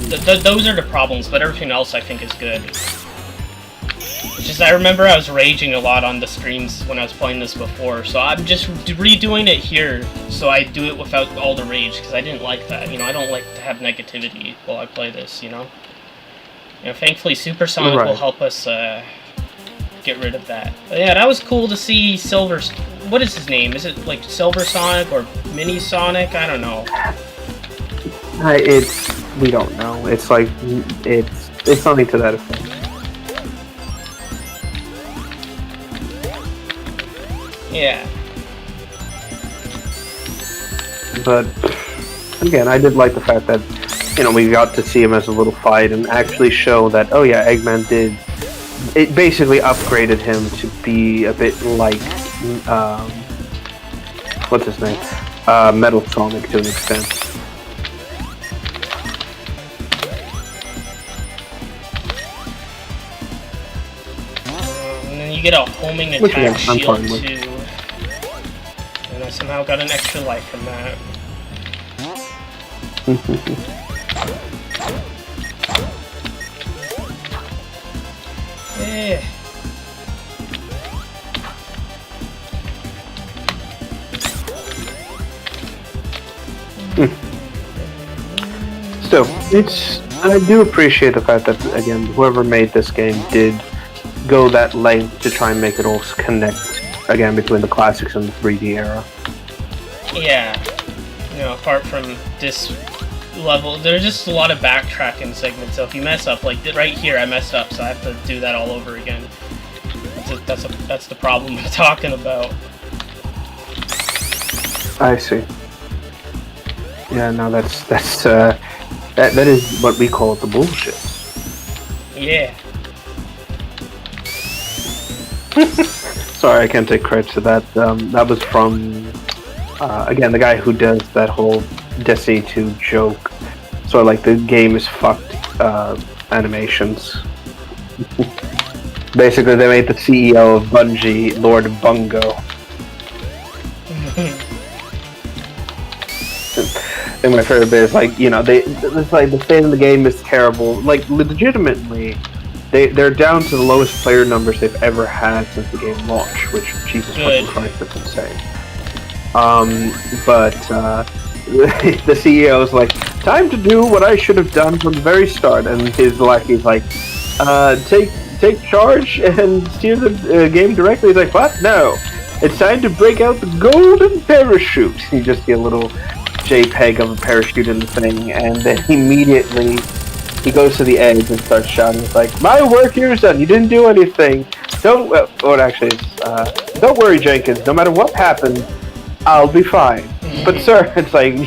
those are the problems, but everything else I think is good. It's just, I remember I was raging a lot on the streams when I was playing this before, so I'm just redoing it here, so I do it without all the rage, because I didn't like that. You know, I don't like to have negativity while I play this, you know? You know, thankfully Supersonic will help us, get rid of that. But yeah, that was cool to see Silver... What is his name? Is it, like, Silver Sonic or Mini Sonic? I don't know.
We don't know. It's like, it's something to that effect.
Yeah.
But, again, I did like the fact that, you know, we got to see him as a little fight and actually show that, oh yeah, Eggman did... It basically upgraded him to be a bit like, what's his name? Metal Sonic to an extent.
And then you get a homing
Which,
attack
yeah, I'm
shield
fine with.
too. And I somehow got an extra life from that. Yeah.
Still, I do appreciate the fact that, again, whoever made this game did go that length to try and make it all connect, again, between the classics and the 3D era.
Yeah. You know, apart from this level, there's just a lot of backtracking segments, so if you mess up, like right here I messed up, so I have to do that all over again. That's the problem I'm talking about.
I see. Yeah, no, that is what we call the bullshit.
Yeah.
Sorry, I can't take credit to that. That was from, again, the guy who does that whole Destiny 2 joke. So, like, the game is fucked animations. Basically, they made the CEO of Bungie Lord Bungo. And my favorite bit is like, it's like the state of the game is terrible. Like, legitimately, they're down to the lowest player numbers they've ever had since the game launched, which, Jesus fucking Christ, that's insane. But the CEO is like, time to do what I should have done from the very start, and his lackey's like, take charge and steer the game directly. He's like, what? No. It's time to break out the golden parachute. You just see a little JPEG of a parachute in the thing, and then immediately he goes to the edge and starts shouting. It's like, my work here is done. You didn't do anything. Don't worry, Jenkins. No matter what happens, I'll be fine. But sir, it's like,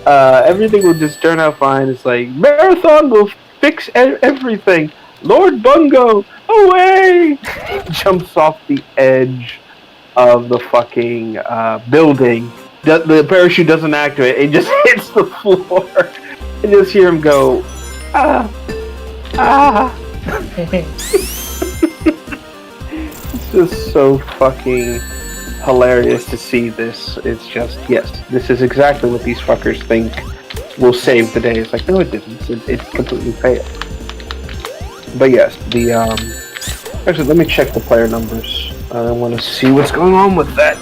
everything will just turn out fine. It's like, Marathon will fix everything. Lord Bungo, away! He jumps off the edge of the fucking building. The parachute doesn't activate. It just hits the floor. And just hear him go, ah. It's just so fucking hilarious to see this. It's just, yes, this is exactly what these fuckers think will save the day. It's like, no, it didn't. It completely failed. But yes, actually, let me check the player numbers. I want to see what's going on with that.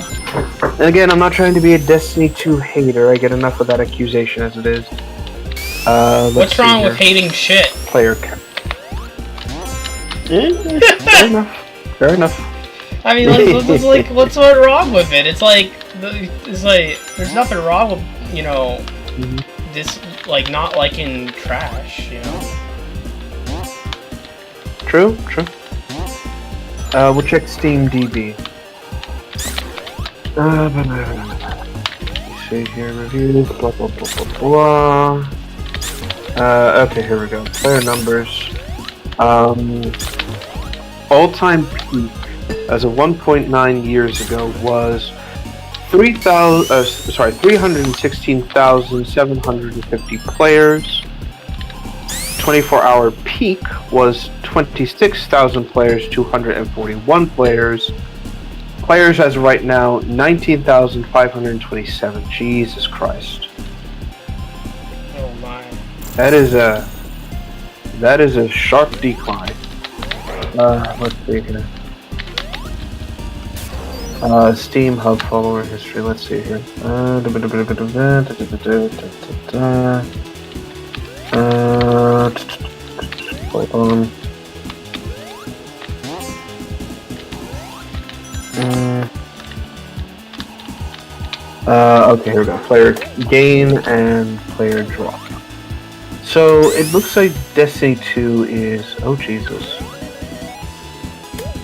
And again, I'm not trying to be a Destiny 2 hater. I get enough of that accusation as it is.
What's wrong with hating shit?
Player count. Fair enough.
I mean, what's wrong with it? It's like, there's nothing wrong with, this, like, not liking trash,
True. We'll check Steam DB. Let's see here, reviews, blah, blah, blah, blah, blah. Okay, here we go. Player numbers. All-time peak as of 1.9 years ago was 316,750 players. 24-hour peak was 26,000 players, 241 players. Players as of right now, 19,527. Jesus Christ.
Oh my.
That is a sharp decline. Let's see here. Steam Hub follower history. Let's see here. Hold on. Okay, here we go. Player gain and player drop. So it looks like Destiny 2 is. Oh Jesus!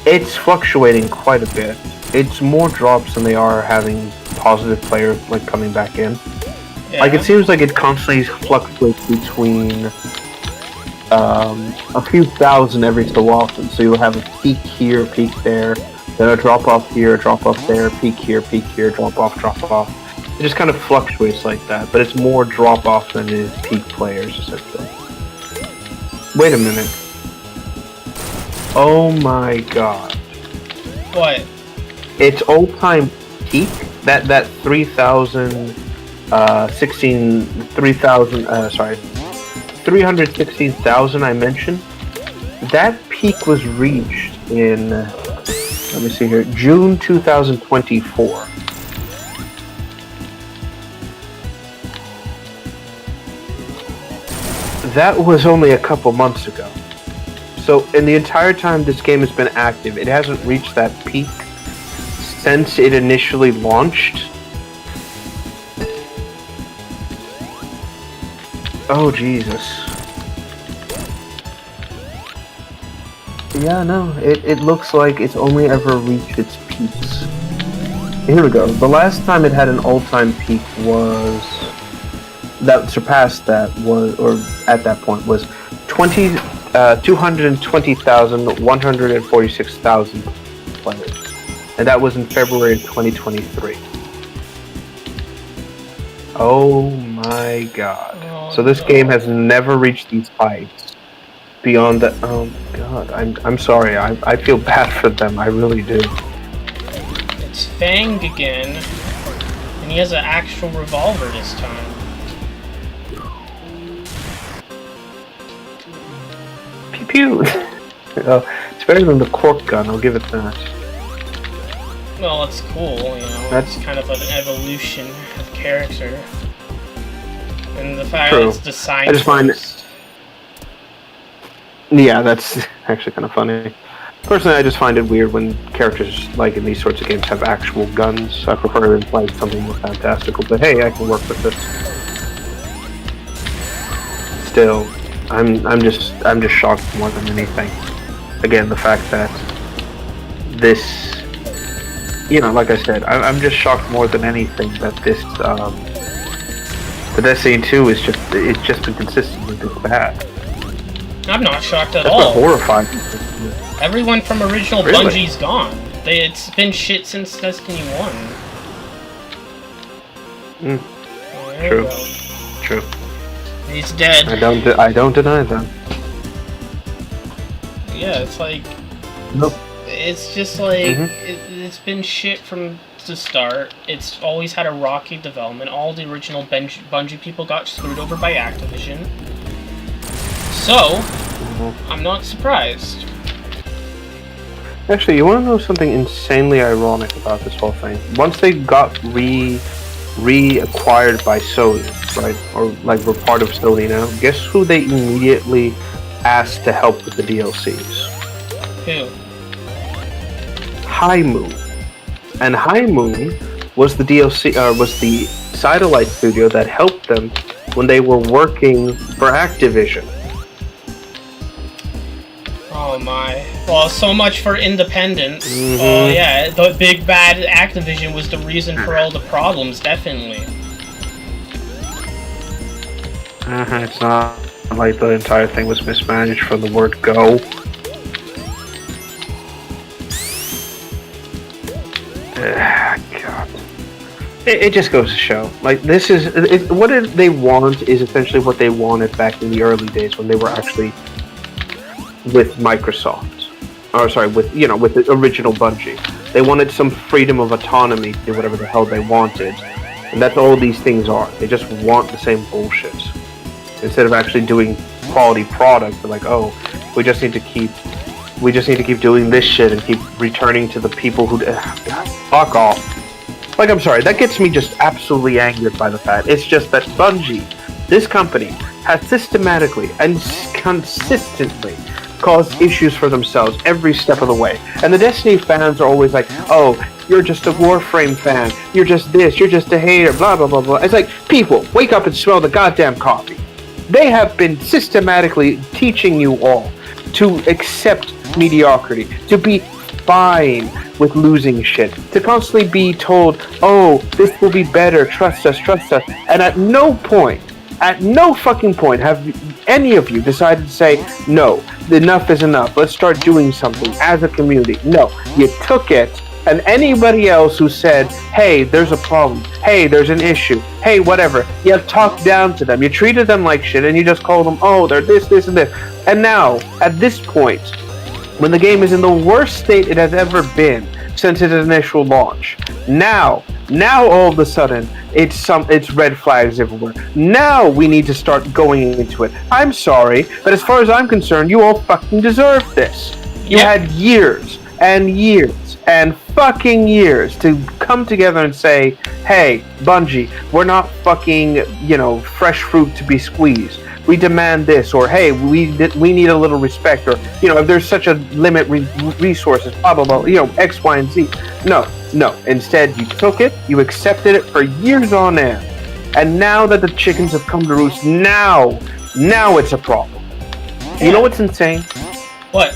It's fluctuating quite a bit. It's more drops than they are having positive players like coming back in.
Yeah.
Like it seems like it constantly fluctuates between a few thousand every so often. So you'll have a peak here, peak there, then a drop off here, a drop off there, peak here, drop off, drop off. It just kind of fluctuates like that, but it's more drop off than it is peak players essentially. Wait a minute. Oh my god.
What?
Its all-time peak, that 316,000 I mentioned, that peak was reached in, let me see here, June 2024. That was only a couple months ago. So in the entire time this game has been active, it hasn't reached that peak since it initially launched. Oh, Jesus. Yeah, no, it looks like it's only ever reached its peaks. Here we go. The last time it had an all-time peak was... that surpassed that was, or at that point, was 220,146,000 players. And that was in February of 2023. Oh my god. So this game has never reached these heights beyond that. Oh god, I'm sorry. I feel bad for them. I really do.
It's Fang again, and he has an actual revolver this time.
Pew pew. It's better than the cork gun. I'll give it that.
Well, it's cool, you know.
That's
kind of an evolution of character, and the fact
true.
that it's designed.
I just find yeah, that's actually kind of funny. Personally, I just find it weird when characters, like in these sorts of games, have actual guns. I prefer them playing something more fantastical, but hey, I can work with this. Still, I'm just shocked more than anything. Again, the fact that this, you know, like I said, I'm just shocked more than anything that this, the Destiny 2 is it's just been consistently this bad.
I'm not shocked at
That's
all.
what horrifying.
Everyone from original
Really?
Bungie's gone. It's been shit since Destiny 1.
Mm,
Oh, there
true.
we go.
True.
He's dead.
I don't deny that.
Yeah, it's like...
Nope.
It's just like...
Mhm.
It's been shit from the start. It's always had a rocky development. All the original Bungie people got screwed over by Activision. So, I'm not surprised.
Actually, you want to know something insanely ironic about this whole thing? Once they got reacquired by Sony, right, or like were part of Sony now, guess who they immediately asked to help with the DLCs?
Who?
High Moon. And High Moon was the DLC, was the satellite studio that helped them when they were working for Activision.
Oh my. Well, so much for independence.
Mhm.
Oh yeah, the big bad Activision was the reason for all the problems, definitely.
It's not like the entire thing was mismanaged from the word go. God. It just goes to show. Like, this is... what they want is essentially what they wanted back in the early days when they were actually with Microsoft. Or, sorry, with the original Bungie. They wanted some freedom of autonomy to do whatever the hell they wanted. And that's all these things are. They just want the same bullshit. Instead of actually doing quality product, they're like, oh, we just need to keep doing this shit and keep returning to the people who... God, fuck off. Like, I'm sorry, that gets me just absolutely angered by the fact. It's just that Bungie, this company, has systematically and consistently caused issues for themselves every step of the way. And the Destiny fans are always like, oh, you're just a Warframe fan, you're just this, you're just a hater, blah, blah, blah, blah. It's like, people, wake up and smell the goddamn coffee. They have been systematically teaching you all to accept mediocrity, to be fine with losing shit, to constantly be told, oh, this will be better, trust us, and at no fucking point have any of you decided to say, no, enough is enough, let's start doing something as a community. No, you took it, and anybody else who said, hey, there's a problem, hey, there's an issue, hey, whatever, you talked down to them, you treated them like shit, and you just called them, oh, they're this, and this. And now, at this point, when the game is in the worst state it has ever been since its initial launch, now all of a sudden, it's red flags everywhere. Now we need to start going into it. I'm sorry, but as far as I'm concerned, you all fucking deserve this. You had years and years and fucking years to come together and say, hey, Bungie, we're not fucking, fresh fruit to be squeezed. We demand this, or hey, we need a little respect, or if there's such a limit resources, blah blah blah, X, Y, and Z. No. Instead, you took it, you accepted it for years on end, and now that the chickens have come to roost, now it's a problem. Yeah. You know what's insane?
What?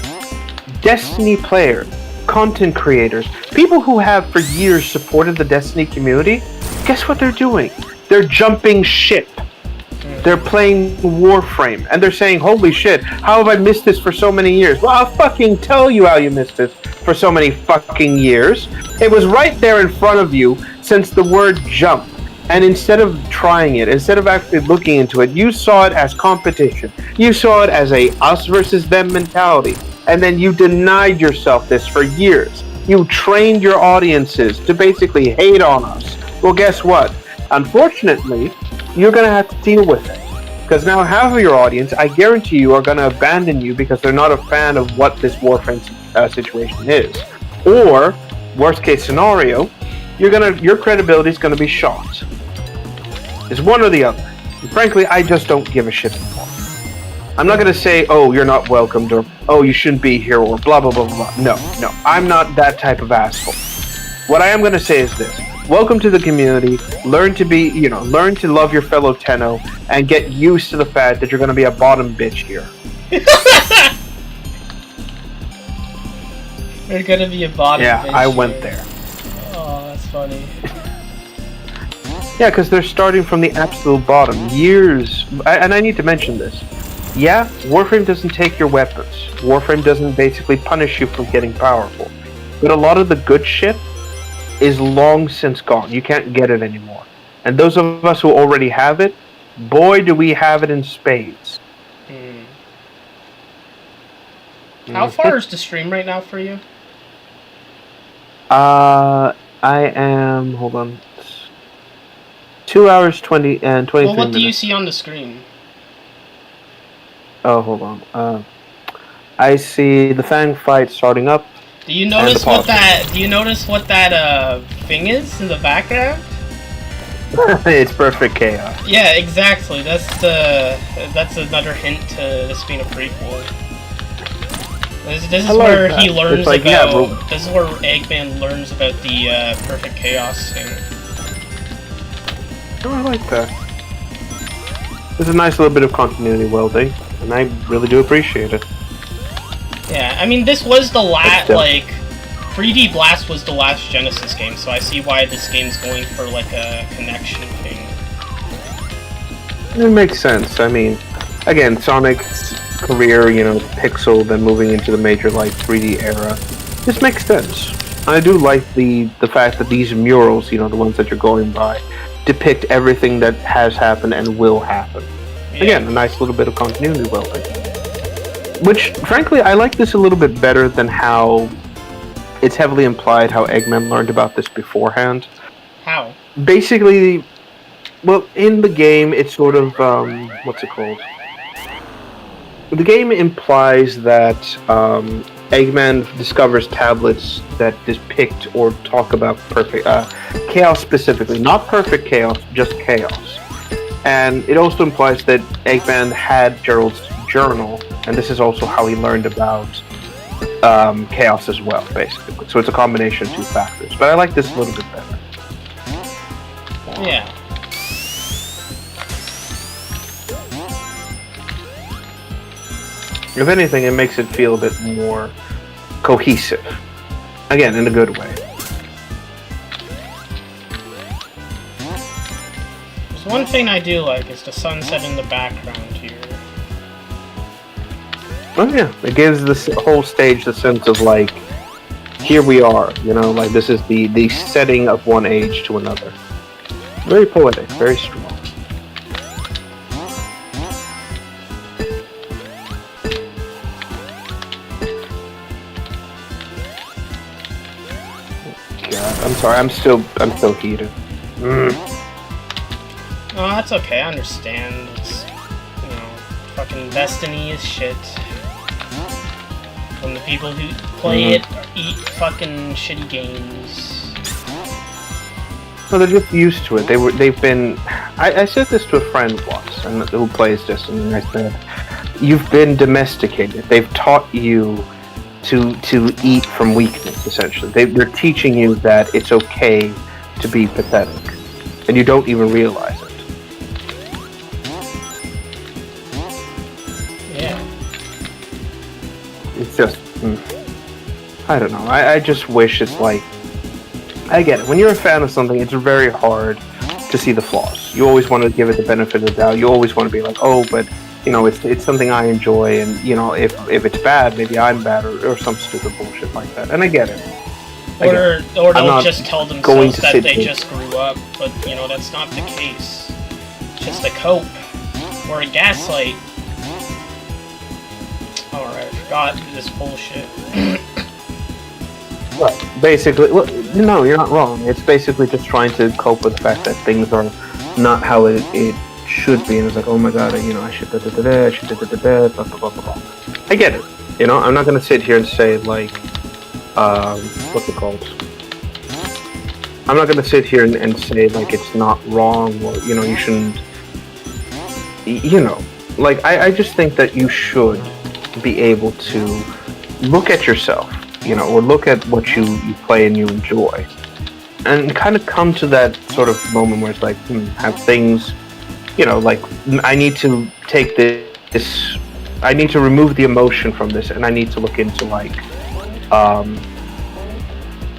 Destiny players, content creators, people who have for years supported the Destiny community. Guess what they're doing? They're jumping ship. They're playing Warframe, and they're saying, holy shit, how have I missed this for so many years? Well, I'll fucking tell you how you missed this for so many fucking years. It was right there in front of you since the word jump And instead of trying it, instead of actually looking into it, you saw it as competition. You saw it as a us versus them mentality. And then you denied yourself this for years. You trained your audiences to basically hate on us. Well, guess what? Unfortunately, you're going to have to deal with it. Because now half of your audience, I guarantee you, are going to abandon you because they're not a fan of what this Warframe situation is. Or, worst case scenario, your credibility is going to be shot. It's one or the other. And frankly, I just don't give a shit anymore. I'm not going to say, oh, you're not welcomed, or oh, you shouldn't be here, or blah, blah, blah, blah. No, I'm not that type of asshole. What I am going to say is this. Welcome to the community. Learn to love your fellow Tenno, and get used to the fact that you're going to be a bottom bitch here.
You're going to be a bottom bitch.
Yeah, I went there.
Oh, that's funny.
Yeah, because they're starting from the absolute bottom. And I need to mention this. Yeah, Warframe doesn't take your weapons. Warframe doesn't basically punish you for getting powerful. But a lot of the good shit is long since gone. You can't get it anymore. And those of us who already have it, boy, do we have it in spades.
How far is the stream right now for you?
I am... Hold on. 2 hours, 20 and 23
Well, what
minutes.
do you see on the screen?
Oh, hold on. I see the Fang fight starting up.
Do you notice what that? Do you notice what that thing is in the background?
It's perfect chaos.
Yeah, exactly. That's another hint to this being a prequel. This is where he learns
like,
about. This is where Eggman learns about the perfect chaos thing.
Oh, I like that. There's a nice little bit of continuity welding, and I really do appreciate it.
Yeah, I mean, this was the last, 3D Blast was the last Genesis game, so I see why this game's going for, like, a connection thing.
It makes sense. I mean, again, Sonic's career, Pixel, then moving into the major, 3D era. This makes sense. I do like the fact that these murals, the ones that you're going by, depict everything that has happened and will happen. Yeah. Again, a nice little bit of continuity welding. Which, frankly, I like this a little bit better than how it's heavily implied how Eggman learned about this beforehand.
How?
Basically, well, in the game, it's sort of, what's it called? The game implies that Eggman discovers tablets that depict or talk about perfect chaos specifically. Not perfect chaos, just chaos. And it also implies that Eggman had Gerald's journal, and this is also how he learned about chaos as well, basically. So it's a combination of two factors. But I like this a little bit better.
Yeah.
If anything, it makes it feel a bit more cohesive. Again, in a good way.
There's one thing I do like, is the sunset in the background here.
Oh yeah, it gives the whole stage the sense of, here we are, this is the setting of one age to another. Very poetic, very strong. I'm sorry, I'm still heated.
Oh, that's okay, I understand. It's, fucking Destiny is shit. When the people who play it eat fucking shitty games.
No, they're just used to it. They've been... I said this to a friend once, and who plays Destiny, and I said, you've been domesticated. They've taught you to eat from weakness, essentially. They're teaching you that it's okay to be pathetic, and you don't even realize it.
Yeah.
It's just... I don't know. I just wish it's I get it. When you're a fan of something, it's very hard to see the flaws. You always want to give it the benefit of the doubt. You always want to be like, oh, but... it's something I enjoy, and, if it's bad, maybe I'm bad, or some stupid bullshit like that. And I get it.
Or they'll just tell themselves that they
here.
just grew up, but you know that's not the case. It's just a cope or a gaslight. Alright, I forgot this bullshit.
Right. Basically, well, no, you're not wrong. It's basically just trying to cope with the fact that things are not how it should be, and it's like, oh my god, you know, I should I should blah blah blah blah. I get it. You know, I'm not gonna sit here and say like, what's it called? I'm not gonna sit here and say like it's not wrong, or you know, you shouldn't. You know, like I just think that you should be able to look at yourself, you know, or look at what you play and you enjoy, and kind of come to that sort of moment where it's like, have things, you know, like I need to take this, I need to remove the emotion from this, and I need to look into like,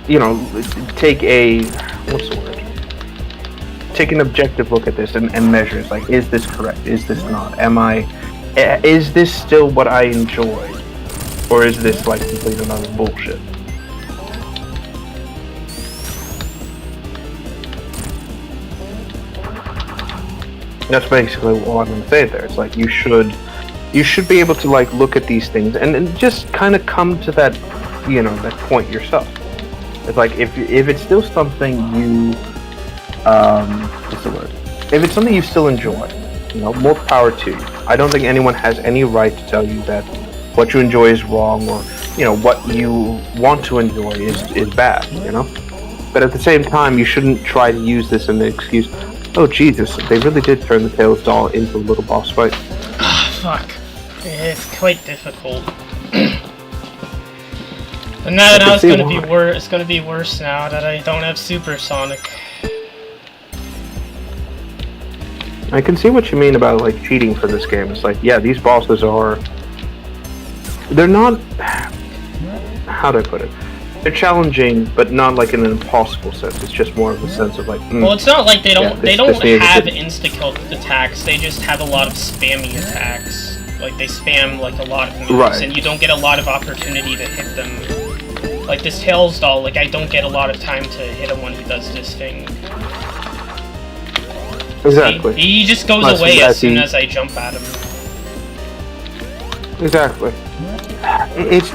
you know, take a, what's the word? Take an objective look at this and measure. It's like, is this correct? Is this not? Is this still what I enjoy? Or is this like complete another bullshit? That's basically all I'm gonna say there. It's like you should be able to like look at these things and just kind of come to that, you know, that point yourself. It's like if it's still something you what's the word? If it's something you still enjoy, you know, more power to you. I don't think anyone has any right to tell you that what you enjoy is wrong, or you know what you want to enjoy is bad. You know, but at the same time, you shouldn't try to use this as an excuse. Oh Jesus, they really did turn the Tails doll into a little boss fight.
Fuck, it's quite difficult. And now it's gonna be worse. It's gonna be worse now that I don't have Supersonic.
I can see what you mean about like cheating for this game. It's like, yeah, these bosses they're not, how do I put it? They're challenging, but not like in an impossible sense. It's just more of a sense of like,
well, it's not like they don't have insta-kill attacks. They just have a lot of spammy attacks. Like they spam like a lot of moves,
right,
and you don't get a lot of opportunity to hit them. Like this Tails doll, like I don't get a lot of time to hit him when he does this thing.
Exactly.
He just goes away as soon as I jump at him.
Exactly. It's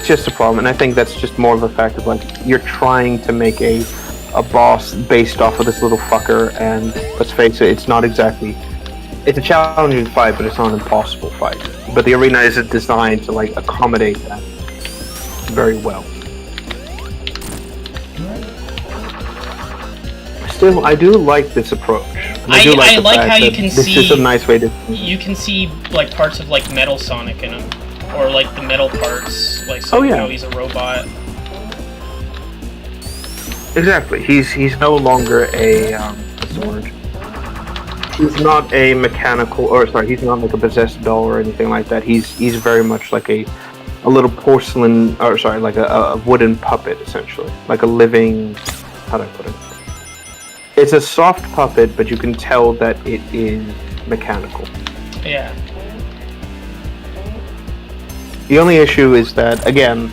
just a problem, and I think that's just more of a fact of like you're trying to make a boss based off of this little fucker, and let's face it, it's not exactly. It's a challenging fight, but it's not an impossible fight. But the arena isn't designed to like accommodate that very well. Still, I do like this approach.
I like how you can see.
This is a nice way to.
You can see like parts of like Metal Sonic in him, or like the metal parts, like so you know he's a robot.
Exactly. He's no longer a what's the word? He's not a mechanical, or sorry, he's not like a possessed doll or anything like that. He's very much like a little porcelain, or sorry, like a wooden puppet essentially, like a living. How do I put it? It's a soft puppet, but you can tell that it is mechanical.
Yeah.
The only issue is that, again,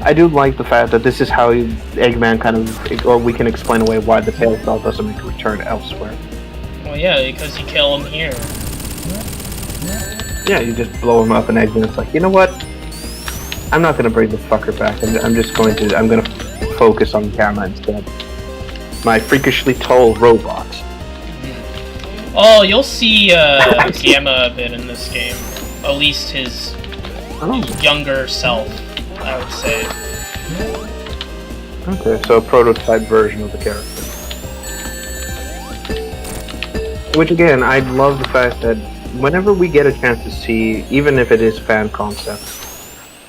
I do like the fact that this is how Eggman kind of, or we can explain away why the Tails doll doesn't make a return elsewhere.
Well, yeah, because you kill him here.
Yeah, you just blow him up and Eggman's like, you know what? I'm not gonna bring this fucker back. I'm gonna focus on camera instead. My freakishly tall robot.
Oh, you'll see Gamma a bit in this game. At least his younger self, I would say.
Okay, so a prototype version of the character. Which again, I love the fact that whenever we get a chance to see, even if it is fan concepts,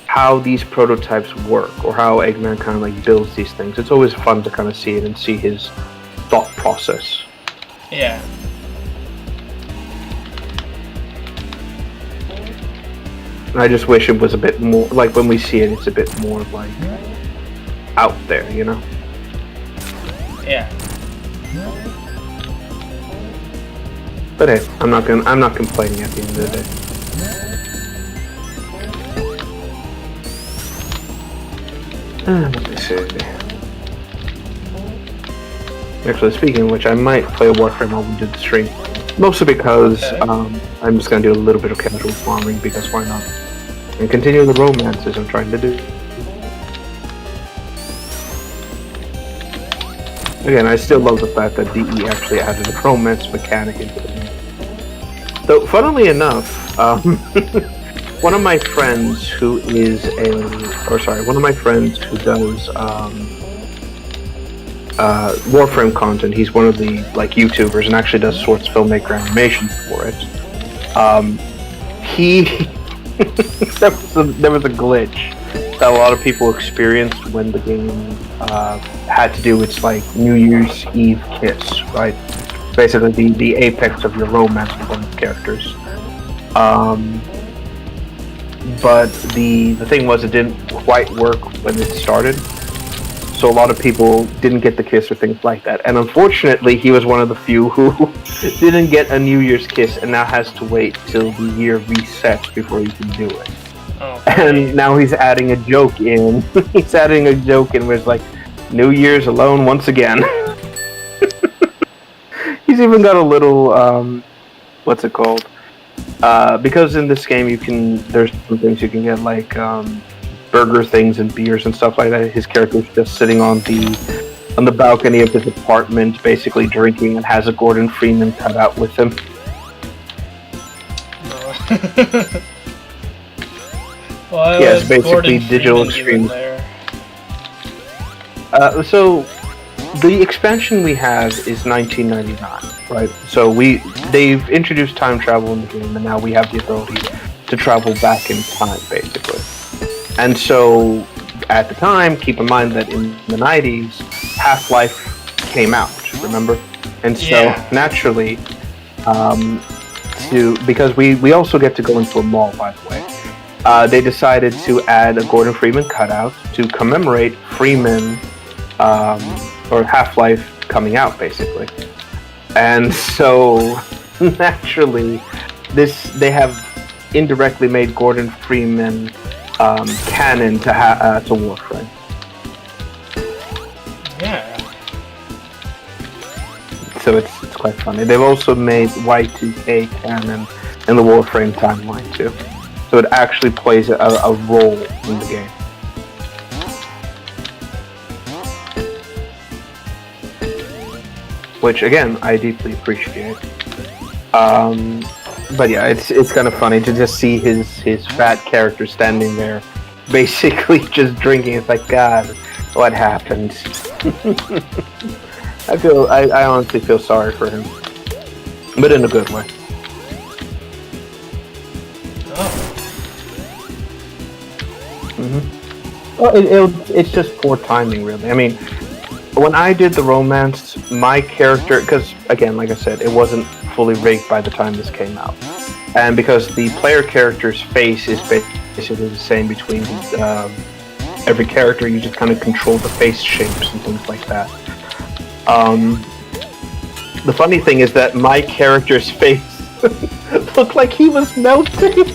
how these prototypes work, or how Eggman kind of like builds these things, it's always fun to kind of see it and see his thought process.
Yeah.
I just wish it was a bit more, like when we see it, it's a bit more like out there, you know?
Yeah.
But hey, I'm not complaining at the end of the day. Let me see. see. Actually, speaking of which, I might play a Warframe while we do the stream. Mostly because I'm just going to do a little bit of casual farming, because why not? And continue the romances I'm trying to do. Again, I still love the fact that DE actually added a romance mechanic into the game. Though, funnily enough, one of my friends who does Warframe content, he's one of the YouTubers and actually does shorts filmmaker animation for it. There was a glitch that a lot of people experienced when the game had to do its New Year's Eve kiss, right? Basically the apex of your romance with one of the characters. But the thing was, it didn't quite work when it started. So a lot of people didn't get the kiss or things like that. And unfortunately, he was one of the few who didn't get a New Year's kiss and now has to wait till the year resets before he can do it. Oh, and now he's adding a joke in. He's adding a joke in where it's like, New Year's alone once again. He's even got a little, what's it called? Because in this game there's some things you can get burger things and beers and stuff like that. His character's just sitting on the balcony of his apartment, basically drinking, and has a Gordon Freeman cut out with him. Yes, basically digital extreme. So the expansion we have is 1999, right? So they've introduced time travel in the game, and now we have the ability to travel back in time, basically. And so, at the time, keep in mind that in the 90s, Half-Life came out, remember? And so, naturally, because we also get to go into a mall, by the way, they decided to add a Gordon Freeman cutout to commemorate Freeman, or Half-Life coming out, basically. And so, naturally, they have indirectly made Gordon Freeman canon to Warframe. Yeah. So it's quite funny. They've also made Y2K canon in the Warframe timeline too. So it actually plays a role in the game. Which again, I deeply appreciate. But yeah, it's kind of funny to just see his fat character standing there, basically just drinking. It's like, God, what happened? I honestly feel sorry for him, but in a good way. Well, it's just poor timing, really. I mean, when I did the romance, my character, because again, like I said, it wasn't fully rigged by the time this came out, and because the player character's face is basically the same between every character, you just kind of control the face shapes and things like that. The funny thing is that my character's face looked like he was melting,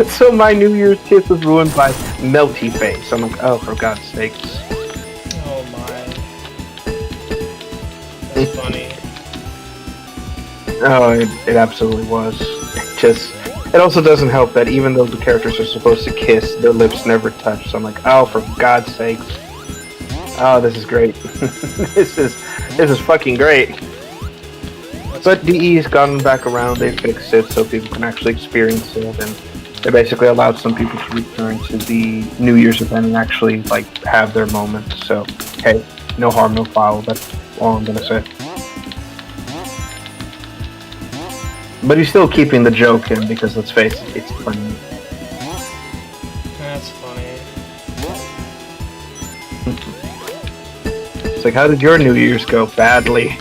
so my New Year's kiss was ruined by melty face. I'm like, oh, for God's sakes.
Oh my. That's funny.
Oh, it absolutely was. It also doesn't help that even though the characters are supposed to kiss, their lips never touch. So I'm like, oh, for God's sakes. Oh, this is great. This is fucking great. But DE has gotten back around, they fixed it so people can actually experience it, and they basically allowed some people to return to the New Year's event and actually, have their moments. So, hey, no harm, no foul, that's all I'm gonna say. But he's still keeping the joke in because, let's face it, it's funny.
That's funny.
It's like, how did your New Year's go? Badly.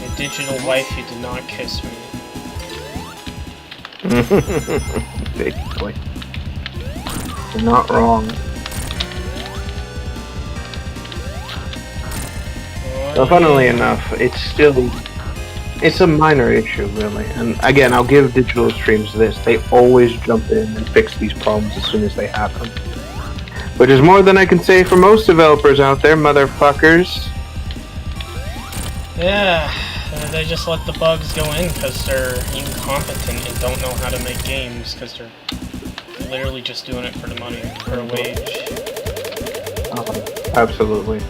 My digital wife, you did not kiss me.
Basically. You're not wrong. So, funnily enough, it's a minor issue, really. And again, I'll give digital streams this. They always jump in and fix these problems as soon as they happen. Which is more than I can say for most developers out there, motherfuckers.
Yeah, they just let the bugs go in because they're incompetent and don't know how to make games because they're literally just doing it for the money, for a wage.
Absolutely.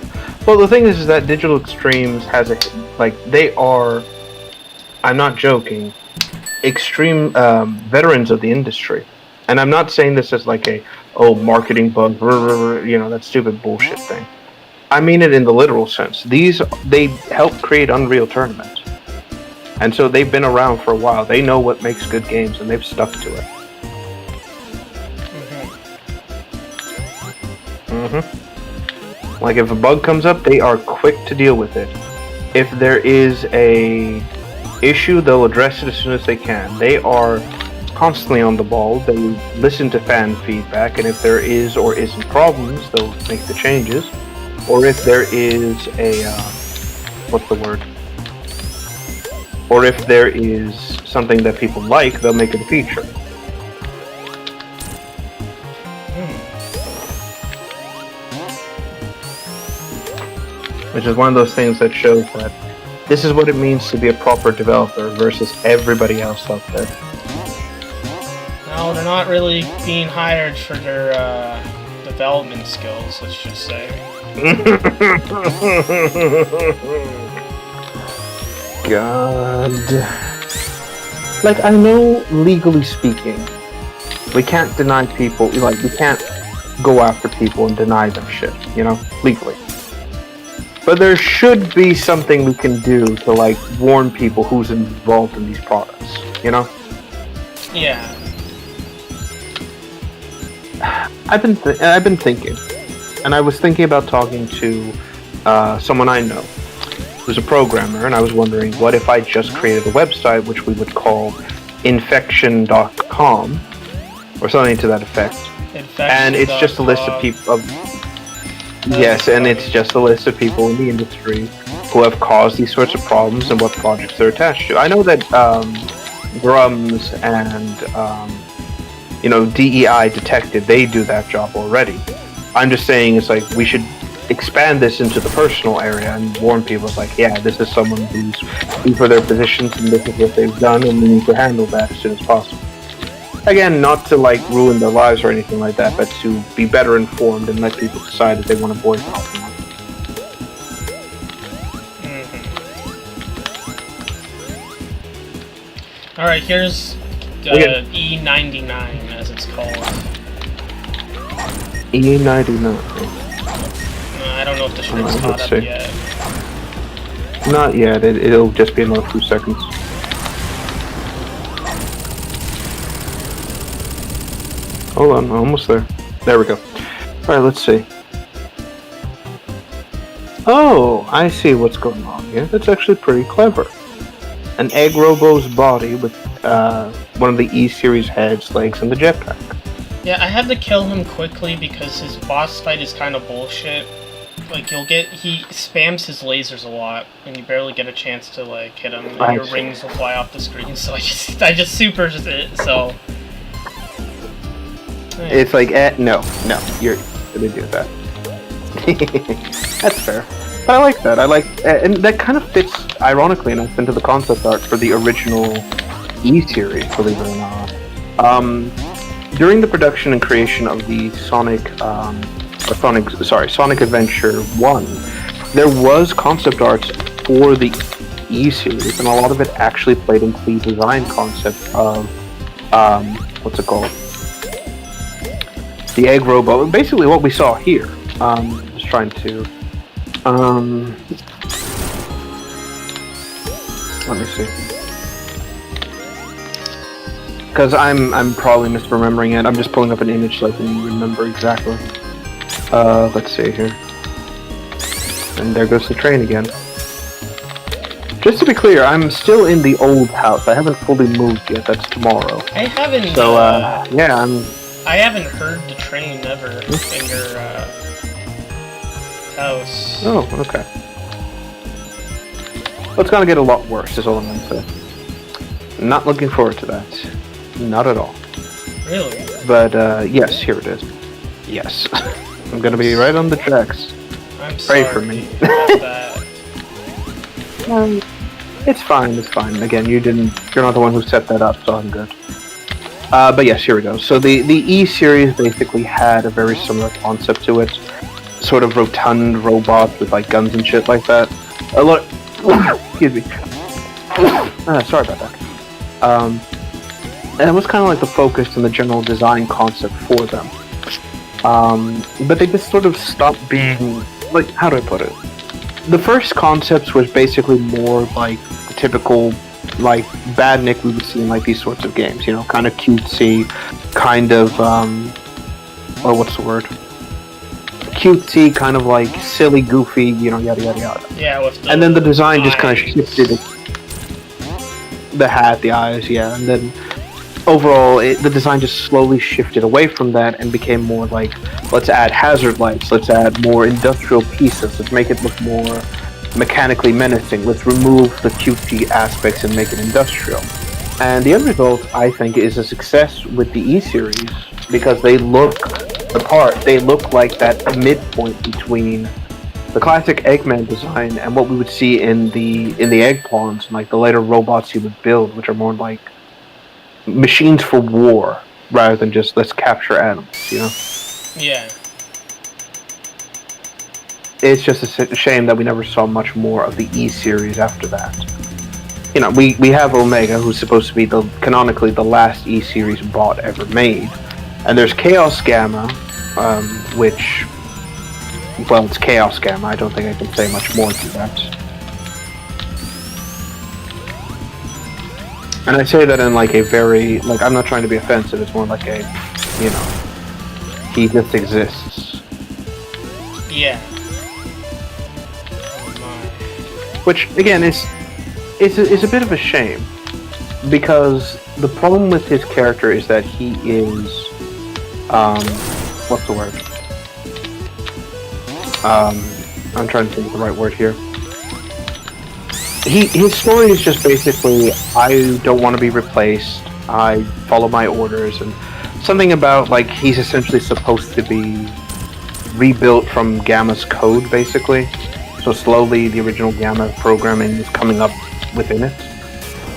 Well, the thing is that Digital Extremes has a, like, they are, I'm not joking, extreme veterans of the industry. And I'm not saying this as like a, oh, marketing bug, you know, that stupid bullshit thing. I mean it in the literal sense. They helped create Unreal Tournament. And so they've been around for a while. They know what makes good games, and they've stuck to it. Like, if a bug comes up, they are quick to deal with it. If there is a issue, they'll address it as soon as they can. They are constantly on the ball. They listen to fan feedback, and if there is or isn't problems, they'll make the changes. Or if there is a, what's the word? Or if there is something that people like, they'll make it a feature. Which is one of those things that shows that this is what it means to be a proper developer versus everybody else out there.
No, they're not really being hired for their development skills, let's just say.
God. Like, I know, legally speaking, we can't deny people, like, we can't go after people and deny them shit, you know, legally. But there should be something we can do to, like, warn people who's involved in these products, you know?
Yeah.
I've been thinking, and I was thinking about talking to someone I know who's a programmer, and I was wondering, what if I just created a website which we would call infection.com, or something to that effect. And it's just a list of people yes, and it's just a list of people in the industry who have caused these sorts of problems and what projects they're attached to. I know that Grums and you know, DEI Detective, they do that job already. I'm just saying it's like we should expand this into the personal area and warn people. It's like, yeah, this is someone who's for their positions and this is what they've done, and we need to handle that as soon as possible. Again, not to like ruin their lives or anything like that, but to be better informed and let people decide if they want to boycott or not.
Alright, here's E99, as it's called.
E99.
I don't know if the shit's caught up yet.
Not yet, it'll just be another 2 seconds. Hold on, almost there. There we go. Alright, let's see. Oh, I see what's going on here. That's actually pretty clever. An egg robo's body with one of the E-Series heads, legs, and the jetpack.
Yeah, I had to kill him quickly because his boss fight is kind of bullshit. Like, he spams his lasers a lot, and you barely get a chance to, like, hit him, and your rings will fly off the screen, so I just supers it, so...
It's like, no, you're gonna do that. That's fair. But I like that. And that kind of fits, ironically enough, into the concept art for the original E-Series, believe it or not. During the production and creation of the Sonic Adventure 1, there was concept art for the E-Series, and a lot of it actually played into the design concept of, what's it called? The egg robot, basically what we saw here. Just trying to, let me see. Because I'm probably misremembering it. I'm just pulling up an image so I can remember exactly. Let's see here. And there goes the train again. Just to be clear, I'm still in the old house. I haven't fully moved yet. That's tomorrow.
I haven't.
So yeah,
I haven't heard the train ever in your house.
Oh, okay. Well, it's gonna get a lot worse, is all I'm gonna say. Not looking forward to that. Not at all.
Really?
But, yes, here it is. Yes. I'm gonna be right on the tracks.
I'm
Pray
sorry
for me.
about that.
It's fine, it's fine. Again, you're not the one who set that up, so I'm good. But yes, here we go. So the E series basically had a very similar concept to it. Sort of rotund robots with like guns and shit like that. A lot. Excuse me. Sorry about that. And it was kind of like the focus and the general design concept for them. But they just sort of stopped being like, how do I put it? The first concepts was basically more like the typical like badnik we would see in like these sorts of games, you know, kind of cutesy, kind of what's the word? Cutesy, kind of like silly, goofy, you know, yada yada yada.
Yeah, with the
and then the design just kind of
eyes.
shifted. The hat, the eyes, yeah, and then overall the design just slowly shifted away from that and became more like, let's add hazard lights, let's add more industrial pieces, let's make it look more mechanically menacing, let's remove the cutesy aspects and make it industrial. And the end result, I think, is a success with the E series because they look the part. They look like that midpoint between the classic Eggman design and what we would see in the egg pawns and like the later robots you would build, which are more like machines for war rather than just let's capture animals, you know?
Yeah.
It's just a shame that we never saw much more of the E series after that. You know, we have Omega, who's supposed to be canonically the last E series bot ever made, and there's Chaos Gamma, which, well, it's Chaos Gamma. I don't think I can say much more to that. And I say that in like a very, like, I'm not trying to be offensive. It's more like a, you know, he just exists.
Yeah.
Which, again, is a bit of a shame, because the problem with his character is that he is, what's the word? I'm trying to think of the right word here. His story is just basically, I don't want to be replaced, I follow my orders, and something about, like, he's essentially supposed to be rebuilt from Gamma's code, basically. So slowly, the original Gamma programming is coming up within it.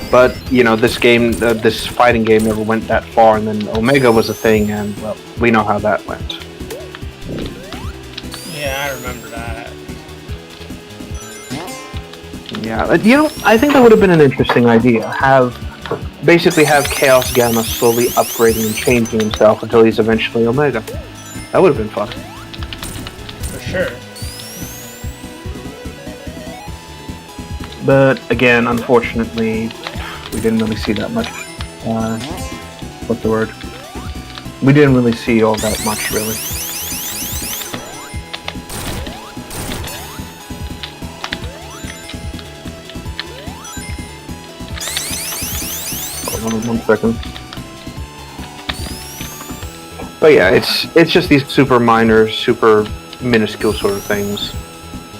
But, you know, this game, this fighting game never went that far, and then Omega was a thing, and, well, we know how that went.
Yeah, I remember that.
Yeah, you know, I think that would have been an interesting idea. Basically have Chaos Gamma slowly upgrading and changing himself until he's eventually Omega. That would have been fun.
For sure.
But again, unfortunately, we didn't really see that much. What's the word? We didn't really see all that much, really. Hold on 1 second. But yeah, it's just these super minor, super minuscule sort of things.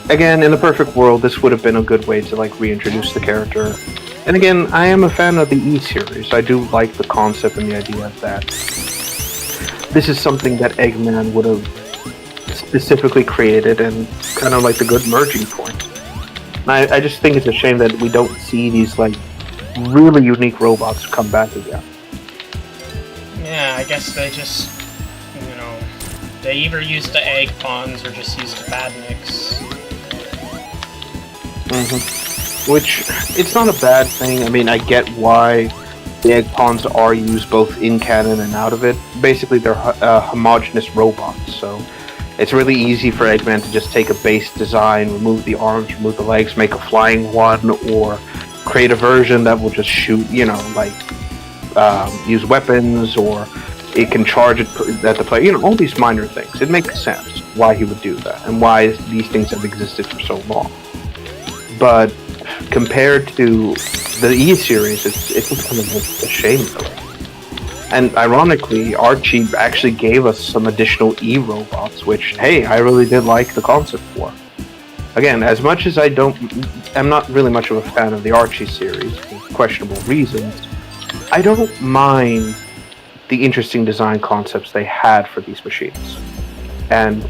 Again, in the perfect world, this would have been a good way to like reintroduce the character. And again, I am a fan of the E series. I do like the concept and the idea of that. This is something that Eggman would have specifically created and kind of like the good merging point. I just think it's a shame that we don't see these like really unique robots come back again.
Yeah, I guess they just, you know, they either use the egg pawns or just use the badniks.
Which, it's not a bad thing. I mean, I get why the egg pawns are used both in canon and out of it. Basically, they're homogeneous robots, so it's really easy for Eggman to just take a base design, remove the arms, remove the legs, make a flying one, or create a version that will just shoot, you know, like, use weapons, or it can charge it at the player, you know, all these minor things. It makes sense why he would do that, and why these things have existed for so long. But compared to the E series, it's kind of a shame, really. And ironically, Archie actually gave us some additional E robots, which, hey, I really did like the concept for. Again, as much as I'm not really much of a fan of the Archie series for questionable reasons, I don't mind the interesting design concepts they had for these machines. And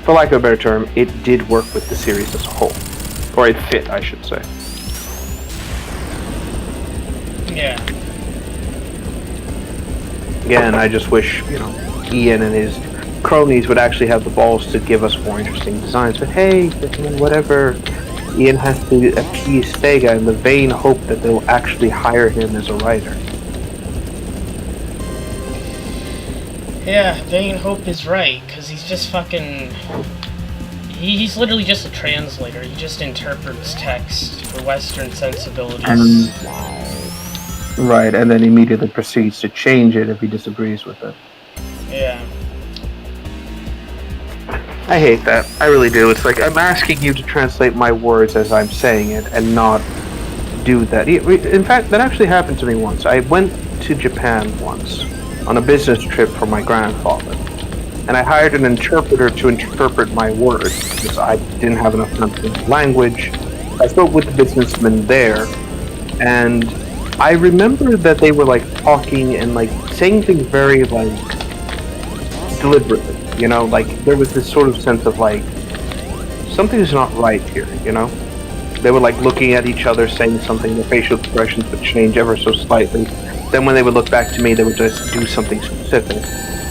for lack of a better term, it did work with the series as a whole. Or it fit, I should say.
Yeah.
Again, I just wish, Ian and his cronies would actually have the balls to give us more interesting designs. But hey, whatever. Ian has to appease Sega in the vain hope that they'll actually hire him as a writer.
Yeah, vain hope is right, because he's just fucking... He's literally just a translator. He just interprets text for Western sensibilities.
Right, and then immediately proceeds to change it if he disagrees with it.
Yeah.
I hate that. I really do. It's like, I'm asking you to translate my words as I'm saying it, and not do that. In fact, that actually happened to me once. I went to Japan once, on a business trip for my grandfather. And I hired an interpreter to interpret my words, because I didn't have enough time to learn the language. I spoke with the businessmen there, and I remember that they were, talking and, saying things very, deliberately. There was this sort of sense of, something's not right here, They were, looking at each other, saying something, their facial expressions would change ever so slightly. Then when they would look back to me, they would just do something specific.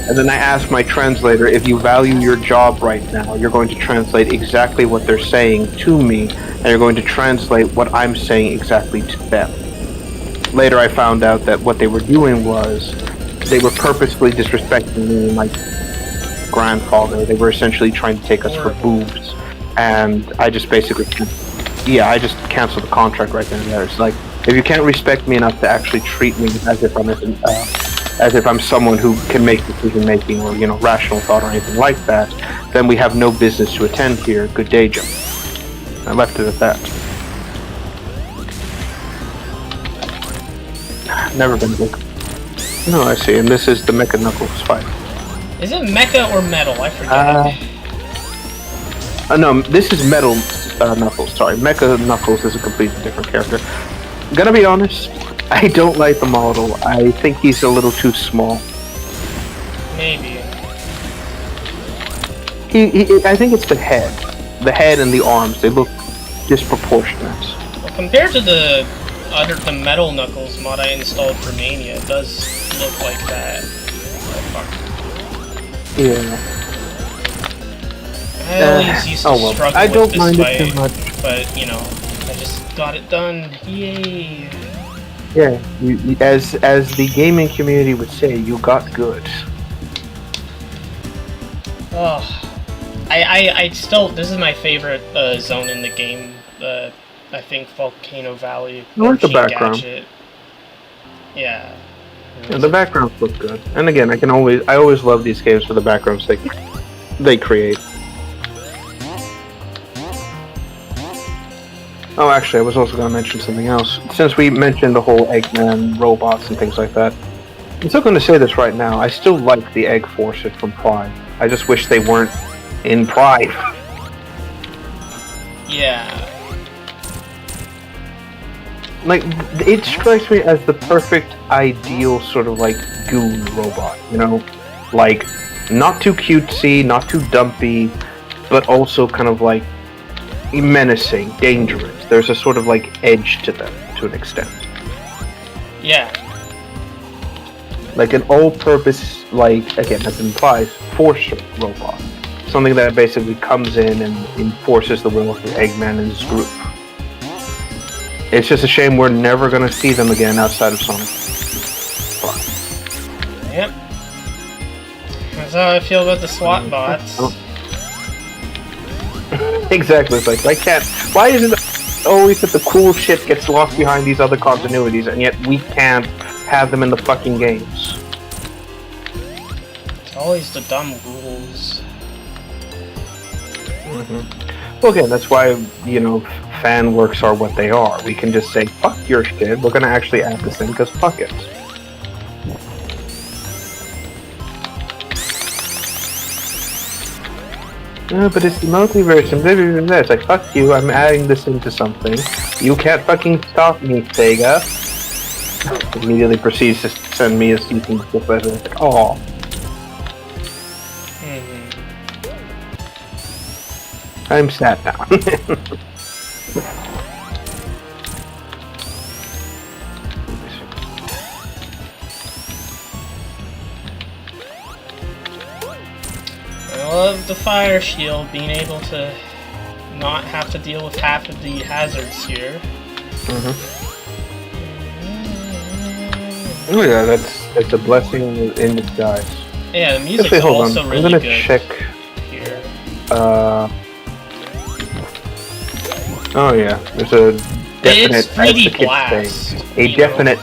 And then I asked my translator, if you value your job right now, you're going to translate exactly what they're saying to me, and you're going to translate what I'm saying exactly to them. Later I found out that what they were doing was, they were purposefully disrespecting me and my grandfather. They were essentially trying to take us for boobs. And I just basically, I just canceled the contract right then and there. It's like, if you can't respect me enough to actually treat me as if I'm someone who can make decision making or rational thought or anything like that, then we have no business to attend here. Good day, Jim. I left it at that. Never been big. No, I see. And this is the Mecha Knuckles fight.
Is it Mecha or Metal? I forget.
No, this is Metal Knuckles. Sorry, Mecha Knuckles is a completely different character. Gonna be honest, I don't like the model. I think he's a little too small.
Maybe.
I think it's the head. The head and the arms, they look disproportionate.
Well, compared to the Metal Knuckles mod I installed for Mania, it does look like that. Oh, fuck.
Yeah.
I always used to struggle
I don't
with
mind
this
it too much.
But, I just got it done. Yay!
Yeah, as the gaming community would say, you got good.
Oh, I still, this is my favorite zone in the game. I think Volcano Valley.
I like the background.
Gadget. Yeah.
Yeah, the backgrounds look good. And again, I always love these games for the backgrounds they create. Oh, actually, I was also going to mention something else. Since we mentioned the whole Eggman robots and things like that, I'm still going to say this right now. I still like the Egg Forces from Prime. I just wish they weren't in Prime.
Yeah.
It strikes me as the perfect, ideal sort of goon robot. Not too cutesy, not too dumpy, but also kind of menacing, dangerous. There's a sort of edge to them to an extent.
Yeah.
An all-purpose, again, as it implies, forcer robot. Something that basically comes in and enforces the will of the Eggman and his group. It's just a shame we're never gonna see them again outside of Sonic.
Yep. That's how I feel about the SWAT bots.
Exactly, it's why isn't it always that the cool shit gets lost behind these other continuities, and yet we can't have them in the fucking games?
It's always the dumb rules.
Mm-hmm. Well, again, that's why, fan works are what they are. We can just say, fuck your shit, we're gonna actually add this in, because fuck it. No, but it's the multiverse and blah, blah, blah, blah. It's fuck you, I'm adding this into something. You can't fucking stop me, Sega. Immediately proceeds to send me a cease and desist letter. Aww. I'm sad now.
I love the fire shield, being able to not have to deal with half of the hazards here.
Oh yeah, that's a blessing in disguise.
Yeah, the music's
Actually, hold
also
on.
really
I'm gonna
good
check.
here.
Oh yeah, there's a definite.
It's 3D
as the kids
Blast.
say, a definite.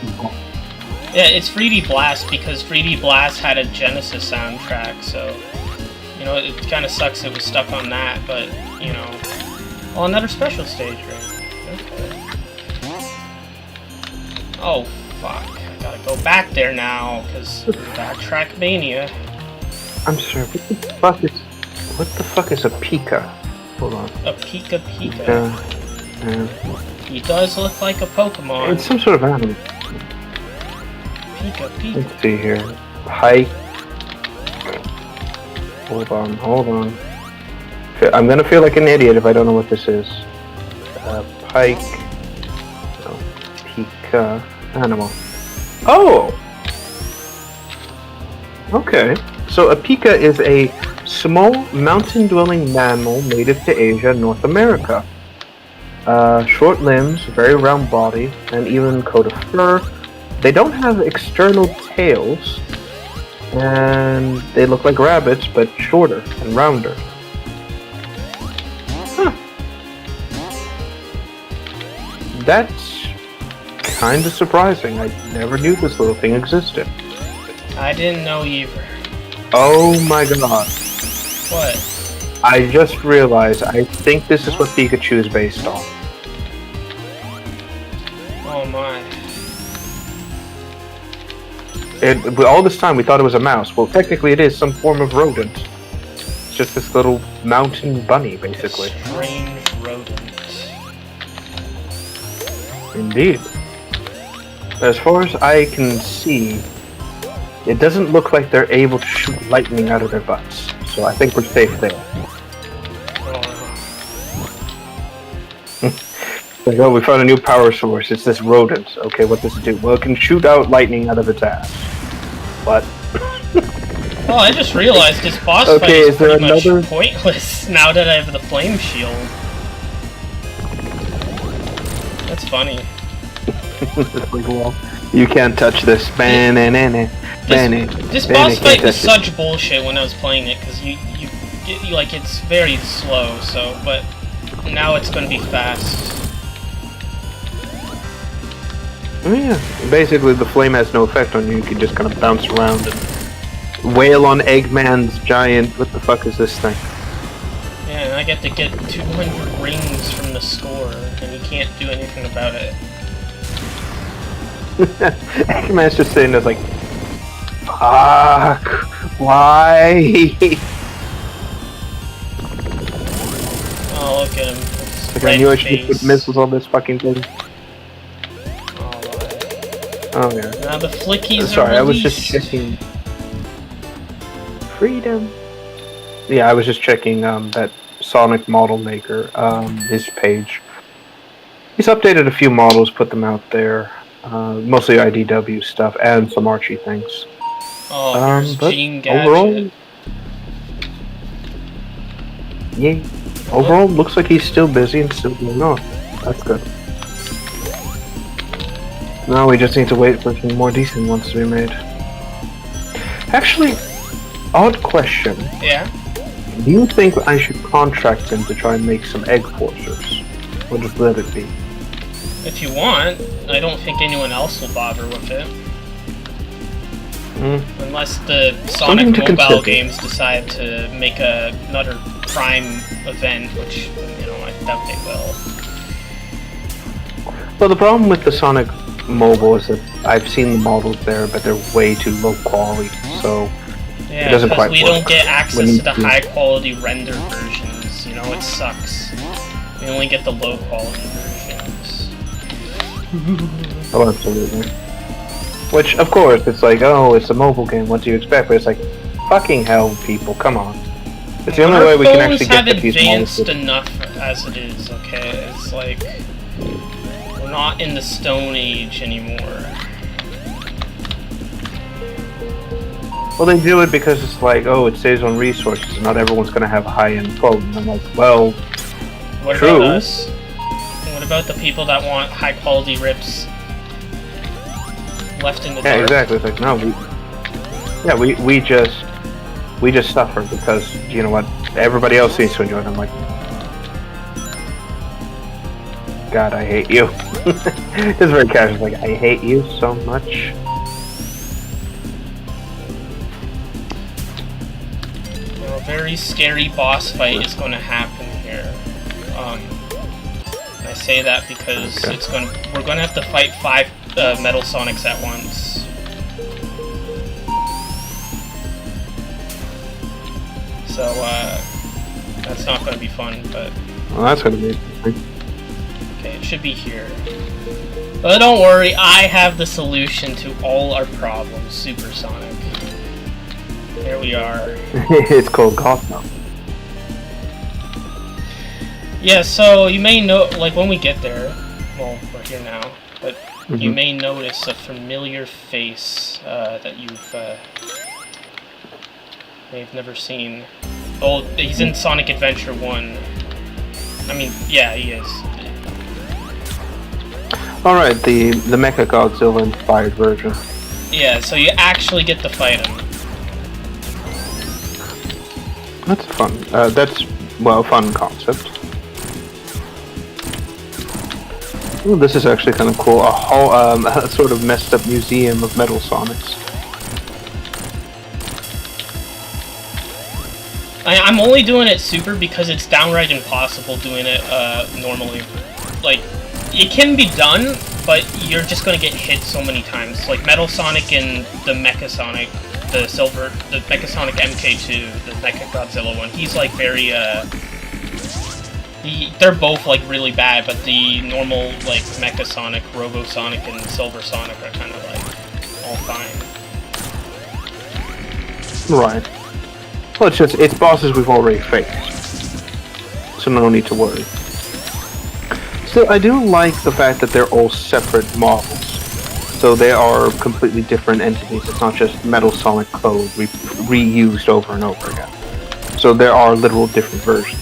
Yeah, it's 3D Blast because 3D Blast had a Genesis soundtrack, so you know it kind of sucks it was stuck on that. But you know, oh, another special stage, right? Okay. Oh fuck! I gotta go back there now because backtrack mania.
I'm sorry. What the fuck is a Pika? Hold on.
A Pika Pika. He does look like a Pokemon.
It's some sort of animal.
Pika Pika.
Let's see here. Hike. Hold on. I'm gonna feel like an idiot if I don't know what this is. Pike. No. Pika. Animal. Oh! Okay. So a Pika is a small mountain-dwelling mammal native to Asia and North America. Short limbs, very round body, and even coat of fur. They don't have external tails, and they look like rabbits, but shorter and rounder. Huh. That's kinda surprising. I never knew this little thing existed.
I didn't know either.
Oh my god.
What?
I just realized, I think this is what Pikachu is based on.
Oh my.
All this time we thought it was a mouse. Well, technically it is some form of rodent. It's just this little mountain bunny, basically.
A strange rodent.
Indeed. As far as I can see, it doesn't look like they're able to shoot lightning out of their butts. So I think we're safe there. Like, oh, we found a new power source. It's this rodent. Okay, what does it do? Well, it can shoot out lightning out of its ass. What?
Oh, I just realized this boss fight is pretty much pointless now that I have the flame shield. That's funny.
Like, well, you can't touch this.
This boss fight was such bullshit when I was playing it, because you like, it's very slow, so, but now it's gonna be fast.
Oh yeah, basically the flame has no effect on you. You can just kind of bounce around and wail on Eggman's giant. What the fuck is this thing?
Yeah, and I get to get 200 rings from the store, and you can't do anything about it.
Eggman's just sitting there like, fuck, why?
Oh, look at him.
Like, I knew I should put missiles on this fucking thing. Oh yeah.
Now the flickies
Sorry,
are
I was
released.
just checking. Freedom. Yeah, I was just checking that Sonic model maker, his page. He's updated a few models, put them out there. Mostly IDW stuff and some Archie things.
Oh, here's
but
Gene Gadget.
overall, yeah. Overall, looks like he's still busy and still going on. That's good. Now we just need to wait for some more decent ones to be made. Actually, odd question.
Yeah?
Do you think I should contract them to try and make some egg forcers? Or just let it be?
If you want, I don't think anyone else will bother with it. Unless the Sonic mobile games decide to make another Prime event, which, you know, I doubt they will.
Well, the problem with the Sonic mobile is that I've seen the models there, but they're way too low quality, so it doesn't quite work.
Yeah, because we don't get access to the high-quality render versions, you know, it sucks. We only get the low-quality versions.
Oh, absolutely. Which, of course, it's like, oh, it's a mobile game, what do you expect? But it's like, fucking hell, people, come on. It's the only way we can
Our
actually
phones
get
have
these
advanced
models.
enough as it is, okay? It's like, we're not in the Stone Age anymore.
Well, they do it because it's like, oh, it saves on resources. Not everyone's going to have a high-end phone. And I'm like, well,
What
true.
about us? What about the people that want high-quality rips left in the dark?
Yeah, exactly. It's like, no, we just suffer because, you know what, everybody else seems to enjoy it. I'm like, God, I hate you. It's very casual, like, I hate you so much.
A very scary boss fight is going to happen here. And I say that because we're going to have to fight 5 Metal Sonics at once. So, that's not going to be fun, but...
Well, that's going to be interesting.
Okay, it should be here. But don't worry, I have the solution to all our problems, Supersonic. There we are.
It's called Gotham.
Yeah, so you may know, like when we get there, well, we're here now, but you may notice a familiar face that may have never seen. Oh, he's in Sonic Adventure 1. I mean, yeah, he is.
Alright, the Mecha Godzilla inspired version.
Yeah, so you actually get to fight him.
That's fun. That's, well, a fun concept. Ooh, this is actually kind of cool. A whole, a sort of messed up museum of Metal Sonics.
I'm only doing it super because it's downright impossible doing it normally. Like, it can be done, but you're just gonna get hit so many times. Like Metal Sonic and the Mecha Sonic, the Mecha Sonic MK2, the Mecha Godzilla one. He's like very they're both like really bad, but the normal like Mecha Sonic, Robo Sonic, and Silver Sonic are kind of like all fine.
Right. Well, it's bosses we've already faced, so no need to worry. Still, I do like the fact that they're all separate models, so they are completely different entities. It's not just Metal Sonic code reused over and over again. So there are literal different versions.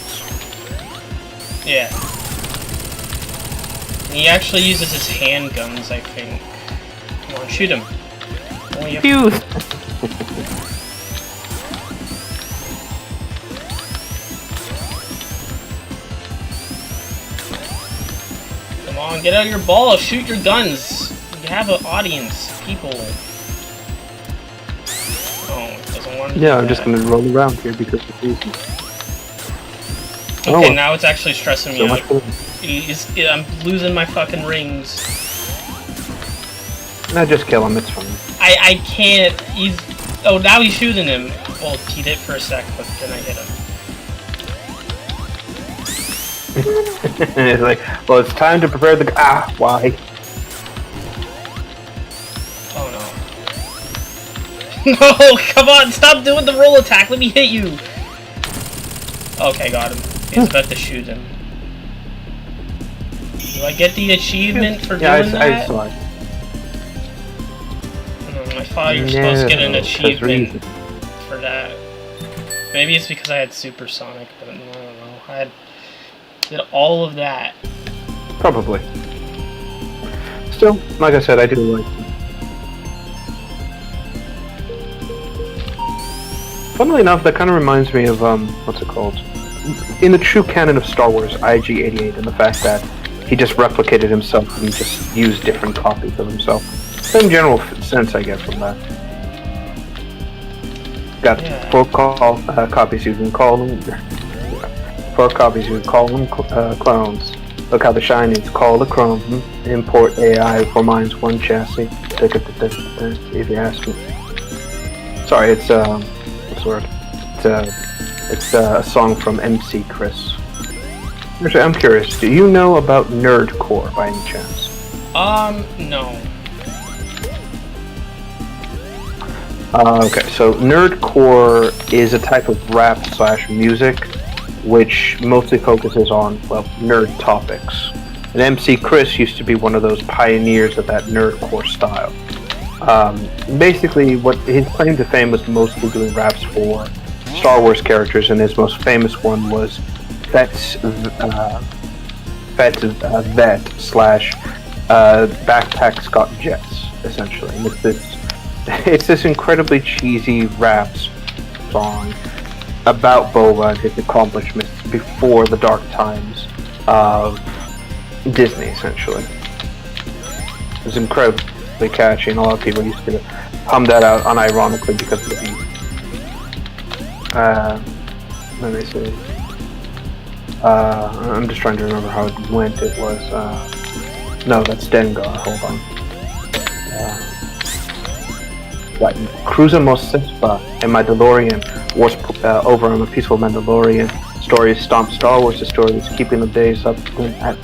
Yeah. And he actually uses his handguns, I think. Come on, shoot him. Only have
Phew!
Come on, get out your ball, shoot your guns. You have an audience, people. Oh, it doesn't want to do
I'm
that.
just gonna roll around here because it's easy.
Okay, now it's actually stressing me
So
out.
much fun.
I'm losing my fucking rings.
No, just kill him, it's fine.
I can't, oh, now he's shooting him. Well, he did for a sec, but then I hit him.
It's like, well, it's time to prepare the... why?
Oh no. No, come on, stop doing the roll attack, let me hit you! Okay, got him. He's about to shoot him. Do I get the achievement for doing
I
that?
saw it.
I thought you were supposed to get an
No, 'cause
achievement
reason.
for that. Maybe it's because I had Supersonic, but I don't know. I did all of that.
Probably. Still, like I said, I do like them. Funnily enough, that kind of reminds me of, what's it called? In the true canon of Star Wars, IG-88, and the fact that he just replicated himself and just used different copies of himself. Same general sense I get from that. Got
Yeah.
4 copies you can call them. 4 copies you can call them clones. Look how the shinies call the chrome. Import AI for mine's one chassis. If you ask me. Sorry, it's what's the word? It's a song from MC Chris. Actually, I'm curious. Do you know about Nerdcore by any chance?
No.
Okay, so nerdcore is a type of rap slash music which mostly focuses on, well, nerd topics. And MC Chris used to be one of those pioneers of that nerdcore style. Basically, what his claim to fame was mostly doing raps for Star Wars characters, and his most famous one was Fet's Vet slash Backpack's Got Jets, essentially. And it's this incredibly cheesy rap song about Boba and his accomplishments before the dark times of Disney, essentially. It was incredibly catchy, and a lot of people used to hum that out unironically because of the beat. Let me see. I'm just trying to remember how it went. It was, no, that's Dengar, hold on. Cruising Mosespa and my DeLorean wars over on a peaceful Mandalorian. Stories stomp Star Wars stories, keeping the days up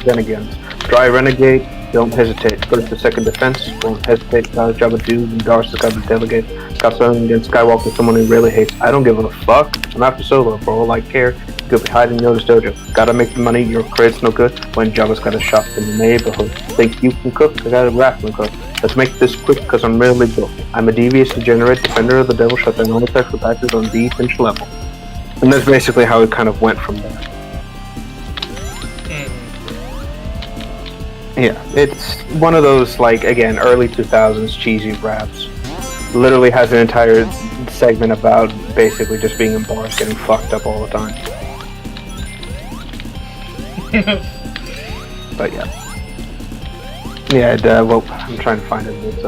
then again. Dry renegade, don't hesitate. First to second defense, won't hesitate. Got a job to do, and Darth has got to delegate. Got something against Skywalker, someone who really hates. I don't give a fuck. I'm after Solo, for all I care. You'll be hiding in Yoda's dojo. Gotta make the money, your credit's no good. When Jabba's got a shop in the neighborhood. Think you can cook? I got a raffle cook. Let's make this quick, cause I'm really built. I'm a devious, degenerate, defender of the devil, shut down all attacks with actors on the Finch level. And that's basically how it kind of went from there. Yeah, it's one of those, like, again, early 2000s cheesy raps. Literally has an entire segment about basically just being in bars, getting fucked up all the time. But yeah. Yeah, well, I'm trying to find it. It's,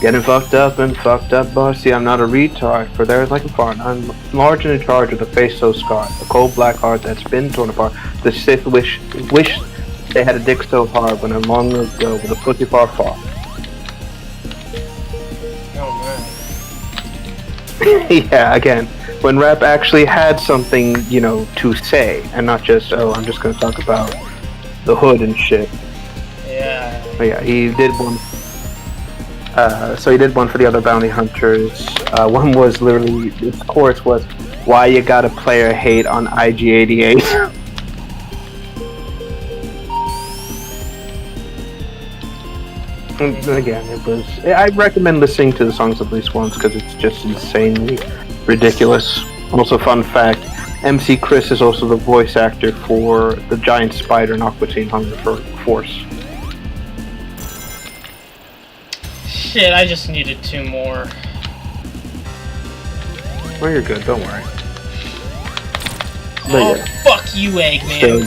getting fucked up and fucked up, boss. See, I'm not a retard, for there is like a fart. I'm large and in charge with a face so scarred. A cold black heart that's been torn apart. The Sith wish they had a dick so hard when I'm long ago with a pussy far far.
Oh
man. Yeah, again, when rap actually had something, you know, to say, and not just, oh, I'm just gonna talk about the hood and shit.
Yeah.
But yeah, he did one. So he did one for the other bounty hunters. One was literally, its chorus was, "Why you got a player hate on IG-88?" And again, it was. I recommend listening to the songs at least once because it's just insanely ridiculous. Also, fun fact: MC Chris is also the voice actor for the giant spider in Aqua Teen Hunger Force.
Shit, I just needed 2 more.
Well, you're good, don't worry.
Oh, yeah. Fuck you, Eggman.
So,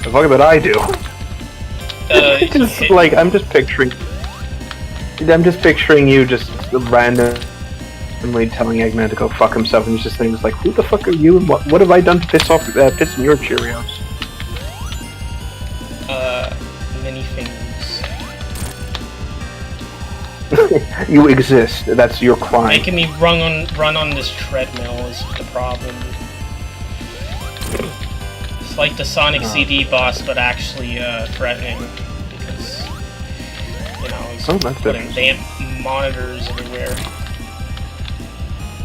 the fuck that I do? Just, like, I'm just picturing you just randomly telling Eggman to go fuck himself, and he's just thinking, like, who the fuck are you, and what have I done to piss in your Cheerios?
Many things.
You exist. That's your crime.
Making me run on this treadmill is the problem. It's like the Sonic CD boss, but actually threatening because he's putting damn monitors everywhere.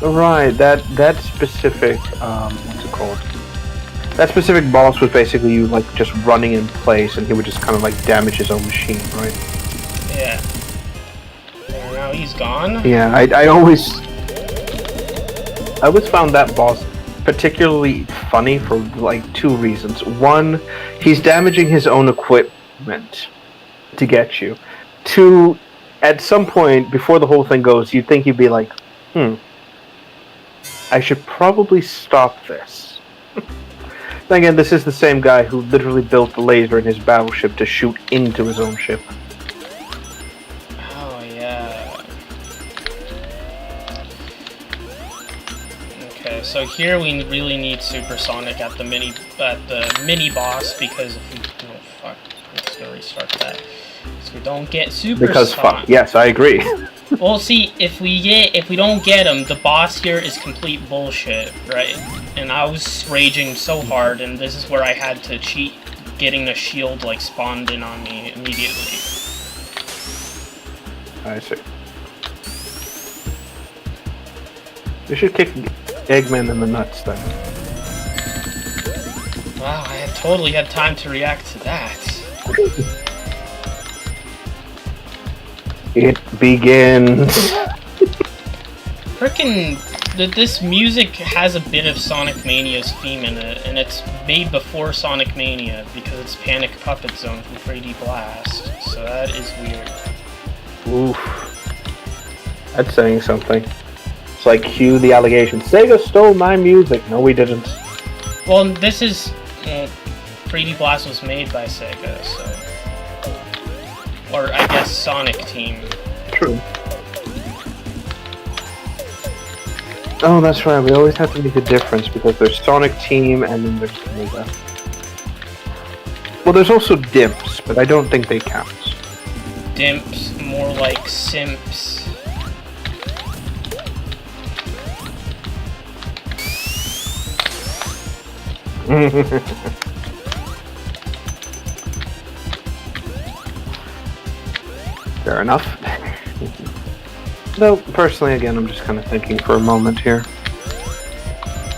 Right. That specific what's it called? That specific boss was basically you like just running in place, and he would just kind of like damage his own machine, right?
Yeah. Now he's gone?
Yeah, I always found that boss particularly funny for like 2 reasons. One, he's damaging his own equipment to get you. 2, at some point before the whole thing goes, you'd think he'd be like, I should probably stop this. Then again, this is the same guy who literally built the laser in his battleship to shoot into his own ship.
Oh yeah. Okay, so here we really need Supersonic at the mini boss because if we fuck, I'm just gonna restart that. So we don't get Supersonic.
Because fuck, yes, I agree.
Well, see, if we don't get him, the boss here is complete bullshit, right? And I was raging so hard, and this is where I had to cheat, getting the shield like spawned in on me immediately.
I see. We should kick Eggman in the nuts then.
Wow, I had totally had time to react to that.
It begins.
Frickin' this music has a bit of Sonic Mania's theme in it, and it's made before Sonic Mania because it's Panic Puppet Zone from 3D Blast, so that is weird.
Oof. That's saying something. It's like cue the allegation. Sega stole my music. No, we didn't.
Well, this is... 3D Blast was made by Sega, so... Or, I guess, Sonic Team.
True. Oh, that's right. We always have to make a difference because there's Sonic Team and then there's Sega. Well, there's also Dimps, but I don't think they count.
Dimps, more like Simps.
Fair enough. Though, personally, again, I'm just kind of thinking for a moment here.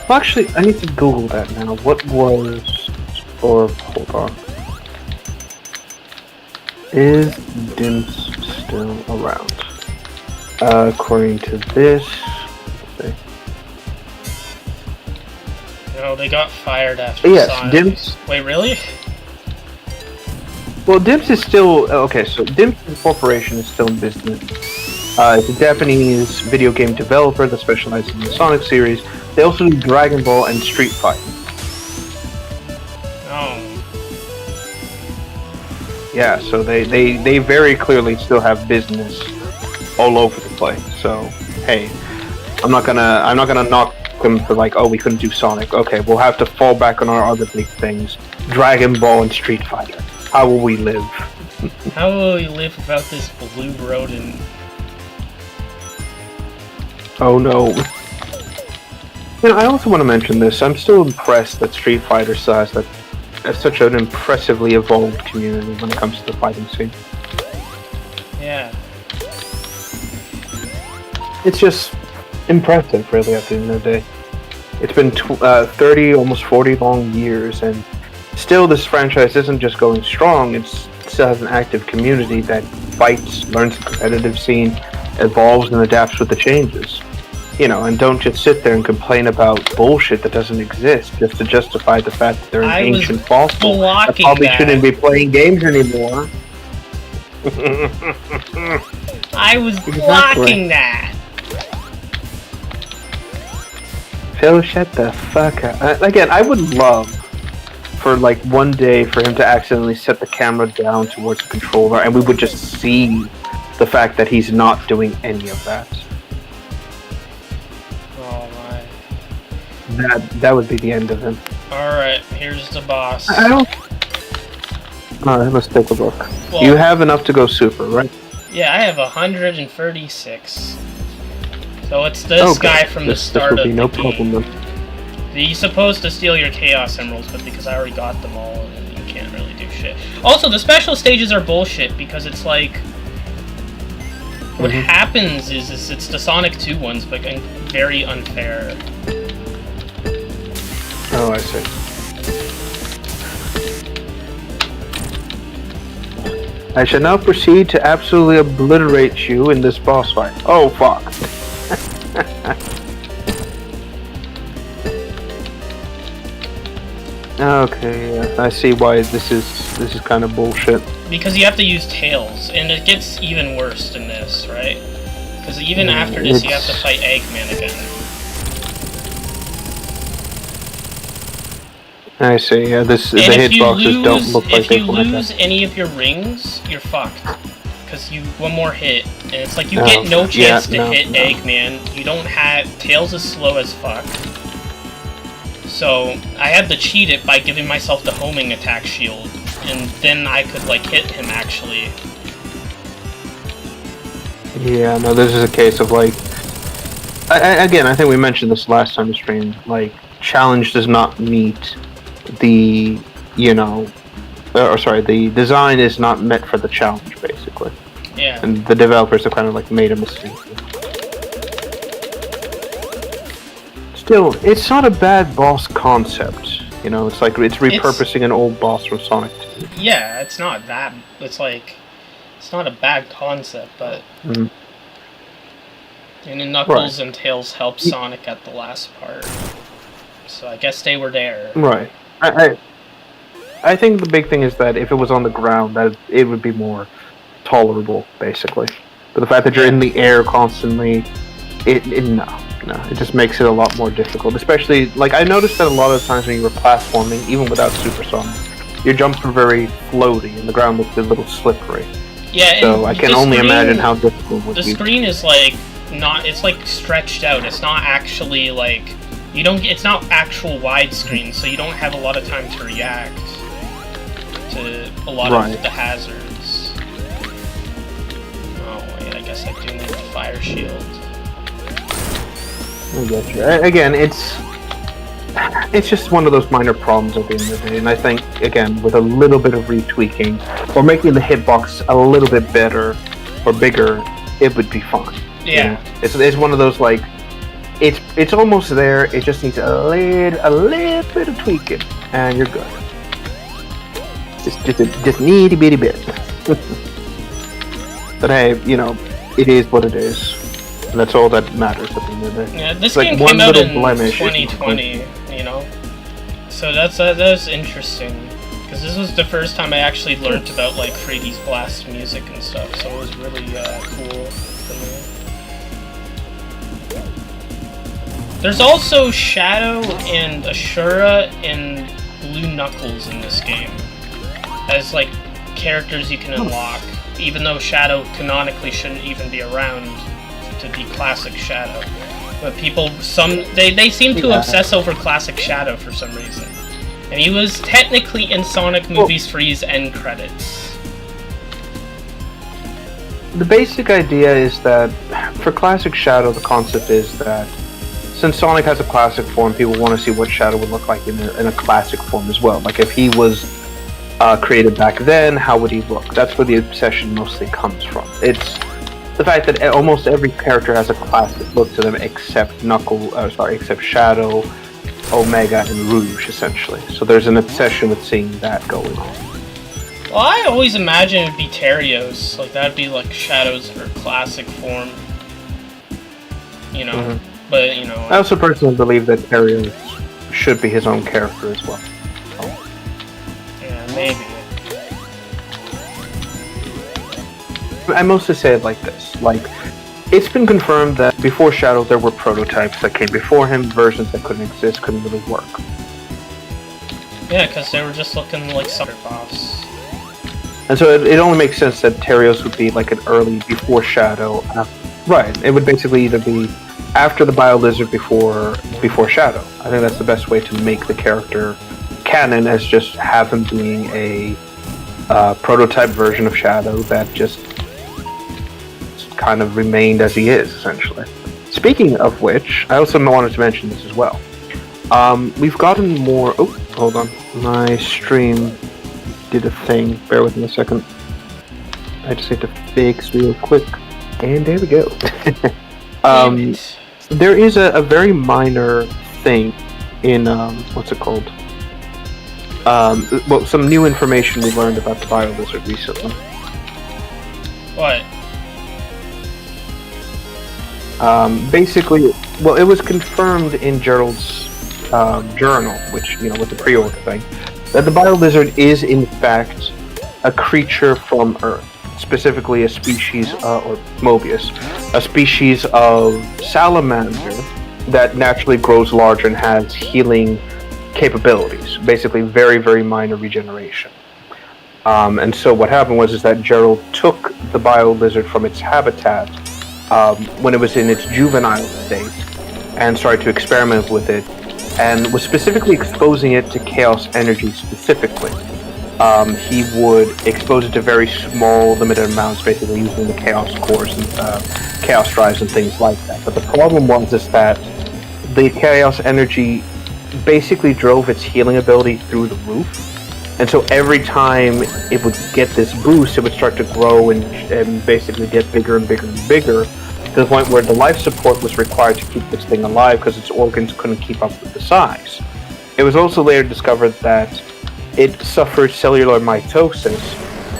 Well, actually, I need to Google that now. What was... Or, hold on. Is Dimps still around? According to this... Let's see.
No, they got fired after
Yes,
Sonic.
Dimps...
Wait, really?
Well, Dimps is still... Okay, so Dimps Corporation is still in business. It's a Japanese video game developer that specializes in the Sonic series. They also do Dragon Ball and Street Fighter.
Oh.
Yeah, so they very clearly still have business all over the place. So, hey, I'm not gonna knock them for like, oh, we couldn't do Sonic. Okay, we'll have to fall back on our other big things. Dragon Ball and Street Fighter. How will we live?
How will we live without this blue rodent?
Oh no. You know, I also want to mention this. I'm still impressed that Street Fighter has such an impressively evolved community when it comes to the fighting scene.
Yeah.
It's just impressive, really, at the end of the day. It's been 30, almost 40 long years, and still this franchise isn't just going strong, it still has an active community that fights, learns the competitive scene, evolves and adapts with the changes. You know, and don't just sit there and complain about bullshit that doesn't exist just to justify the fact that they're an ancient fossil that probably shouldn't be playing games anymore.
I was blocking that!
Phil, shut the fuck up. Again, I would love for like one day for him to accidentally set the camera down towards the controller and we would just see the fact that he's not doing any of that.
Oh my.
That would be the end of him.
Alright, here's the boss.
I don't... Alright, let's take a look.
Well,
you have enough to go super, right?
Yeah, I have 136. So it's this guy from the start of the game.
No problem then.
He's supposed to steal your Chaos Emeralds, but because I already got them all, you can't really do shit. Also, the special stages are bullshit, because it's like... What happens is it's the Sonic 2 ones, but very unfair.
Oh, I see. I shall now proceed to absolutely obliterate you in this boss fight. Oh, fuck. Okay, yeah, I see why this is kind of bullshit.
Because you have to use Tails, and it gets even worse in this, right? Because even after this, you have to fight Eggman again.
I see. Yeah, the hitboxes don't look like they
If you lose any of your rings, you're fucked. Because one more hit, and it's like you get no chance to hit Eggman. You don't have... Tails is slow as fuck. So, I had to cheat it by giving myself the homing attack shield. And then I could, like, hit him, actually.
Yeah, no, this is a case of, like... Again, I think we mentioned this last time the stream. Like, challenge does not meet the, the design is not meant for the challenge, basically.
Yeah.
And the developers have kind of like made a mistake. Still, it's not a bad boss concept. You know, it's like it's repurposing an old boss from Sonic 2.
Yeah, it's not that. It's like it's not a bad concept, but and then Knuckles and Tails help Sonic at the last part. So I guess they were there.
Right. I think the big thing is that if it was on the ground, that it would be more tolerable, basically. But the fact that you're in the air constantly, it just makes it a lot more difficult. Especially, like, I noticed that a lot of the times when you were platforming, even without Supersonic, your jumps were very floaty, and the ground looked a little slippery.
Yeah,
so I can only imagine how difficult it would be.
The screen is like not. It's like stretched out. It's not actually like you don't. It's not actual widescreen, so you don't have a lot of time to react to a lot of the hazards. Oh wait, I guess I do need the fire shield.
I get you. Again, it's just one of those minor problems at the end of the day, and I think, again, with a little bit of retweaking, or making the hitbox a little bit better, or bigger, it would be fine.
Yeah.
You know? It's one of those, like, it's almost there, it just needs a little bit of tweaking, and you're good. Just needy bitty bit. But hey, you know, it is what it is. And that's all that matters at the end of the day.
Yeah, this game came out in 2020, you know? So that's interesting. Because this was the first time I actually learned about, like, 3D's Blast music and stuff, so it was really cool for me. There's also Shadow and Ashura and Blue Knuckles in this game. As, like, characters you can unlock. Even though Shadow canonically shouldn't even be around to be classic Shadow. But people, they seem to obsess over classic Shadow for some reason. And he was technically in Sonic Movies 3's end credits.
The basic idea is that for classic Shadow, the concept is that since Sonic has a classic form, people want to see what Shadow would look like in a classic form as well. Like if he was created back then, how would he look? That's where the obsession mostly comes from. It's the fact that almost every character has a classic look to them except except Shadow, Omega, and Rouge, essentially. So there's an obsession with seeing that going on.
Well, I always imagine it would be Terios. Like, that'd be like Shadow's her classic form. You know, but, you know...
I also personally believe that Terios should be his own character as well.
Yeah, maybe.
I mostly say it like this, like, it's been confirmed that before Shadow there were prototypes that came before him, versions that couldn't exist, couldn't really work.
Yeah, because they were just looking like sucker boss.
And so it only makes sense that Terios would be like an early before Shadow. Right, it would basically either be after the Bio Lizard before Shadow. I think that's the best way to make the character canon, as just have him being a prototype version of Shadow that just kind of remained as he is, essentially. Speaking of which, I also wanted to mention this as well. We've gotten more... Oh, hold on. My stream did a thing. Bear with me a second. I just need to fix real quick. And there we go. There is a very minor thing in... what's it called? Well, some new information we learned about the Bio Lizard recently.
What?
Basically, well, it was confirmed in Gerald's journal, which, you know, with the pre-order thing, that the Bio Lizard is in fact a creature from Earth, specifically a species, or Mobius, a species of salamander that naturally grows larger and has healing capabilities, basically very, very minor regeneration. And so what happened was that Gerald took the Bio Lizard from its habitat when it was in its juvenile state and started to experiment with it, and was specifically exposing it to chaos energy specifically. He would expose it to very small, limited amounts, basically using the chaos cores and chaos drives and things like that. But the problem was that the chaos energy basically drove its healing ability through the roof, And so every time it would get this boost, it would start to grow and basically get bigger and bigger and bigger, to the point where the life support was required to keep this thing alive because its organs couldn't keep up with the size. It was also later discovered that it suffered cellular mitosis,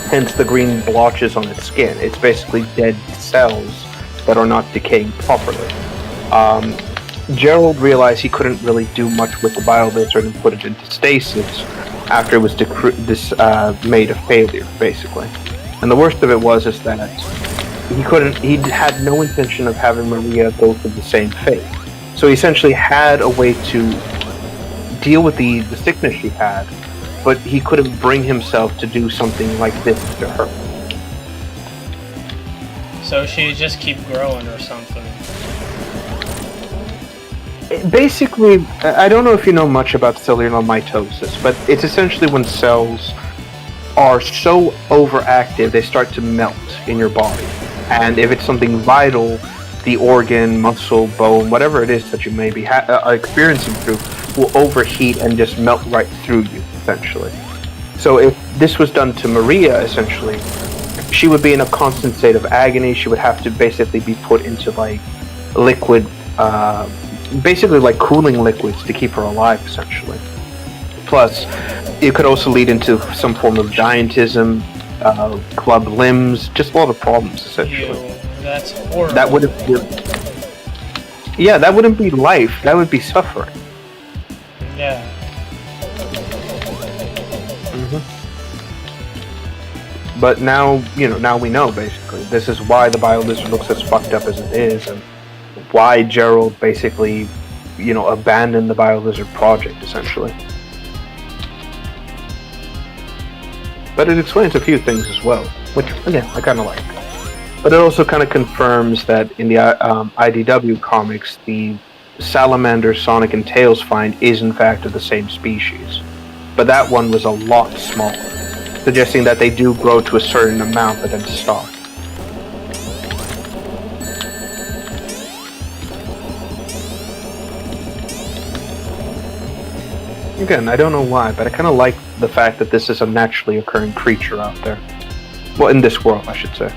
hence the green blotches on its skin. It's basically dead cells that are not decaying properly. Gerald realized he couldn't really do much with the BioLizard and put it into stasis after it was made a failure, basically. And the worst of it was is that he had no intention of having Maria go through the same fate. So he essentially had a way to deal with the sickness she had, but he couldn't bring himself to do something like this to her.
So she would just keep growing or something.
Basically, I don't know if you know much about cellular mitosis, but it's essentially when cells are so overactive they start to melt in your body. And if it's something vital, the organ, muscle, bone, whatever it is that you may be experiencing through, will overheat and just melt right through you, essentially. So if this was done to Maria, essentially, she would be in a constant state of agony. She would have to basically be put into like liquid, basically like cooling liquids to keep her alive, essentially. Plus, it could also lead into some form of giantism, club limbs, just a lot of problems, essentially.
Ew, that's horrible.
That wouldn't be, yeah, that wouldn't be life. That would be suffering.
Yeah.
But now, now we know, basically. This is why the BioLizard looks as fucked up as it is, and why Gerald basically, abandoned the BioLizard project, essentially. But it explains a few things as well, which, again, I kind of like. But it also kind of confirms that in the IDW comics, the salamander Sonic and Tails find is in fact of the same species. But that one was a lot smaller, suggesting that they do grow to a certain amount but then stop. Again, I don't know why, but I kind of like the fact that this is a naturally occurring creature out there. Well, in this world, I should say.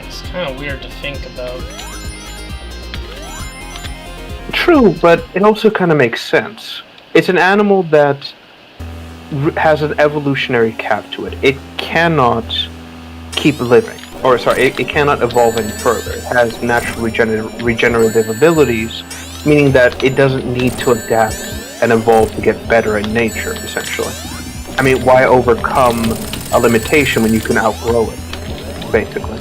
It's kind of weird to think about.
True, but it also kind of makes sense. It's an animal that has an evolutionary cap to it. It cannot keep living. It cannot evolve any further. It has natural regenerative abilities, meaning that it doesn't need to adapt and evolve to get better in nature, essentially. I mean, why overcome a limitation when you can outgrow it, basically?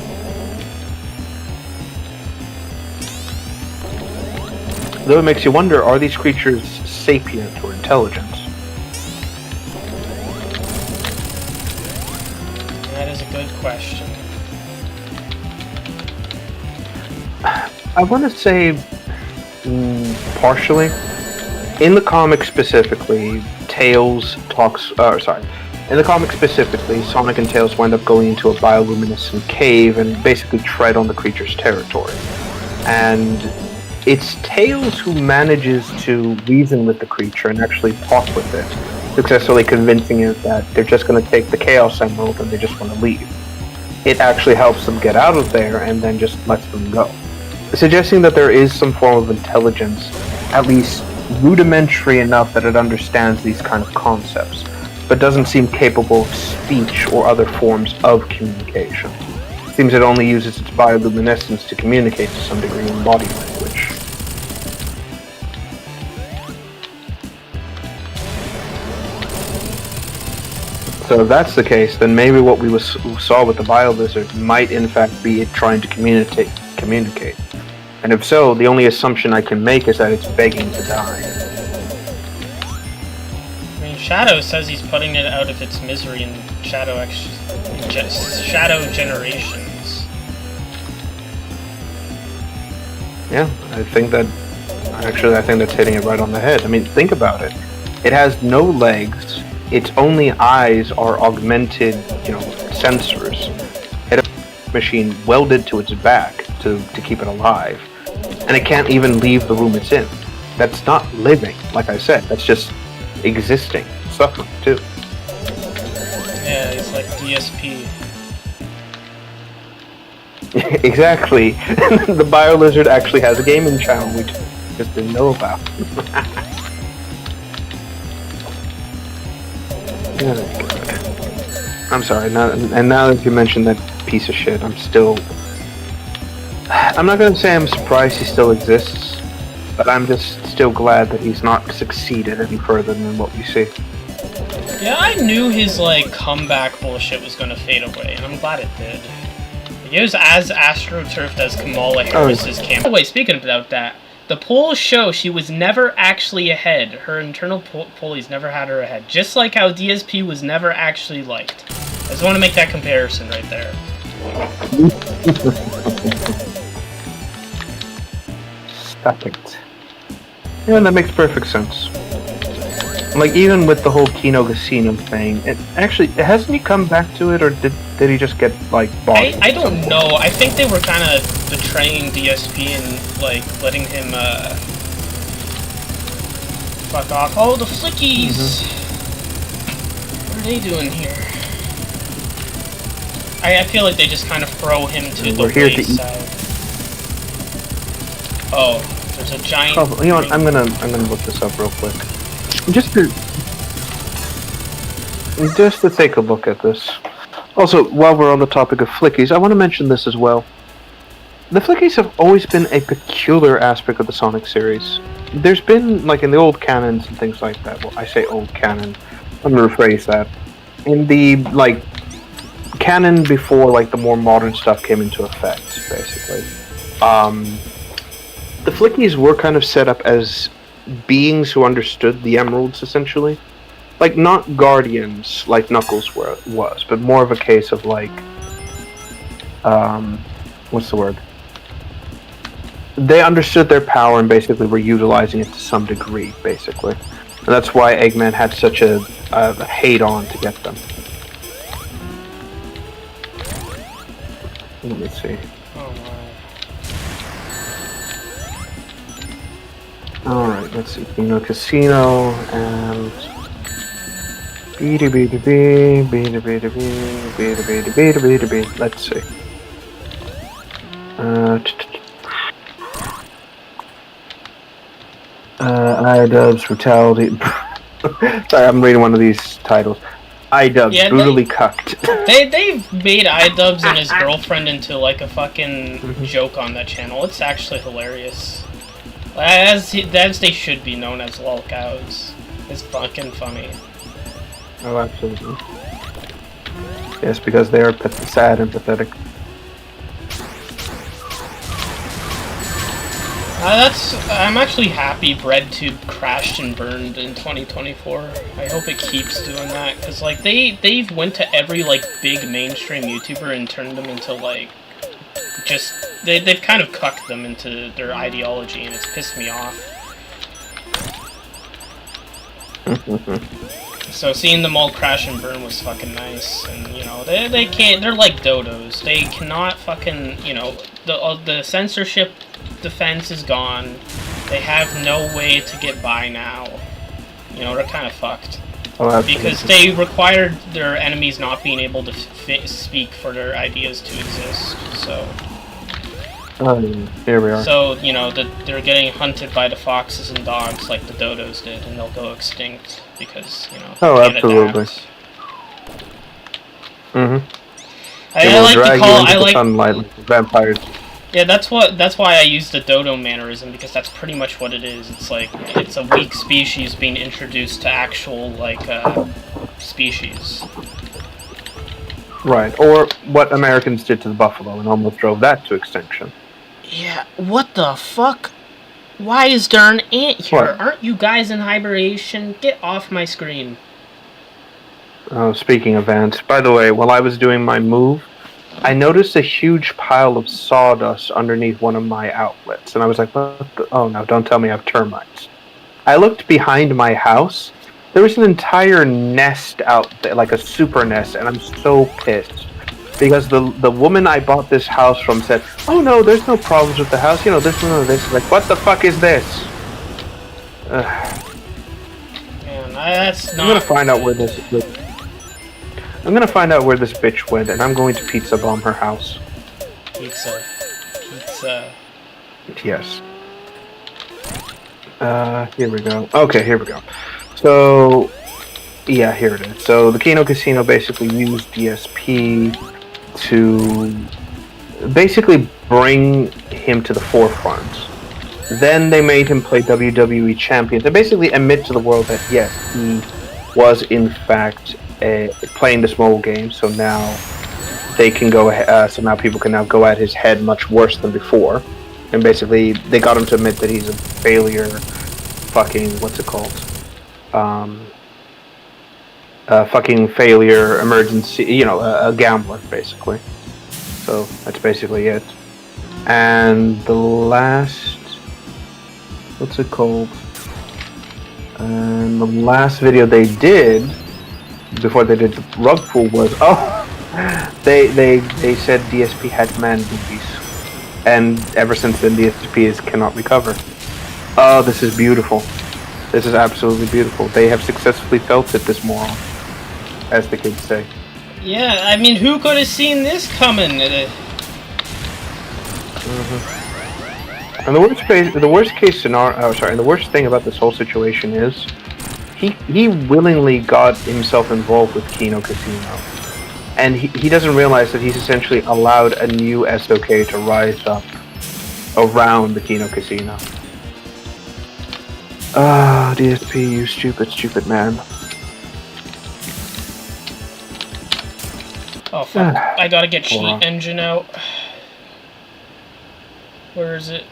Though it makes you wonder, are these creatures sapient or intelligent?
That is a good question.
I want to say partially. In the comics specifically, Sonic and Tails wind up going into a bioluminescent cave and basically tread on the creature's territory. And it's Tails who manages to reason with the creature and actually talk with it, successfully convincing it that they're just going to take the Chaos Emerald and they just want to leave. It actually helps them get out of there and then just lets them go, suggesting that there is some form of intelligence, at least rudimentary enough that it understands these kind of concepts, but doesn't seem capable of speech or other forms of communication. It seems it only uses its bioluminescence to communicate to some degree in body language. So if that's the case, then maybe what we saw with the BioLizard might in fact be it trying to communicate. And if so, the only assumption I can make is that it's begging to die.
I mean, Shadow says he's putting it out of its misery in Shadow Generations.
Yeah, I think that's hitting it right on the head. I mean, think about it. It has no legs. Its only eyes are augmented, sensors. It has a machine welded to its back to keep it alive. And it can't even leave the room it's in. That's not living, like I said. That's just existing, suffering too.
Yeah, he's like DSP.
Exactly. The Bio Lizard actually has a gaming channel we just didn't know about. I'm sorry. Now that you mentioned that piece of shit, I'm not gonna say I'm surprised he still exists, but I'm just still glad that he's not succeeded any further than what we see.
Yeah, I knew his, like, comeback bullshit was gonna fade away, and I'm glad it did. He was as astroturfed as Kamala Harris's camp. Oh, wait, speaking about that, the polls show she was never actually ahead. Her internal pollies never had her ahead. Just like how DSP was never actually liked. I just want to make that comparison right there.
Stop it. Yeah, that makes perfect sense. Like, even with the whole Kino Casino thing, hasn't he come back to it, or did he just get, like, bought?
I don't know. I think they were kind of betraying DSP and, like, letting him, fuck off. Oh, the flickies! What are they doing here? I feel like they just kind of throw him to the wayside. Oh, there's a giant...
Oh, you know what, I'm gonna look this up real quick. Just to take a look at this. Also, while we're on the topic of flickies, I want to mention this as well. The flickies have always been a peculiar aspect of the Sonic series. There's been, like, in the old canons and things like that, well, I say old canon, I'm gonna rephrase that. In the, like, canon before, like, the more modern stuff came into effect, basically. The flickies were kind of set up as beings who understood the emeralds, essentially. Like, not guardians like Knuckles was, but more of a case of, like, what's the word? They understood their power and basically were utilizing it to some degree, basically. And that's why Eggman had such a hate-on to get them. Let me see. Alright, let's see. Kino Casino and... Let's see. iDubbbz Brutality. Sorry, I'm reading one of these titles. iDubbbz brutally cucked.
They've made iDubbbz and his girlfriend into like a fucking joke on that channel. It's actually hilarious. As they should be known as lolcows. It's fucking funny.
Oh, absolutely. Yes, because they are sad and pathetic.
I'm actually happy BreadTube crashed and burned in 2024. I hope it keeps doing that, because like they've went to every like big mainstream YouTuber and turned them into like just they've kind of cucked them into their ideology, and it's pissed me off. So seeing them all crash and burn was fucking nice, and you know they can't. They're like dodos. They cannot fucking, you know, the censorship defense is gone. They have no way to get by now. You know, they're kind of fucked.
Oh,
because they required their enemies not being able to speak for their ideas to exist. So.
Here we are.
So, you know, they're getting hunted by the foxes and dogs like the dodos did, and they'll go extinct because, you know,
oh, absolutely.
I like
sunlight like vampires.
Yeah, that's why I use the dodo mannerism, because that's pretty much what it is. It's like it's a weak species being introduced to actual like species.
Right, or what Americans did to the buffalo and almost drove that to extinction.
Yeah, what the fuck? Why is there an ant here?
What?
Aren't you guys in hibernation? Get off my screen.
Oh, speaking of ants, by the way, while I was doing my move, I noticed a huge pile of sawdust underneath one of my outlets, and I was like, what the? Oh no, don't tell me I have termites. I looked behind my house. There was an entire nest out there, like a super nest, and I'm so pissed. Because the woman I bought this house from said, oh no, there's no problems with the house, you know, there's none of this. Like, what the fuck is this?
Man, that's not...
I'm gonna find out where this is. I'm gonna find out where this bitch went, and I'm going to pizza bomb her house.
Pizza.
Yes. Here we go. Okay, here we go. So, yeah, here it is. So the Kino Casino basically used DSP to basically bring him to the forefront. Then they made him play WWE Champion to basically admit to the world that yes, he was in fact playing this mobile game. So now they can go. So now people can now go at his head much worse than before. And basically, they got him to admit that he's a failure. Fucking what's it called? Fucking failure, emergency. You know, a gambler basically. So that's basically it. And the last, what's it called? And the last video they did before they did the rug pull was they said DSP had man boobies. And ever since then, DSP cannot recover. Oh, this is beautiful. This is absolutely beautiful. They have successfully felt it, this moron, as the kids say.
Yeah, I mean, who could have seen this coming?
And the worst case scenario. Oh, sorry. And the worst thing about this whole situation is, he willingly got himself involved with Kino Casino. And he doesn't realize that he's essentially allowed a new SOK to rise up around the Kino Casino. Ah, DSP, you stupid man.
Oh fuck, I gotta get Cheat Engine out. Where is it?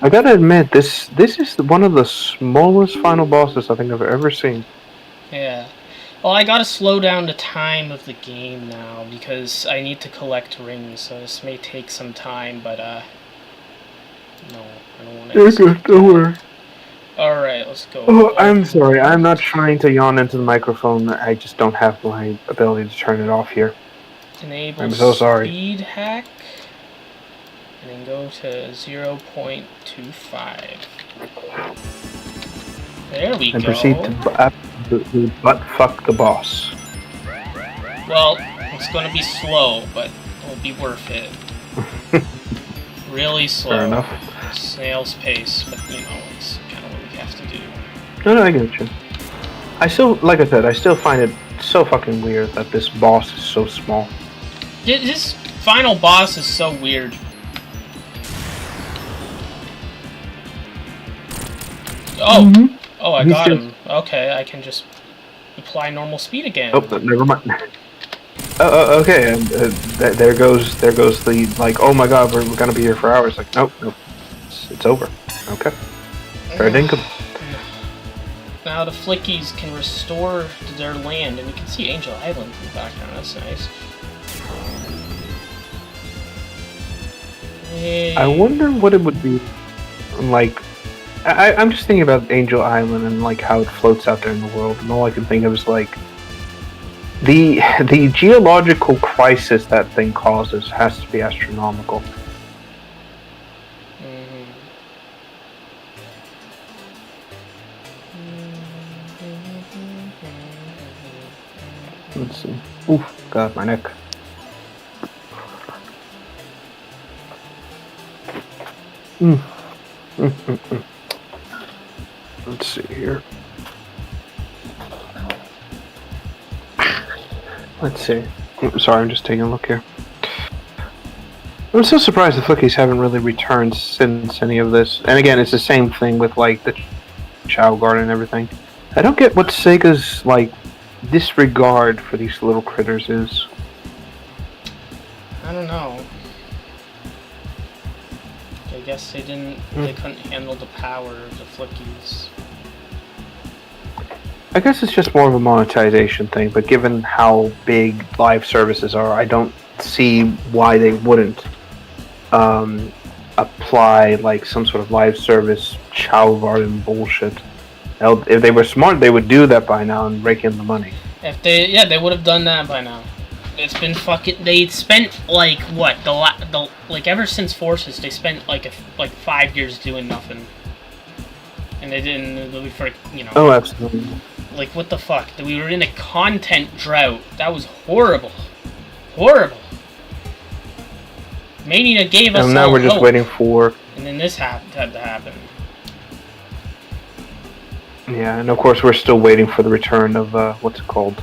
I gotta admit, this is one of the smallest final bosses I think I've ever seen.
Yeah. Well, I gotta slow down the time of the game now, because I need to collect rings, so this may take some time, but, no, I don't want to...
You're good, don't worry.
Alright, let's go.
Oh, I'm sorry, I'm not trying to yawn into the microphone, I just don't have my ability to turn it off here.
Enable
I'm so sorry.
speed hack, and then go to 0.25. There we go.
And proceed to butt fuck the boss.
Well, it's gonna be slow, but it'll be worth it. Really slow.
Fair enough.
Snail's pace, but you know, it's kind of what we have to do.
No, I get you. I still, like I said, I still find it so fucking weird that this boss is so small.
This final boss is so weird. Oh! Oh, I got him. Okay, I can just apply normal speed again.
Oh, never mind. Okay. There goes the like. Oh my God, we're gonna be here for hours. Like, nope, it's over. Okay. Fair dinkum.
Now the Flickies can restore their land, and you can see Angel Island in the background. That's nice. Hey.
I wonder what it would be like. I'm just thinking about Angel Island and like how it floats out there in the world, and all I can think of is like the geological crisis that thing causes has to be astronomical. Let's see. Oof, God, my neck. Let's see here. Let's see. Sorry, I'm just taking a look here. I'm so surprised the Flickies haven't really returned since any of this. And again, it's the same thing with like the Chow Garden and everything. I don't get what Sega's like disregard for these little critters is.
I don't know. I guess they couldn't handle the power of the Flickies.
I guess it's just more of a monetization thing, but given how big live services are, I don't see why they wouldn't apply like some sort of live service Chow Garden bullshit. If they were smart, they would do that by now and rake in the money.
If they would have done that by now. It's been fucking. They spent like what like ever since Forces, they spent like 5 years doing nothing. And they didn't, for, you know...
Oh, absolutely.
Like, what the fuck? We were in a content drought. That was horrible. Horrible. Mania gave us
And now
all
we're just
hope.
waiting for...
And then this had to happen.
Yeah, and of course we're still waiting for the return of, what's it called?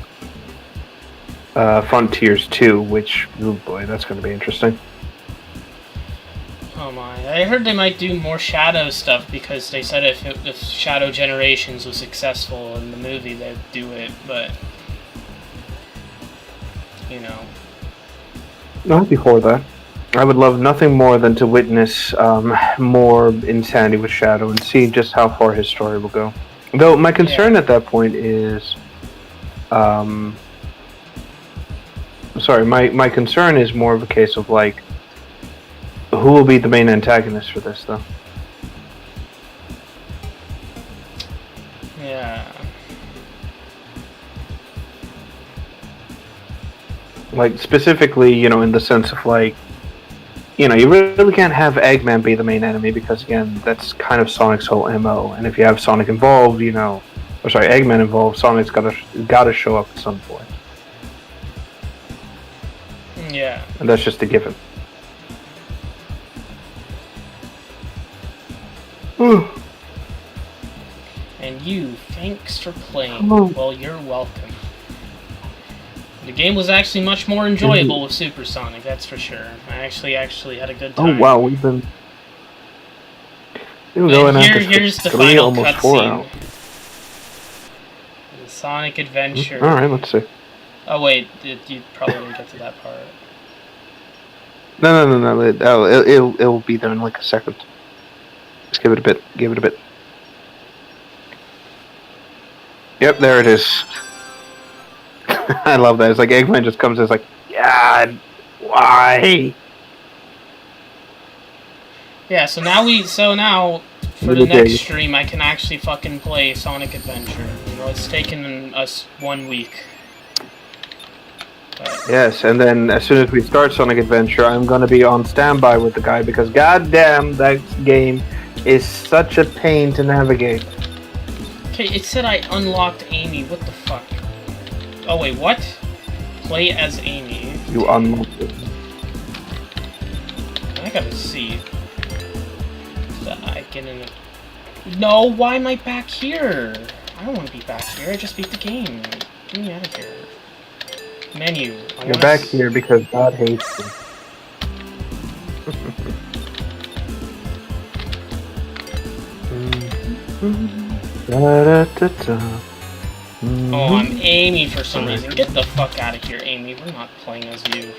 Frontiers 2, which, oh boy, that's going to be interesting.
Oh my. I heard they might do more Shadow stuff because they said if Shadow Generations was successful in the movie, they'd do it, but... You know.
Not before that. I would love nothing more than to witness more insanity with Shadow and see just how far his story will go. Though my concern at that point is... sorry, my concern is more of a case of, like, who will be the main antagonist for this, though?
Yeah.
Like, specifically, you know, in the sense of, like, you know, you really can't have Eggman be the main enemy because, again, that's kind of Sonic's whole MO. And if you have Sonic involved, you know... Or sorry, Eggman involved, Sonic's gotta show up at some point.
Yeah.
And that's just a given.
And you, thanks for playing.
Hello.
Well, you're welcome. The game was actually much more enjoyable with Supersonic, that's for sure. I actually had a good time.
Oh wow, we've been going at this
here's the
for
final
almost 4 hours.
cutscene. The Sonic Adventure.
Alright, let's see.
Oh wait, you probably didn't get to that part.
No. It'll be there in like a second. Just give it a bit. Give it a bit. Yep, there it is. I love that. It's like Eggman just comes and is like, God, why?
Yeah, so now for the next stream I can actually fucking play Sonic Adventure. You know, it's taken us 1 week. But
Yes, and then as soon as we start Sonic Adventure, I'm gonna be on standby with the guy because goddamn, that game is such a pain to navigate.
okay, it said I unlocked Amy. What the fuck? Oh wait, what? Play as Amy.
You unlock it.
I gotta see. I get in it. No, why am I back here? I don't want to be back here. I just beat the game. Get me out of here. Menu.
You're back here because God hates you.
Oh, I'm Amy for some reason. Get the fuck out of here, Amy. We're not playing as you.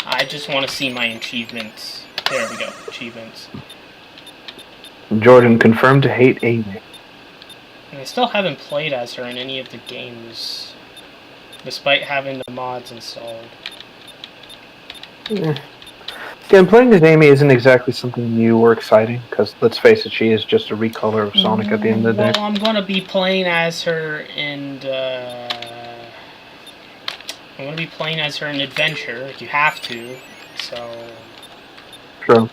I just want to see my achievements. There we go. Achievements.
Jordan confirmed to hate Amy.
And I still haven't played as her in any of the games, despite having the mods installed.
Again, playing as Amy isn't exactly something new or exciting, because let's face it, she is just a recolor of Sonic at the end of the day.
Well, I'm gonna be playing as her in I'm gonna be playing as her in Adventure. You have to, so.
True.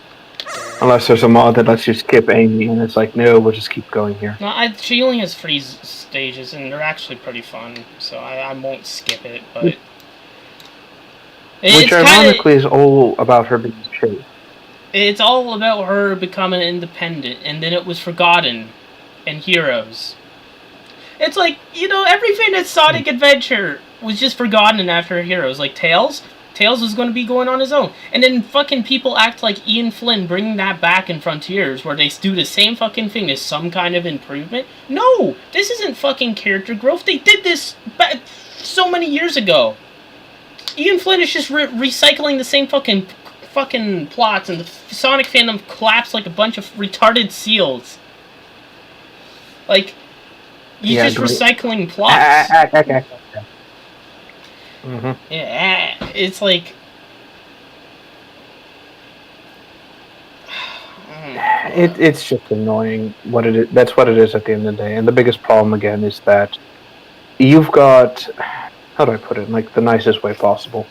Unless there's a mod that lets you skip Amy, and it's like, no, we'll just keep going here.
No, she only has 3 stages, and they're actually pretty fun, so I won't skip it, but...
Which ironically is all about her being chased.
It's all about her becoming independent, and then it was forgotten in Heroes. It's like, you know, everything at Sonic Adventure was just forgotten after Heroes, like Tails. Tails was going to be going on his own. And then fucking people act like Ian Flynn bringing that back in Frontiers, where they do the same fucking thing as some kind of improvement. No! This isn't fucking character growth. They did this so many years ago. Ian Flynn is just recycling the same fucking plots, and the Sonic fandom collapsed like a bunch of retarded seals. Like, you're just recycling plots.
Mm-hmm.
Yeah, it's like...
It's just annoying what it is. That's what it is at the end of the day. And the biggest problem, again, is that you've got... How do I put it in like the nicest way possible?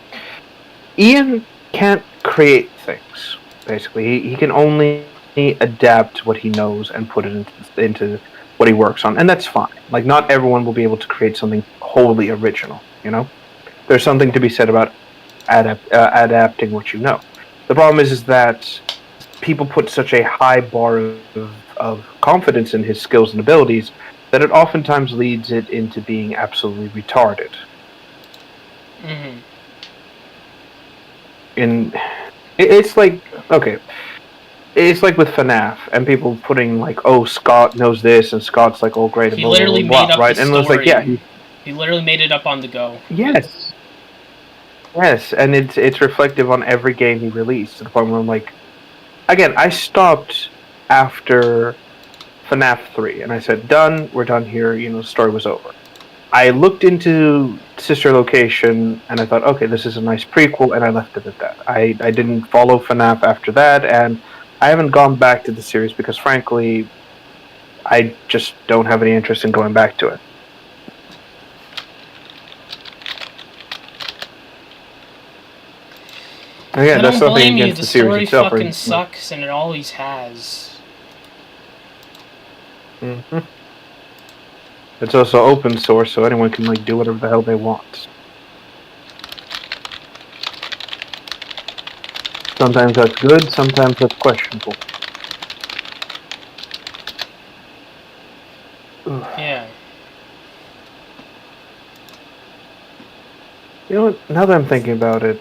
Ian can't create things, basically. He can only adapt what he knows and put it into what he works on, and that's fine. Like, not everyone will be able to create something wholly original. You know, there's something to be said about adapting what you know. The problem is that people put such a high bar of confidence in his skills and abilities that it oftentimes leads it into being absolutely retarded.
Mm-hmm.
It's like, okay, it's like with FNAF and people putting like, oh, Scott knows this and Scott's like, oh, great,
He
blah,
literally
blah, blah,
made up
right?
the
And
story.
it was like, yeah,
he literally made it up on the go.
yes, and it's reflective on every game he released. To the point where I'm like, again, I stopped after FNAF 3 and I said, done, we're done here. You know, the story was over. I looked into Sister Location and I thought, okay, this is a nice prequel, and I left it at that. I didn't follow FNAF after that, and I haven't gone back to the series because, frankly, I just don't have any interest in going back to it. Again,
I
that's
don't
nothing
blame you.
against
The
the series
story
itself.
fucking sucks, and it always has.
Mm-hmm. It's also open source, so anyone can like do whatever the hell they want. Sometimes that's good, sometimes that's questionable.
Yeah.
You know what? Now that I'm thinking about it,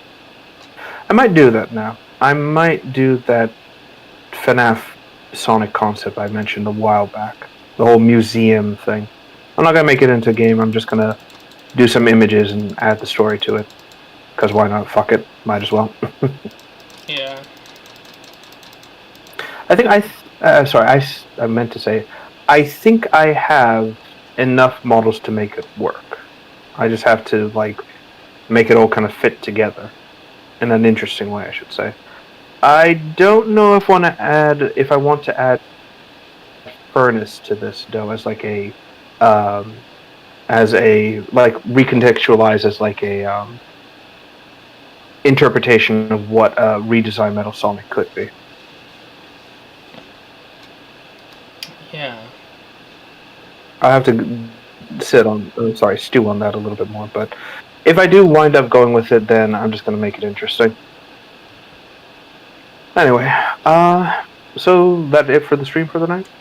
I might do that now. I might do that FNAF Sonic concept I mentioned a while back. The whole museum thing. I'm not gonna make it into a game, I'm just gonna do some images and add the story to it. Because why not? Fuck it. Might as well.
Yeah.
I think I meant to say, I think I have enough models to make it work. I just have to, like, make it all kind of fit together. In an interesting way, I should say. I don't know if I want to add furnace to this, though, as like a, recontextualize as like a, interpretation of what a redesigned Metal Sonic could be.
Yeah.
I have to stew on that a little bit more. But if I do wind up going with it, then I'm just going to make it interesting. Anyway, so that it for the stream for the night?